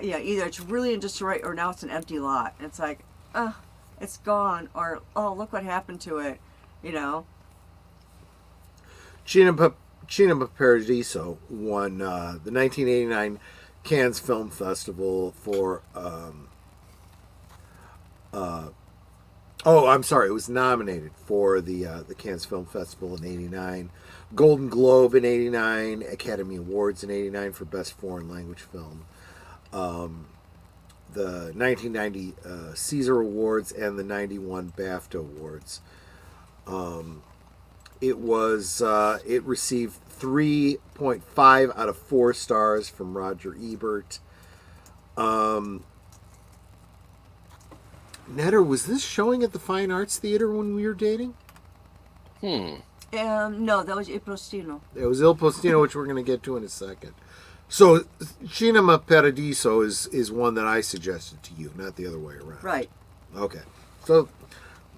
either it's really in disarray or now it's an empty lot. And it's like, it's gone, or look what happened to it, Cinema Paradiso won the 1989 Cannes Film Festival for. It was nominated for the Cannes Film Festival in '89, Golden Globe in '89, Academy Awards in '89 for Best Foreign Language Film, the 1990 Caesar Awards, and the '91 BAFTA Awards. It received 3.5 out of 4 stars from Roger Ebert. Netter, was this showing at the Fine Arts Theater when we were dating? No, that was Il Postino. It was Il Postino, which we're going to get to in a second. So, Cinema Paradiso is one that I suggested to you, not the other way around. Right. Okay. So,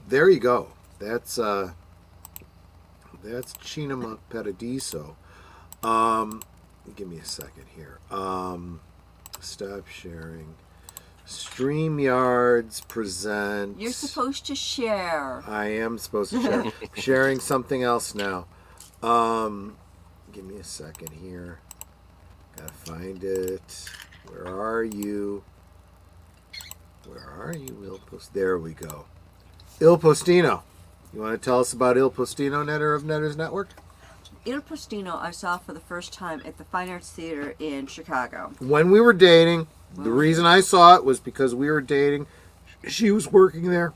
there you go. That's Cinema Paradiso. Give me a second here. Stop sharing. StreamYards present. You're supposed to share. I am supposed to share. Sharing something else now. Give me a second here. Gotta find it. Where are you? Where are you, Il Post? There we go. Il Postino. You want to tell us about Il Postino, Netter of Netters Network? Il Postino I saw for the first time at the Fine Arts Theater in Chicago. When we were dating, the reason I saw it was because we were dating. She was working there.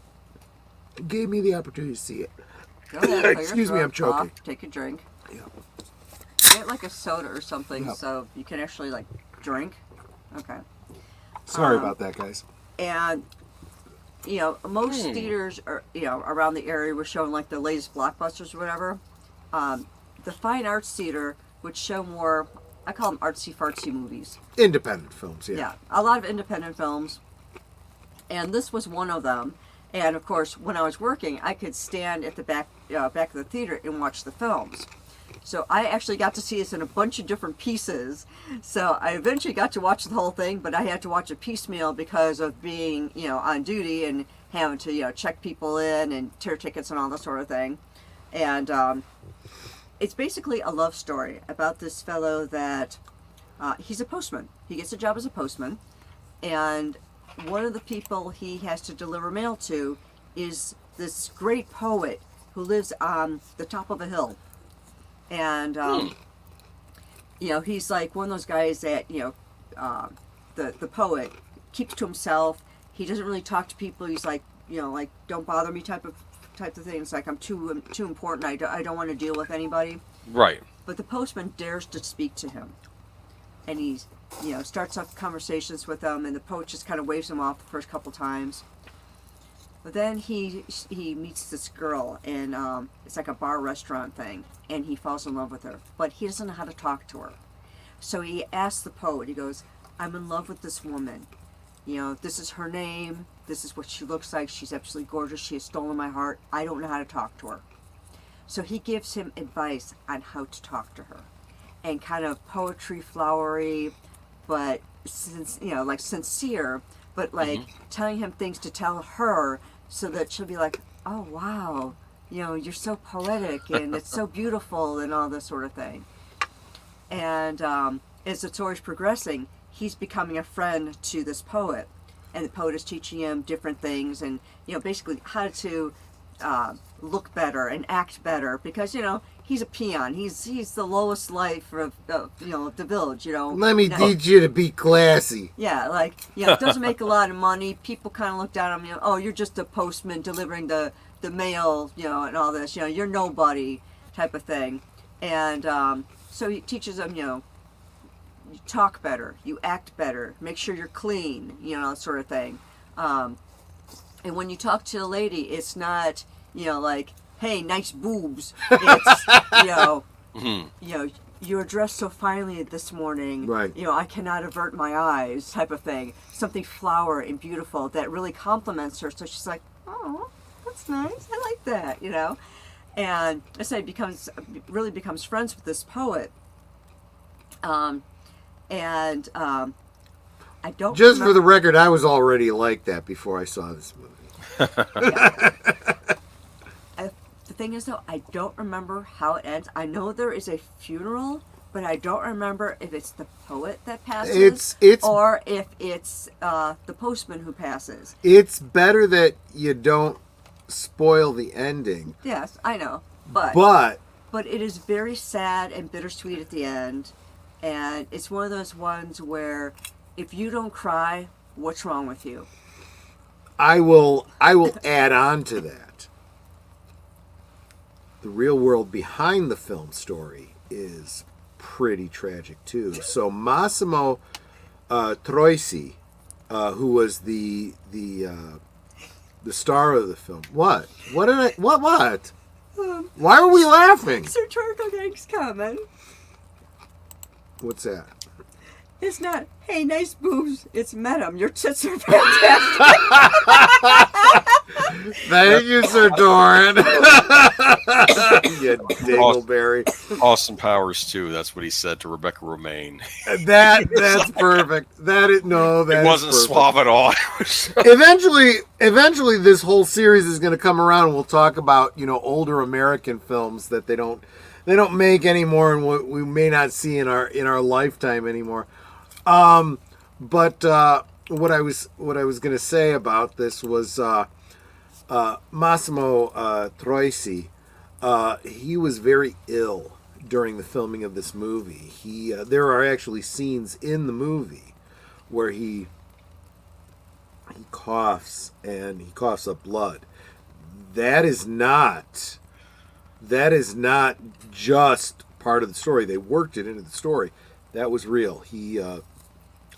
It gave me the opportunity to see it. Go ahead, clear your Excuse me, throat, I'm choking. cough, take a drink. Yeah. Get like a soda or something so you can actually like drink. Okay. Sorry about that, guys. And you know, most theaters are, you know, around the area were showing like the latest blockbusters or whatever. The Fine Arts Theater would show more, I call them artsy fartsy movies. Independent films, yeah. Yeah, a lot of independent films. And this was one of them. And of course, when I was working, I could stand at the back of the theater and watch the films. So I actually got to see this in a bunch of different pieces. So I eventually got to watch the whole thing, but I had to watch it piecemeal because of being, you know, on duty and having to, you know, check people in and tear tickets and all that sort of thing. And it's basically a love story about this fellow that he's a postman. He gets a job as a postman, and one of the people he has to deliver mail to is this great poet who lives on the top of a hill. And, you know, he's like one of those guys that, you know, the poet keeps to himself. He doesn't really talk to people. He's like, you know, like, don't bother me type of thing. It's like, I'm too important. I don't want to deal with anybody. Right. But the postman dares to speak to him. And he's, you know, starts up conversations with him, and the poet just kind of waves him off the first couple times. But then he meets this girl, and it's like a bar restaurant thing, and he falls in love with her. But he doesn't know how to talk to her. So he asks the poet, he goes, I'm in love with this woman. You know, this is her name, this is what she looks like, she's absolutely gorgeous, she has stolen my heart, I don't know how to talk to her. So he gives him advice on how to talk to her. And kind of poetry flowery, but, you know, like sincere, but like telling him things to tell her so that she'll be like, oh wow, you know, you're so poetic and it's so beautiful and all this sort of thing. And as the story's progressing, he's becoming a friend to this poet, and the poet is teaching him different things and, you know, basically how to look better and act better, because, you know, he's a peon. He's the lowest life of you know, the village, you know. Let me teach you to be classy. Yeah, like, you know, doesn't make a lot of money. People kind of look down on him, you know, oh, you're just a postman delivering the mail, you know, and all this, you know, you're nobody type of thing. And so he teaches them, you know, you talk better, you act better, make sure you're clean, you know, that sort of thing. And when you talk to a lady, it's not, you know, like, hey, nice boobs. It's, you know, you were dressed so finely this morning. Right. You know, I cannot avert my eyes type of thing. Something flowery and beautiful that really compliments her. So she's like, oh, that's nice. I like that, you know. And I say really becomes friends with this poet. I don't Just for the record, I was already like that before I saw this movie. The thing is, though, I don't remember how it ends. I know there is a funeral, but I don't remember if it's the poet that passes or if it's the postman who passes. It's better that you don't spoil the ending. Yes, I know, but it is very sad and bittersweet at the end, and it's one of those ones where if you don't cry, what's wrong with you? I will add on to that. The real world behind the film story is pretty tragic too. So Massimo Troisi, who was the star of the film. What? What? Why are we laughing? Sir Turtle Gang's coming. What's that? It's not, hey, nice boobs. It's madam, your tits are fantastic. Thank you, Sir Doran. You dingleberry. Austin Powers too. That's what he said to Rebecca Romaine. That's perfect. It wasn't perfect. suave at all. Eventually, this whole series is going to come around. And we'll talk about older American films that they don't make anymore, and what we may not see in our lifetime anymore. But what I was going to say about this was Massimo Troisi. He was very ill during the filming of this movie. There are actually scenes in the movie where he coughs and he coughs up blood. That is not just part of the story. They worked it into the story. That was real.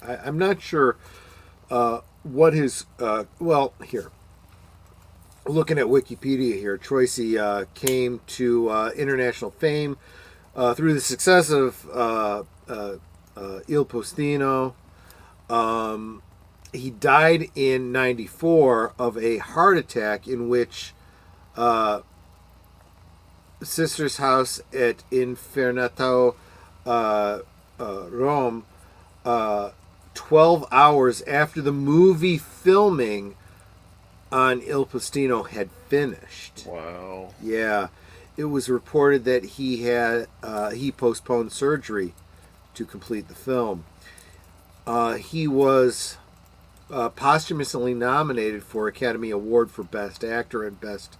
I'm not sure what his here. Looking at Wikipedia here, Troisi came to international fame through the success of Il Postino. He died in '94 of a heart attack in which Sister's House at Infernato, Rome, 12 hours after the movie filming on Il Postino had finished. Wow. Yeah. It was reported that he postponed surgery to complete the film. He was posthumously nominated for Academy Award for Best Actor and Best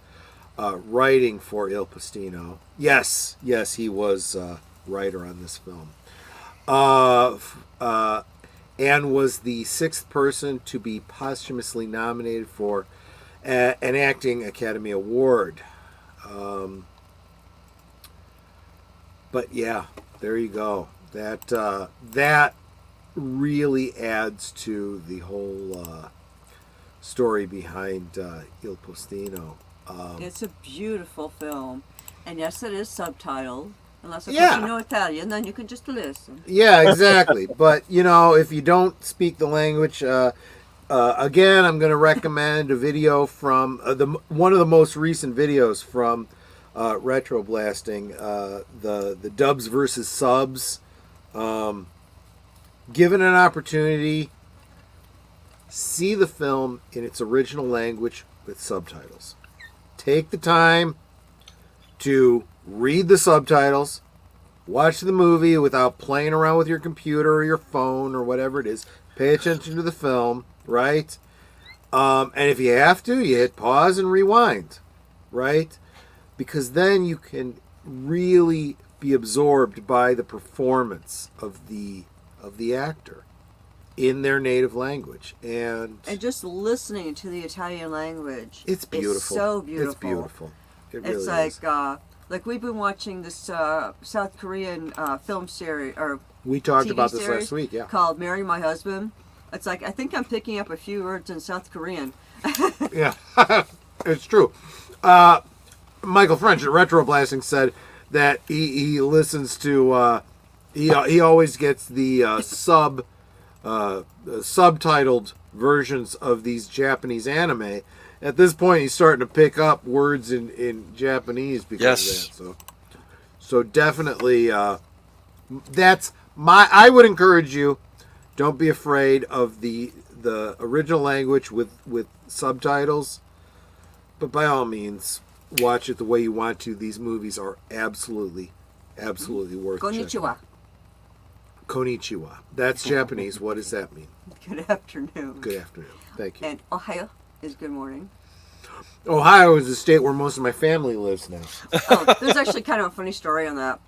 Writing for Il Postino. Yes, he was writer on this film. And was the 6th person to be posthumously nominated for an Acting Academy Award. But yeah, there you go. That really adds to the whole story behind Il Postino. It's a beautiful film, and yes, it is subtitled. Unless of course you know Italian, then you can just listen. Yeah, exactly. But if you don't speak the language, again, I'm going to recommend a video from one of the most recent videos from Retro Blasting, the dubs versus subs. Given an opportunity, see the film in its original language with subtitles. Take the time to read the subtitles, watch the movie without playing around with your computer or your phone or whatever it is. Pay attention to the film, right? And if you have to, you hit pause and rewind, right? Because then you can really be absorbed by the performance of the actor in their native language. And just listening to the Italian language. It's beautiful. It's so beautiful. It's beautiful. It really is. Like we've been watching this South Korean film series, or we talked TV about this series last week, yeah. Called Marry My Husband. It's like, I think I'm picking up a few words in South Korean. Yeah, it's true. Michael French at Retro Blasting said that he listens to, he always gets the subtitled versions of these Japanese anime. At this point, he's starting to pick up words in Japanese because of that. So definitely, I would encourage you, don't be afraid of the original language with subtitles, but by all means, watch it the way you want to. These movies are absolutely worth checking. Konnichiwa. Konnichiwa. That's Japanese. What does that mean? Good afternoon. Good afternoon. Thank you. And Ohio is good morning. Ohio is the state where most of my family lives now. There's actually kind of a funny story on that.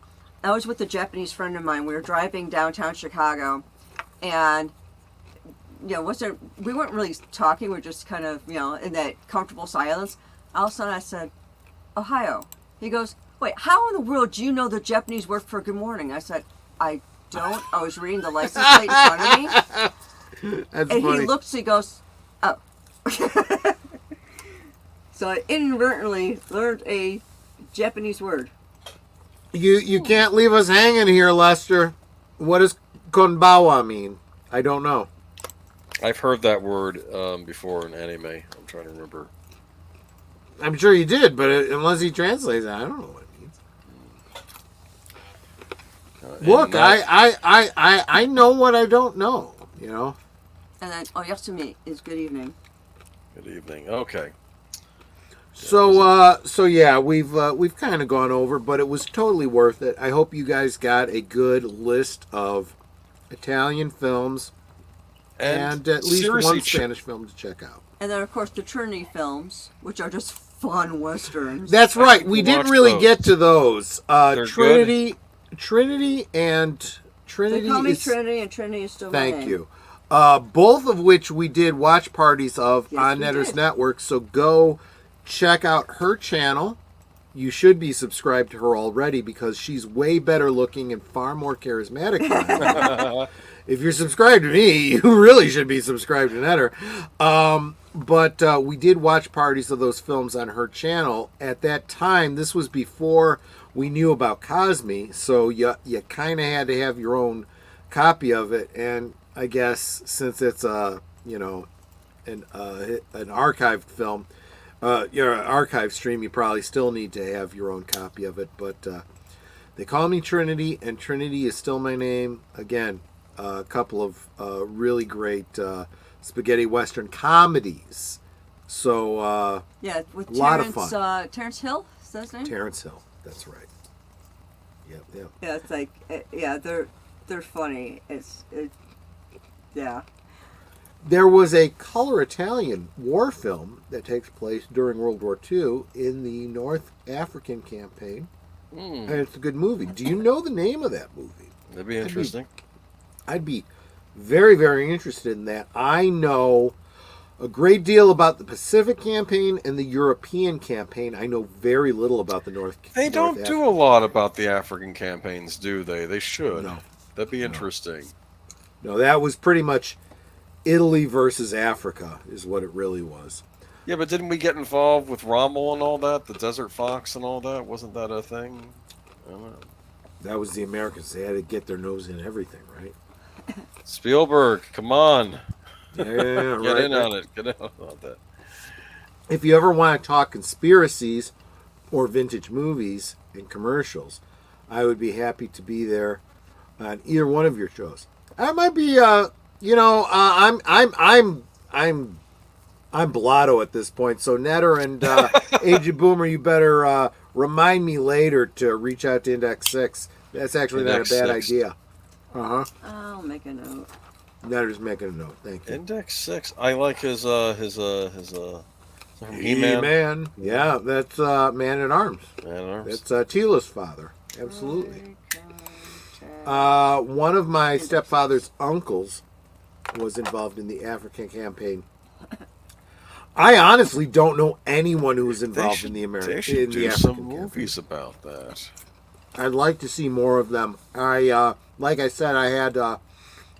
I was with a Japanese friend of mine. We were driving downtown Chicago, and we weren't really talking. We were just kind of in that comfortable silence. All of a sudden, I said, "Ohio." He goes, "Wait, how in the world do you know the Japanese word for good morning?" I said, "I don't. I was reading the license plate in front of me." That's and funny. He looks. He goes, "Oh." So I inadvertently learned a Japanese word. You can't leave us hanging here, Lester. What does konbawa mean? I don't know. I've heard that word before in anime. I'm trying to remember. I'm sure he did, but unless he translates it, I don't know what it means. Look, I know what I don't know, you know. And then oyasumi is good evening. Good evening. Okay. So yeah, we've kind of gone over, but it was totally worth it. I hope you guys got a good list of Italian films and at least one Spanish film to check out. And then, of course, the Trinity films, which are just fun westerns. That's right. We didn't really get to those. Trinity, They Trinity call me is Trinity, and Trinity is still my name. Thank you. Both of which we did watch parties of Yes, on we Netter's did. Network. So go check out her channel. You should be subscribed to her already because she's way better looking and far more charismatic than I am. If you're subscribed to me, you really should be subscribed to Netter. But we did watch parties of those films on her channel. At that time, this was before we knew about Cosme, so you kind of had to have your own copy of it. And I guess since it's an archived film, your archive stream, you probably still need to have your own copy of it. But they call me Trinity, and Trinity is still my name. Again, a couple of really great spaghetti western comedies. So Yeah, with a lot of fun. Terrence Hill, is that his name? Terrence Hill, that's right. Yep. Yeah, it's like, they're funny. Yeah. There was a color Italian war film that takes place during World War II in the North African campaign. And it's a good movie. Do you know the name of that movie? That'd be interesting. I'd be very, very interested in that. I know a great deal about the Pacific campaign and the European campaign. I know very little about the North. They don't do a lot about the African campaigns, do they? They should. No. That'd be interesting. No, that was pretty much Italy versus Africa is what it really was. Yeah, but didn't we get involved with Rommel and all that? The Desert Fox and all that? Wasn't that a thing? I don't know. That was the Americans. They had to get their nose in everything, right? Spielberg, come on. Yeah, Get in on it. Get in on that. If you ever want to talk conspiracies or vintage movies and commercials, I would be happy to be there on either one of your shows. I might be, I'm blotto at this point. So Netter and Agent Boomer, you better remind me later to reach out to Index 6. That's actually Index not a bad 6. idea. Uh-huh. I'll make a note. Netter's making a note. Thank you. Index 6. I like his He-Man. He-Man. Yeah, that's Man at Arms. Man at Arms. That's Tila's father. Absolutely. One of my stepfather's uncles was involved in the African campaign. I honestly don't know anyone who was involved in the American. They should do African some movies about that. I'd like to see more of them. Like I said, I had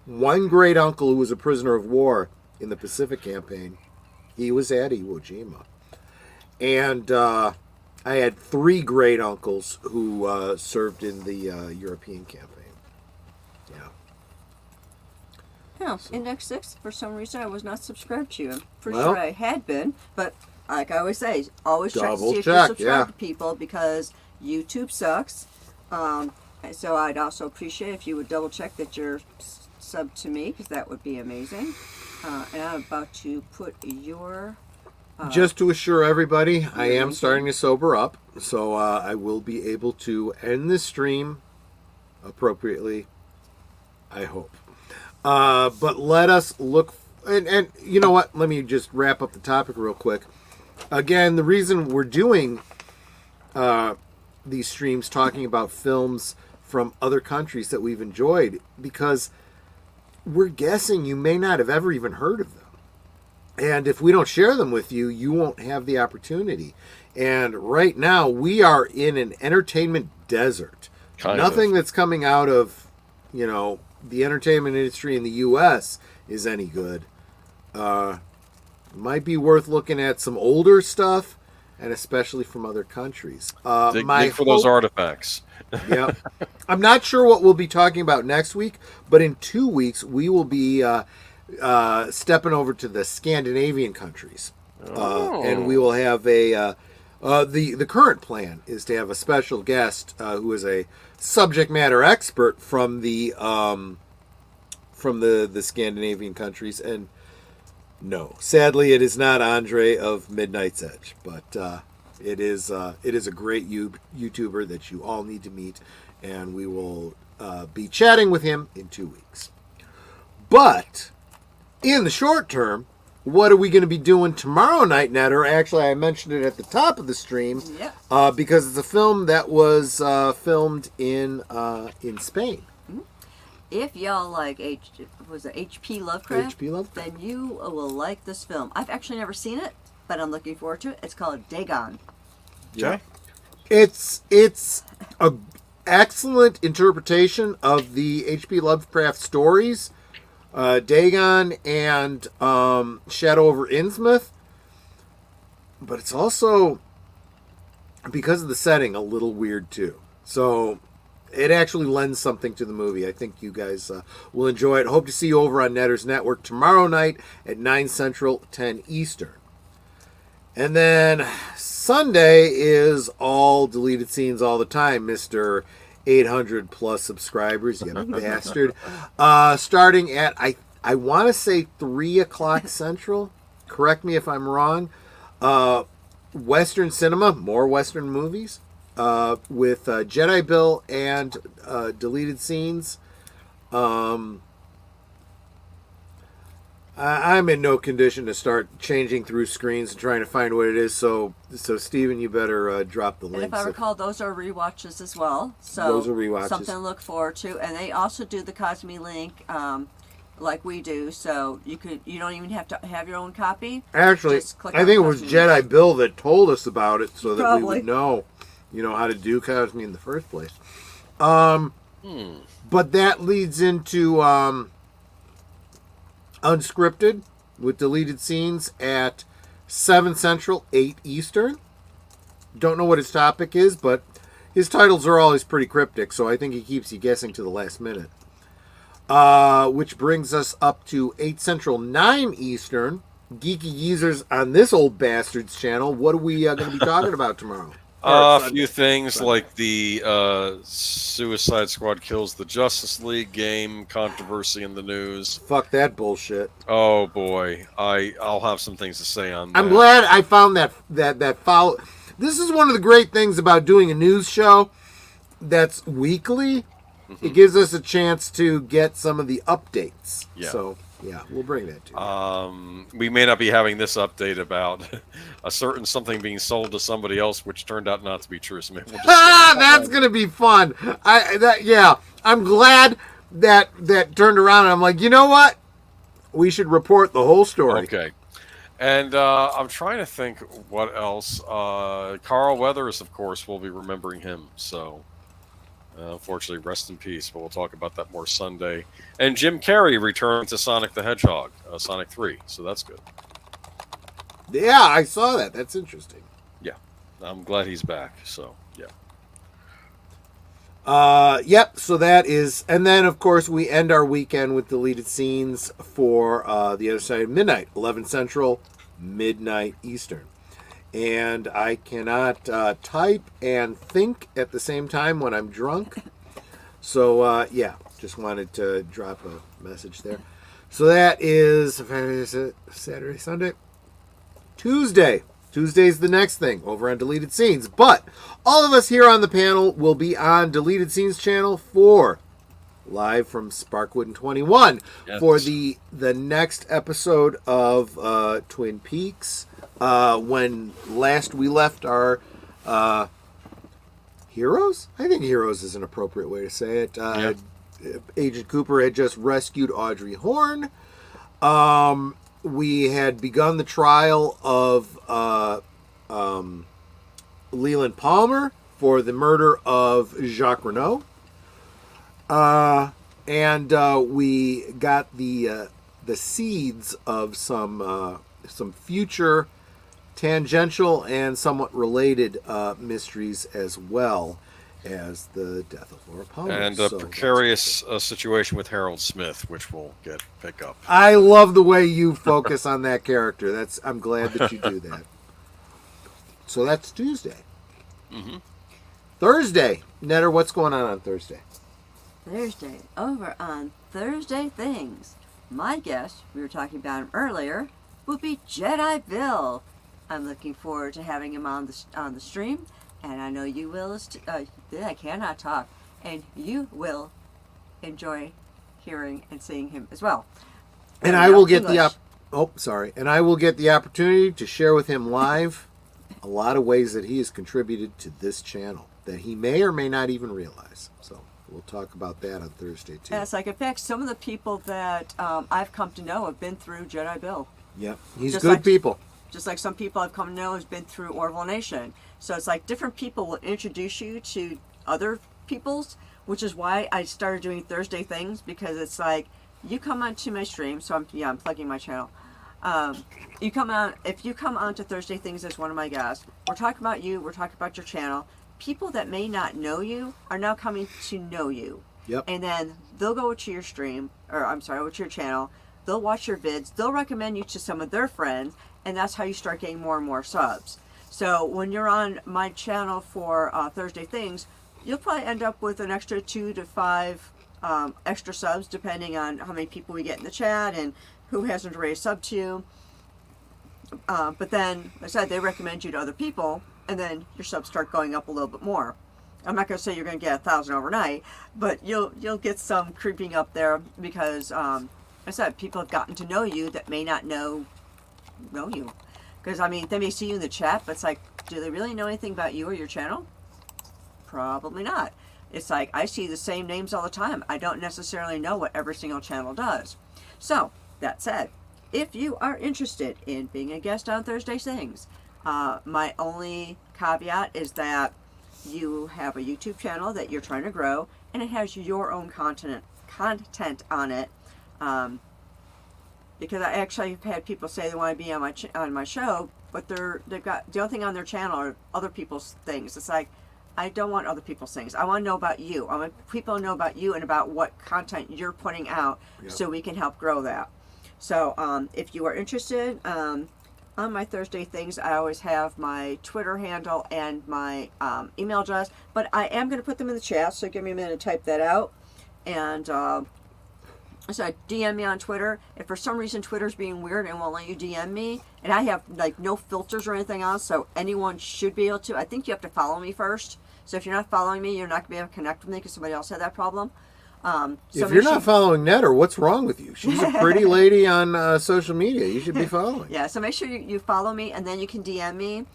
one great uncle who was a prisoner of war in the Pacific campaign. He was at Iwo Jima. And I had three great uncles who served in the European campaign. Yeah, Index 6, for some reason, I was not subscribed to you. For Well, sure I had been, but like I always say, always check to see if double you're check, subscribed yeah. to people because YouTube sucks. So I'd also appreciate if you would double check that you're subbed to me because that would be amazing. And I'm about to put your... Just to assure everybody, I am starting to sober up, so I will be able to end this stream appropriately, I hope. But let us look, and you know what? Let me just wrap up the topic real quick. Again, the reason we're doing these streams talking about films from other countries that we've enjoyed, because we're guessing you may not have ever even heard of them. And if we don't share them with you, you won't have the opportunity. And right now, we are in an entertainment desert. Nothing that's coming out of, the entertainment industry in the U.S. is any good. Might be worth looking at some older stuff, and especially from other countries. Dig for those artifacts. Yep. I'm not sure what we'll be talking about next week, but in 2 weeks, we will be stepping over to the Scandinavian countries. And we will have a The current plan is to have a special guest who is a subject matter expert from the Scandinavian countries, and no, sadly, it is not Andre of Midnight's Edge, but it is a great YouTuber that you all need to meet, and we will be chatting with him in 2 weeks. But in the short term, what are we going to be doing tomorrow night, Netter? Actually, I mentioned it at the top of the stream because it's a film that was filmed in Spain. If y'all like H.P. Lovecraft, H.P. Lovecraft, then you will like this film. I've actually never seen it, but I'm looking forward to it. It's called Dagon. Yeah. It's a excellent interpretation of the H.P. Lovecraft stories, Dagon and Shadow over Innsmouth. But it's also, because of the setting, a little weird too. So it actually lends something to the movie. I think you guys will enjoy it. Hope to see you over on Netter's Network tomorrow night at 9 Central, 10 Eastern. And then Sunday is all deleted scenes all the time, Mr. 800 plus subscribers, you bastard. Starting at, I want to say 3 o'clock Central. Correct me if I'm wrong. Western cinema, more Western movies. With Jedi Bill and deleted scenes. I'm in no condition to start changing through screens and trying to find what it is. So Steven, you better drop the links. And if I recall, those are rewatches as well. So those are rewatches. Something to look forward to. And they also do the Cosme link like we do. So you don't even have to have your own copy. Actually, I think it was Jedi Bill that told us about it so that we would know. How to do Cosme in the first place. But that leads into Unscripted with deleted scenes at 7 Central, 8 Eastern. Don't know what his topic is, but his titles are always pretty cryptic, so I think he keeps you guessing to the last minute. Which brings us up to 8 Central, 9 Eastern. Geeky Geezers on this old bastard's channel. What are we going to be talking about tomorrow? A few things like the Suicide Squad Kills the Justice League game controversy in the news. Fuck that bullshit. Oh boy, I'll have some things to say on that. I'm glad I found that follow. This is one of the great things about doing a news show that's weekly. Mm-hmm. It gives us a chance to get some of the updates. Yeah. So yeah, we'll bring that to you. We may not be having this update about a certain something being sold to somebody else, which turned out not to be true. So maybe we'll just that's gonna be fun. I'm glad that turned around, and I'm like, you know what? We should report the whole story. Okay. And I'm trying to think what else. Carl Weathers, of course, we'll be remembering him. So. Unfortunately, rest in peace, but we'll talk about that more Sunday. And Jim Carrey returning to Sonic the Hedgehog, Sonic 3, so that's good. Yeah, I saw that. That's interesting. Yeah, I'm glad he's back, so, yeah. Yep, so that is... And then, of course, we end our weekend with deleted scenes for The Other Side of Midnight, 11 Central, midnight Eastern. And I cannot type and think at the same time when I'm drunk. So, yeah, just wanted to drop a message there. So that is Saturday, Sunday. Tuesday. Tuesday's the next thing over on Deleted Scenes. But all of us here on the panel will be on Deleted Scenes channel for live from Sparkwood and 21 for the next episode of Twin Peaks. When last we left our heroes? I think heroes is an appropriate way to say it. Agent Cooper had just rescued Audrey Horne. We had begun the trial of Leland Palmer for the murder of Jacques Renault. And we got the seeds of some future tangential and somewhat related mysteries, as well as the death of Laura Palmer. And a precarious situation with Harold Smith, which we'll pick up. I love the way you focus on that character. I'm glad that you do that. So that's Tuesday. Mm-hmm. Thursday. Netter, what's going on Thursday? Thursday. Over on Thursday Things. My guest, we were talking about him earlier, will be Jedi Bill. I'm looking forward to having him on the stream, and I know you will. I cannot talk, and you will enjoy hearing and seeing him as well. And I will get and I will get the opportunity to share with him live a lot of ways that he has contributed to this channel that he may or may not even realize. So we'll talk about that on Thursday too. Yes, like in fact, some of the people that I've come to know have been through Jedi Bill. Yep, he's Just good like- people. Just like some people I've come to know has been through Orville Nation. So it's like different people will introduce you to other people's, which is why I started doing Thursday Things, because it's like you come onto my stream. So I'm plugging my channel. If you come on to Thursday Things as one of my guests, we're talking about you. We're talking about your channel. People that may not know you are now coming to know you. Yep. And then they'll go to your stream, over to your channel. They'll watch your vids. They'll recommend you to some of their friends. And that's how you start getting more and more subs. So when you're on my channel for Thursday Things, you'll probably end up with an extra 2 to 5 extra subs, depending on how many people we get in the chat and who hasn't already subbed to you. But then, like I said, they recommend you to other people, and then your subs start going up a little bit more. I'm not going to say you're going to get 1,000 overnight, but you'll get some creeping up there because, like I said, people have gotten to know you that may not know you, because I mean they may see you in the chat, but it's like, do they really know anything about you or your channel? Probably not. It's like I see the same names all the time. I don't necessarily know what every single channel does. So that said, if you are interested in being a guest on Thursday Things, my only caveat is that you have a YouTube channel that you're trying to grow and it has your own content on it. Because I actually have had people say they want to be on my show, but they've got the only thing on their channel are other people's things. It's like, I don't want other people's things. I want to know about you. I want people to know about you and about what content you're putting out, so we can help grow that. So if you are interested, on my Thursday Things, I always have my Twitter handle and my email address, but I am going to put them in the chat, so give me a minute to type that out. And so DM me on Twitter. If for some reason Twitter's being weird and won't let you DM me, and I have like no filters or anything on, so anyone should be able to. I think you have to follow me first. So if you're not following me, you're not going to be able to connect with me because somebody else had that problem. If you're not following Netter, what's wrong with you? She's a pretty lady on social media. You should be following. Yeah, so make sure you follow me, and then you can DM me.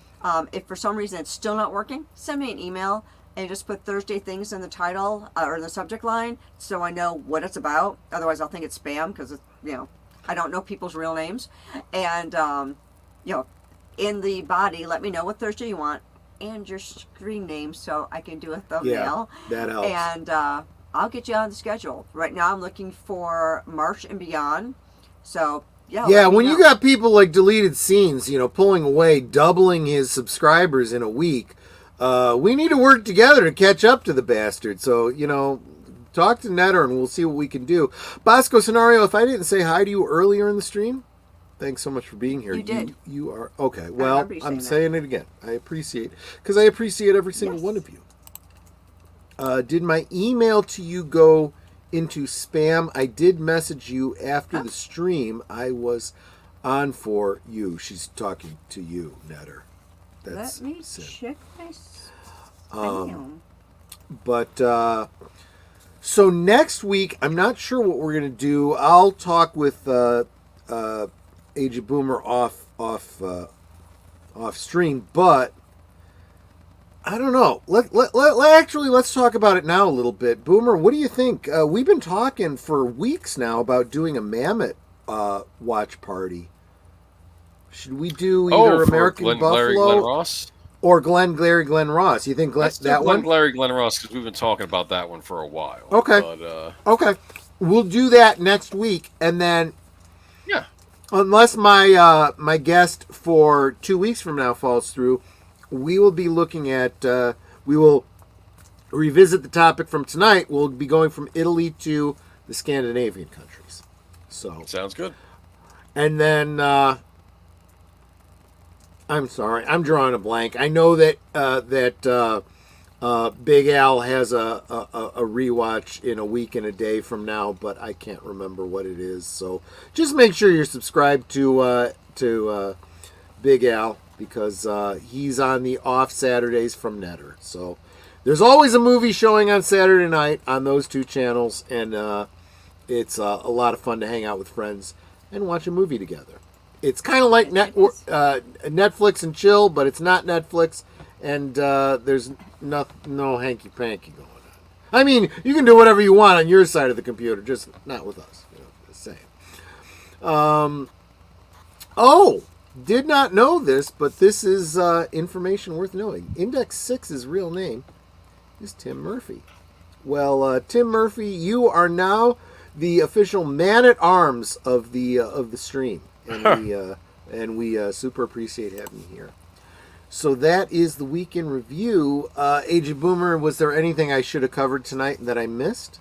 If for some reason it's still not working, send me an email. And just put Thursday Things in the title or the subject line so I know what it's about. Otherwise, I'll think it's spam because, I don't know people's real names. And, in the body, let me know what Thursday you want and your screen name so I can do a thumbnail. Yeah, that helps. And I'll get you on the schedule. Right now, I'm looking for March and beyond. So, yeah, when you got people like deleted scenes, pulling away, doubling his subscribers in a week, we need to work together to catch up to the bastard. So, talk to Netter and we'll see what we can do. Bosco Scenario, if I didn't say hi to you earlier in the stream, thanks so much for being here. You did. You are, okay. Well, I'm saying it again. I appreciate, because I appreciate every single one of you. Did my email to you go into spam? I did message you after the stream. I was on for you. She's talking to you, Netter. Let me check my spam. But so next week, I'm not sure what we're gonna do. I'll talk with Age of Boomer off stream, but I don't know. Let's talk about it now a little bit. Boomer, what do you think? We've been talking for weeks now about doing a Mammoth watch party. Should we do either American Buffalo Glenn Ross? Or Glenn Ross? You think that one? Glenn Ross, because we've been talking about that one for a while. Okay. But, okay. We'll do that next week, and then yeah, unless my guest for 2 weeks from now falls through, we will be looking at. We will revisit the topic from tonight. We'll be going from Italy to the Scandinavian countries. So sounds good. And then I'm sorry. I'm drawing a blank. I know that Big Al has a rewatch in a week and a day from now, but I can't remember what it is. So just make sure you're subscribed to Big Al, because he's on the off Saturdays from Netter. So there's always a movie showing on Saturday night on those two channels, and it's a lot of fun to hang out with friends and watch a movie together. It's kind of like Netflix and chill, but it's not Netflix, and there's no hanky-panky going on. I mean, you can do whatever you want on your side of the computer, just not with us. Just saying. Did not know this, but this is information worth knowing. Index 6's real name is Tim Murphy. Well, Tim Murphy, you are now the official man-at-arms of the stream. And we super appreciate having you here. So that is the week in review. Age of Boomer, was there anything I should have covered tonight that I missed?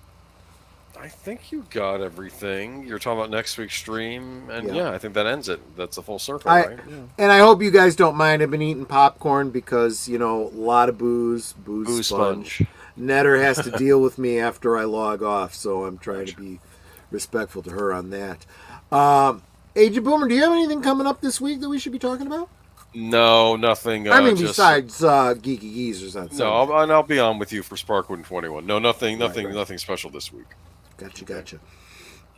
I think you got everything. You're talking about next week's stream, and yeah, I think that ends it. That's a full circle, right? Yeah. And I hope you guys don't mind. I've been eating popcorn because, a lot of booze sponge. Netter has to deal with me after I log off, so I'm trying to be respectful to her on that. Age of Boomer, do you have anything coming up this week that we should be talking about? No, nothing. Besides Geeky Geezers on Sunday. No, I'll be on with you for Sparkwood 21. No, nothing special this week. Gotcha.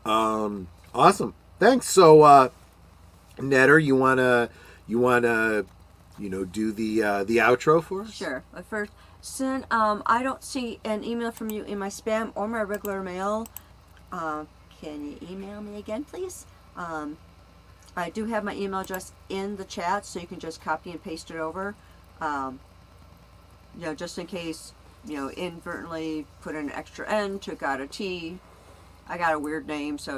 Awesome. Thanks. So, Netter, you wanna do the outro for us? Sure. But first, Sin, I don't see an email from you in my spam or my regular mail. Can you email me again, please? I do have my email address in the chat, so you can just copy and paste it over. Just in case, inadvertently put an extra N, took out a T. I got a weird name, so,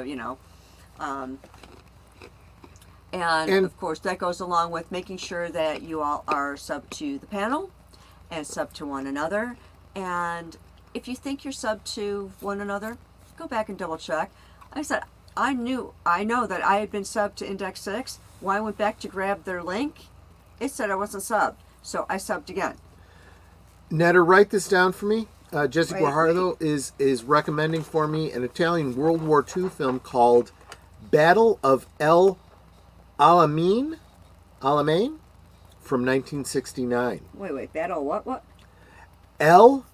and of course, that goes along with making sure that you all are sub to the panel and sub to one another. And if you think you're sub to one another, go back and double check. I said, I know that I had been subbed to Index 6. When I went back to grab their link, it said I wasn't subbed. So I subbed again. Netter, write this down for me. Jessica Guajardo is recommending for me an Italian World War II film called Battle of El Alamein from 1969. Wait, Battle what? El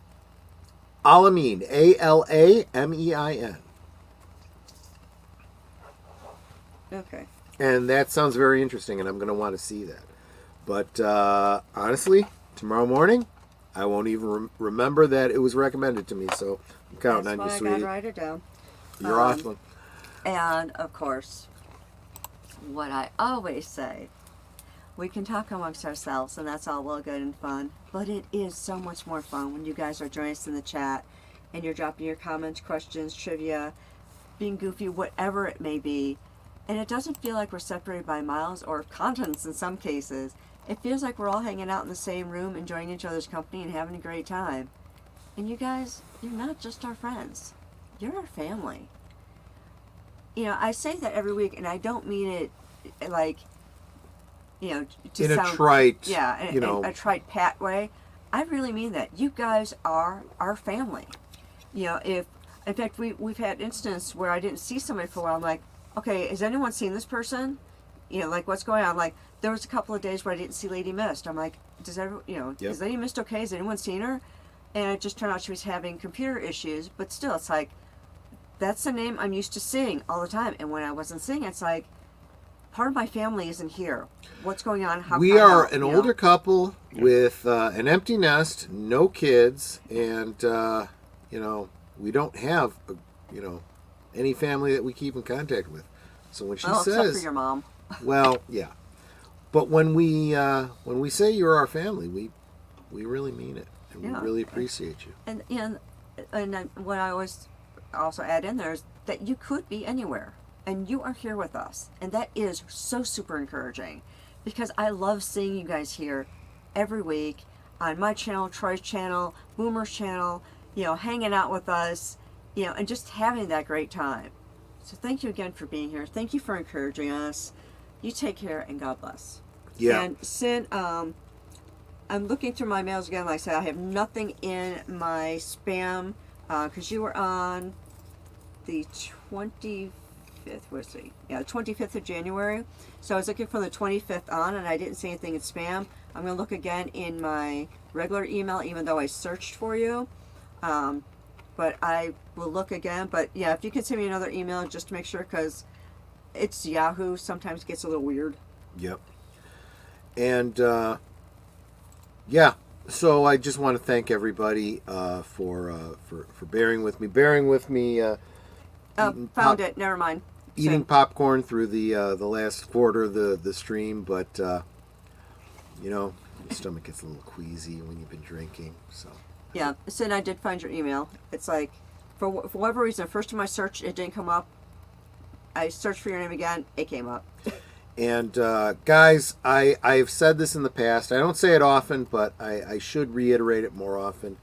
Alamein, Alamein. Okay. And that sounds very interesting, and I'm going to want to see that. But honestly, tomorrow morning, I won't even remember that it was recommended to me, so I'm counting on you, sweetie. I gotta write it down. You're awesome. And, of course, what I always say, we can talk amongst ourselves, and that's all well good and fun, but it is so much more fun when you guys are joining us in the chat, and you're dropping your comments, questions, trivia, being goofy, whatever it may be. And it doesn't feel like we're separated by miles or continents in some cases. It feels like we're all hanging out in the same room, enjoying each other's company and having a great time. And you guys, you're not just our friends. You're our family. I say that every week, and I don't mean it like, to in sound... a trite, in a trite pat way. I really mean that. You guys are our family. In fact, we've had instances where I didn't see somebody for a while. I'm like, okay, has anyone seen this person? What's going on? Like, there was a couple of days where I didn't see Lady Mist. I'm like, is Lady Mist okay? Has anyone seen her? And it just turned out she was having computer issues. But still, it's like, that's the name I'm used to seeing all the time. And when I wasn't seeing it, it's like, part of my family isn't here. What's going on? We are an older couple with an empty nest, no kids, and, we don't have, any family that we keep in contact with. So when she says, except for your mom. Well, yeah, but when we say you're our family, we really mean it, and we really appreciate you. And what I always also add in there is that you could be anywhere, and you are here with us, and that is so super encouraging, because I love seeing you guys here every week on my channel, Troy's channel, Boomer's channel, hanging out with us, and just having that great time. So thank you again for being here. Thank you for encouraging us. You take care, and God bless. Yeah. And Sin, I'm looking through my mails again. Like I said, I have nothing in my spam because you were on the 25th. Let's see. Yeah, the 25th of January. So I was looking from the 25th on, and I didn't see anything in spam. I'm going to look again in my regular email, even though I searched for you. But I will look again. But yeah, if you can send me another email just to make sure, because it's Yahoo. Sometimes gets a little weird. Yep. And yeah, so I just want to thank everybody for bearing with me. Found it. Never mind. Eating popcorn through the last quarter of the stream, but you know, your stomach gets a little queasy when you've been drinking. So yeah, Sin, I did find your email. It's like for whatever reason, the first time I searched, it didn't come up. I searched for your name again, it came up. And guys, I've said this in the past. I don't say it often, but I should reiterate it more often.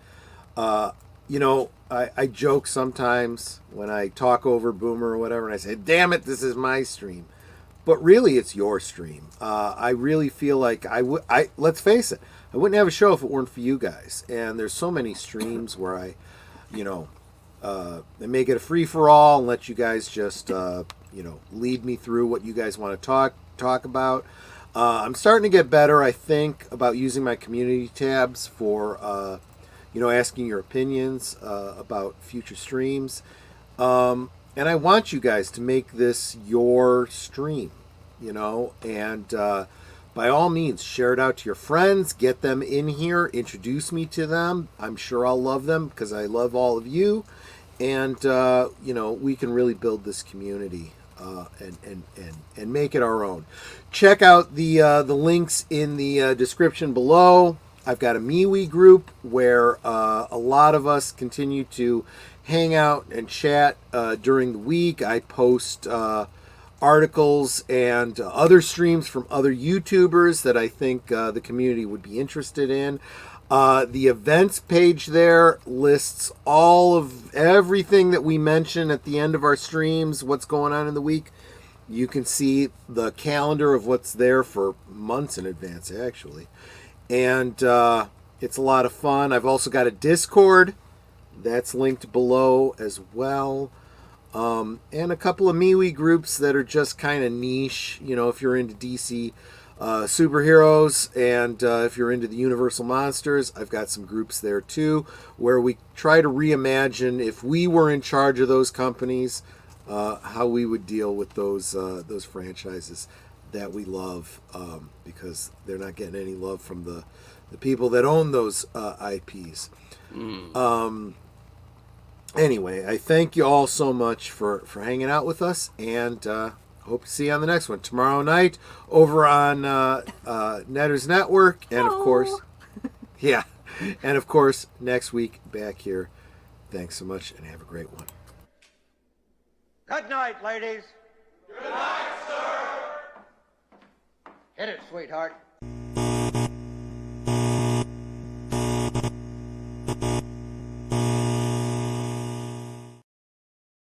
You know, I joke sometimes when I talk over Boomer or whatever, and I say, damn it, this is my stream. But really, it's your stream. I really feel like let's face it, I wouldn't have a show if it weren't for you guys. And there's so many streams where I make it a free-for-all and let you guys just, lead me through what you guys want to talk about. I'm starting to get better, I think, about using my community tabs for, asking your opinions about future streams. And I want you guys to make this your stream, and by all means, share it out to your friends, get them in here, introduce me to them. I'm sure I'll love them because I love all of you. And, we can really build this community and make it our own. Check out the links in the description below. I've got a MeWe group where a lot of us continue to hang out and chat during the week. I post articles and other streams from other YouTubers that I think the community would be interested in. The events page there lists all of everything that we mention at the end of our streams, what's going on in the week. You can see the calendar of what's there for months in advance, actually. And it's a lot of fun. I've also got a Discord that's linked below as well. And a couple of MeWe groups that are just kind of niche. If you're into DC superheroes and if you're into the Universal Monsters, I've got some groups there too, where we try to reimagine if we were in charge of those companies, how we would deal with those franchises that we love, because they're not getting any love from the people that own those IPs. Anyway, I thank you all so much for hanging out with us, and hope to see you on the next one tomorrow night over on Netter's Network, and of course, and of course next week back here. Thanks so much, and have a great one. Good night, ladies. Good night, sir. Hit it, sweetheart.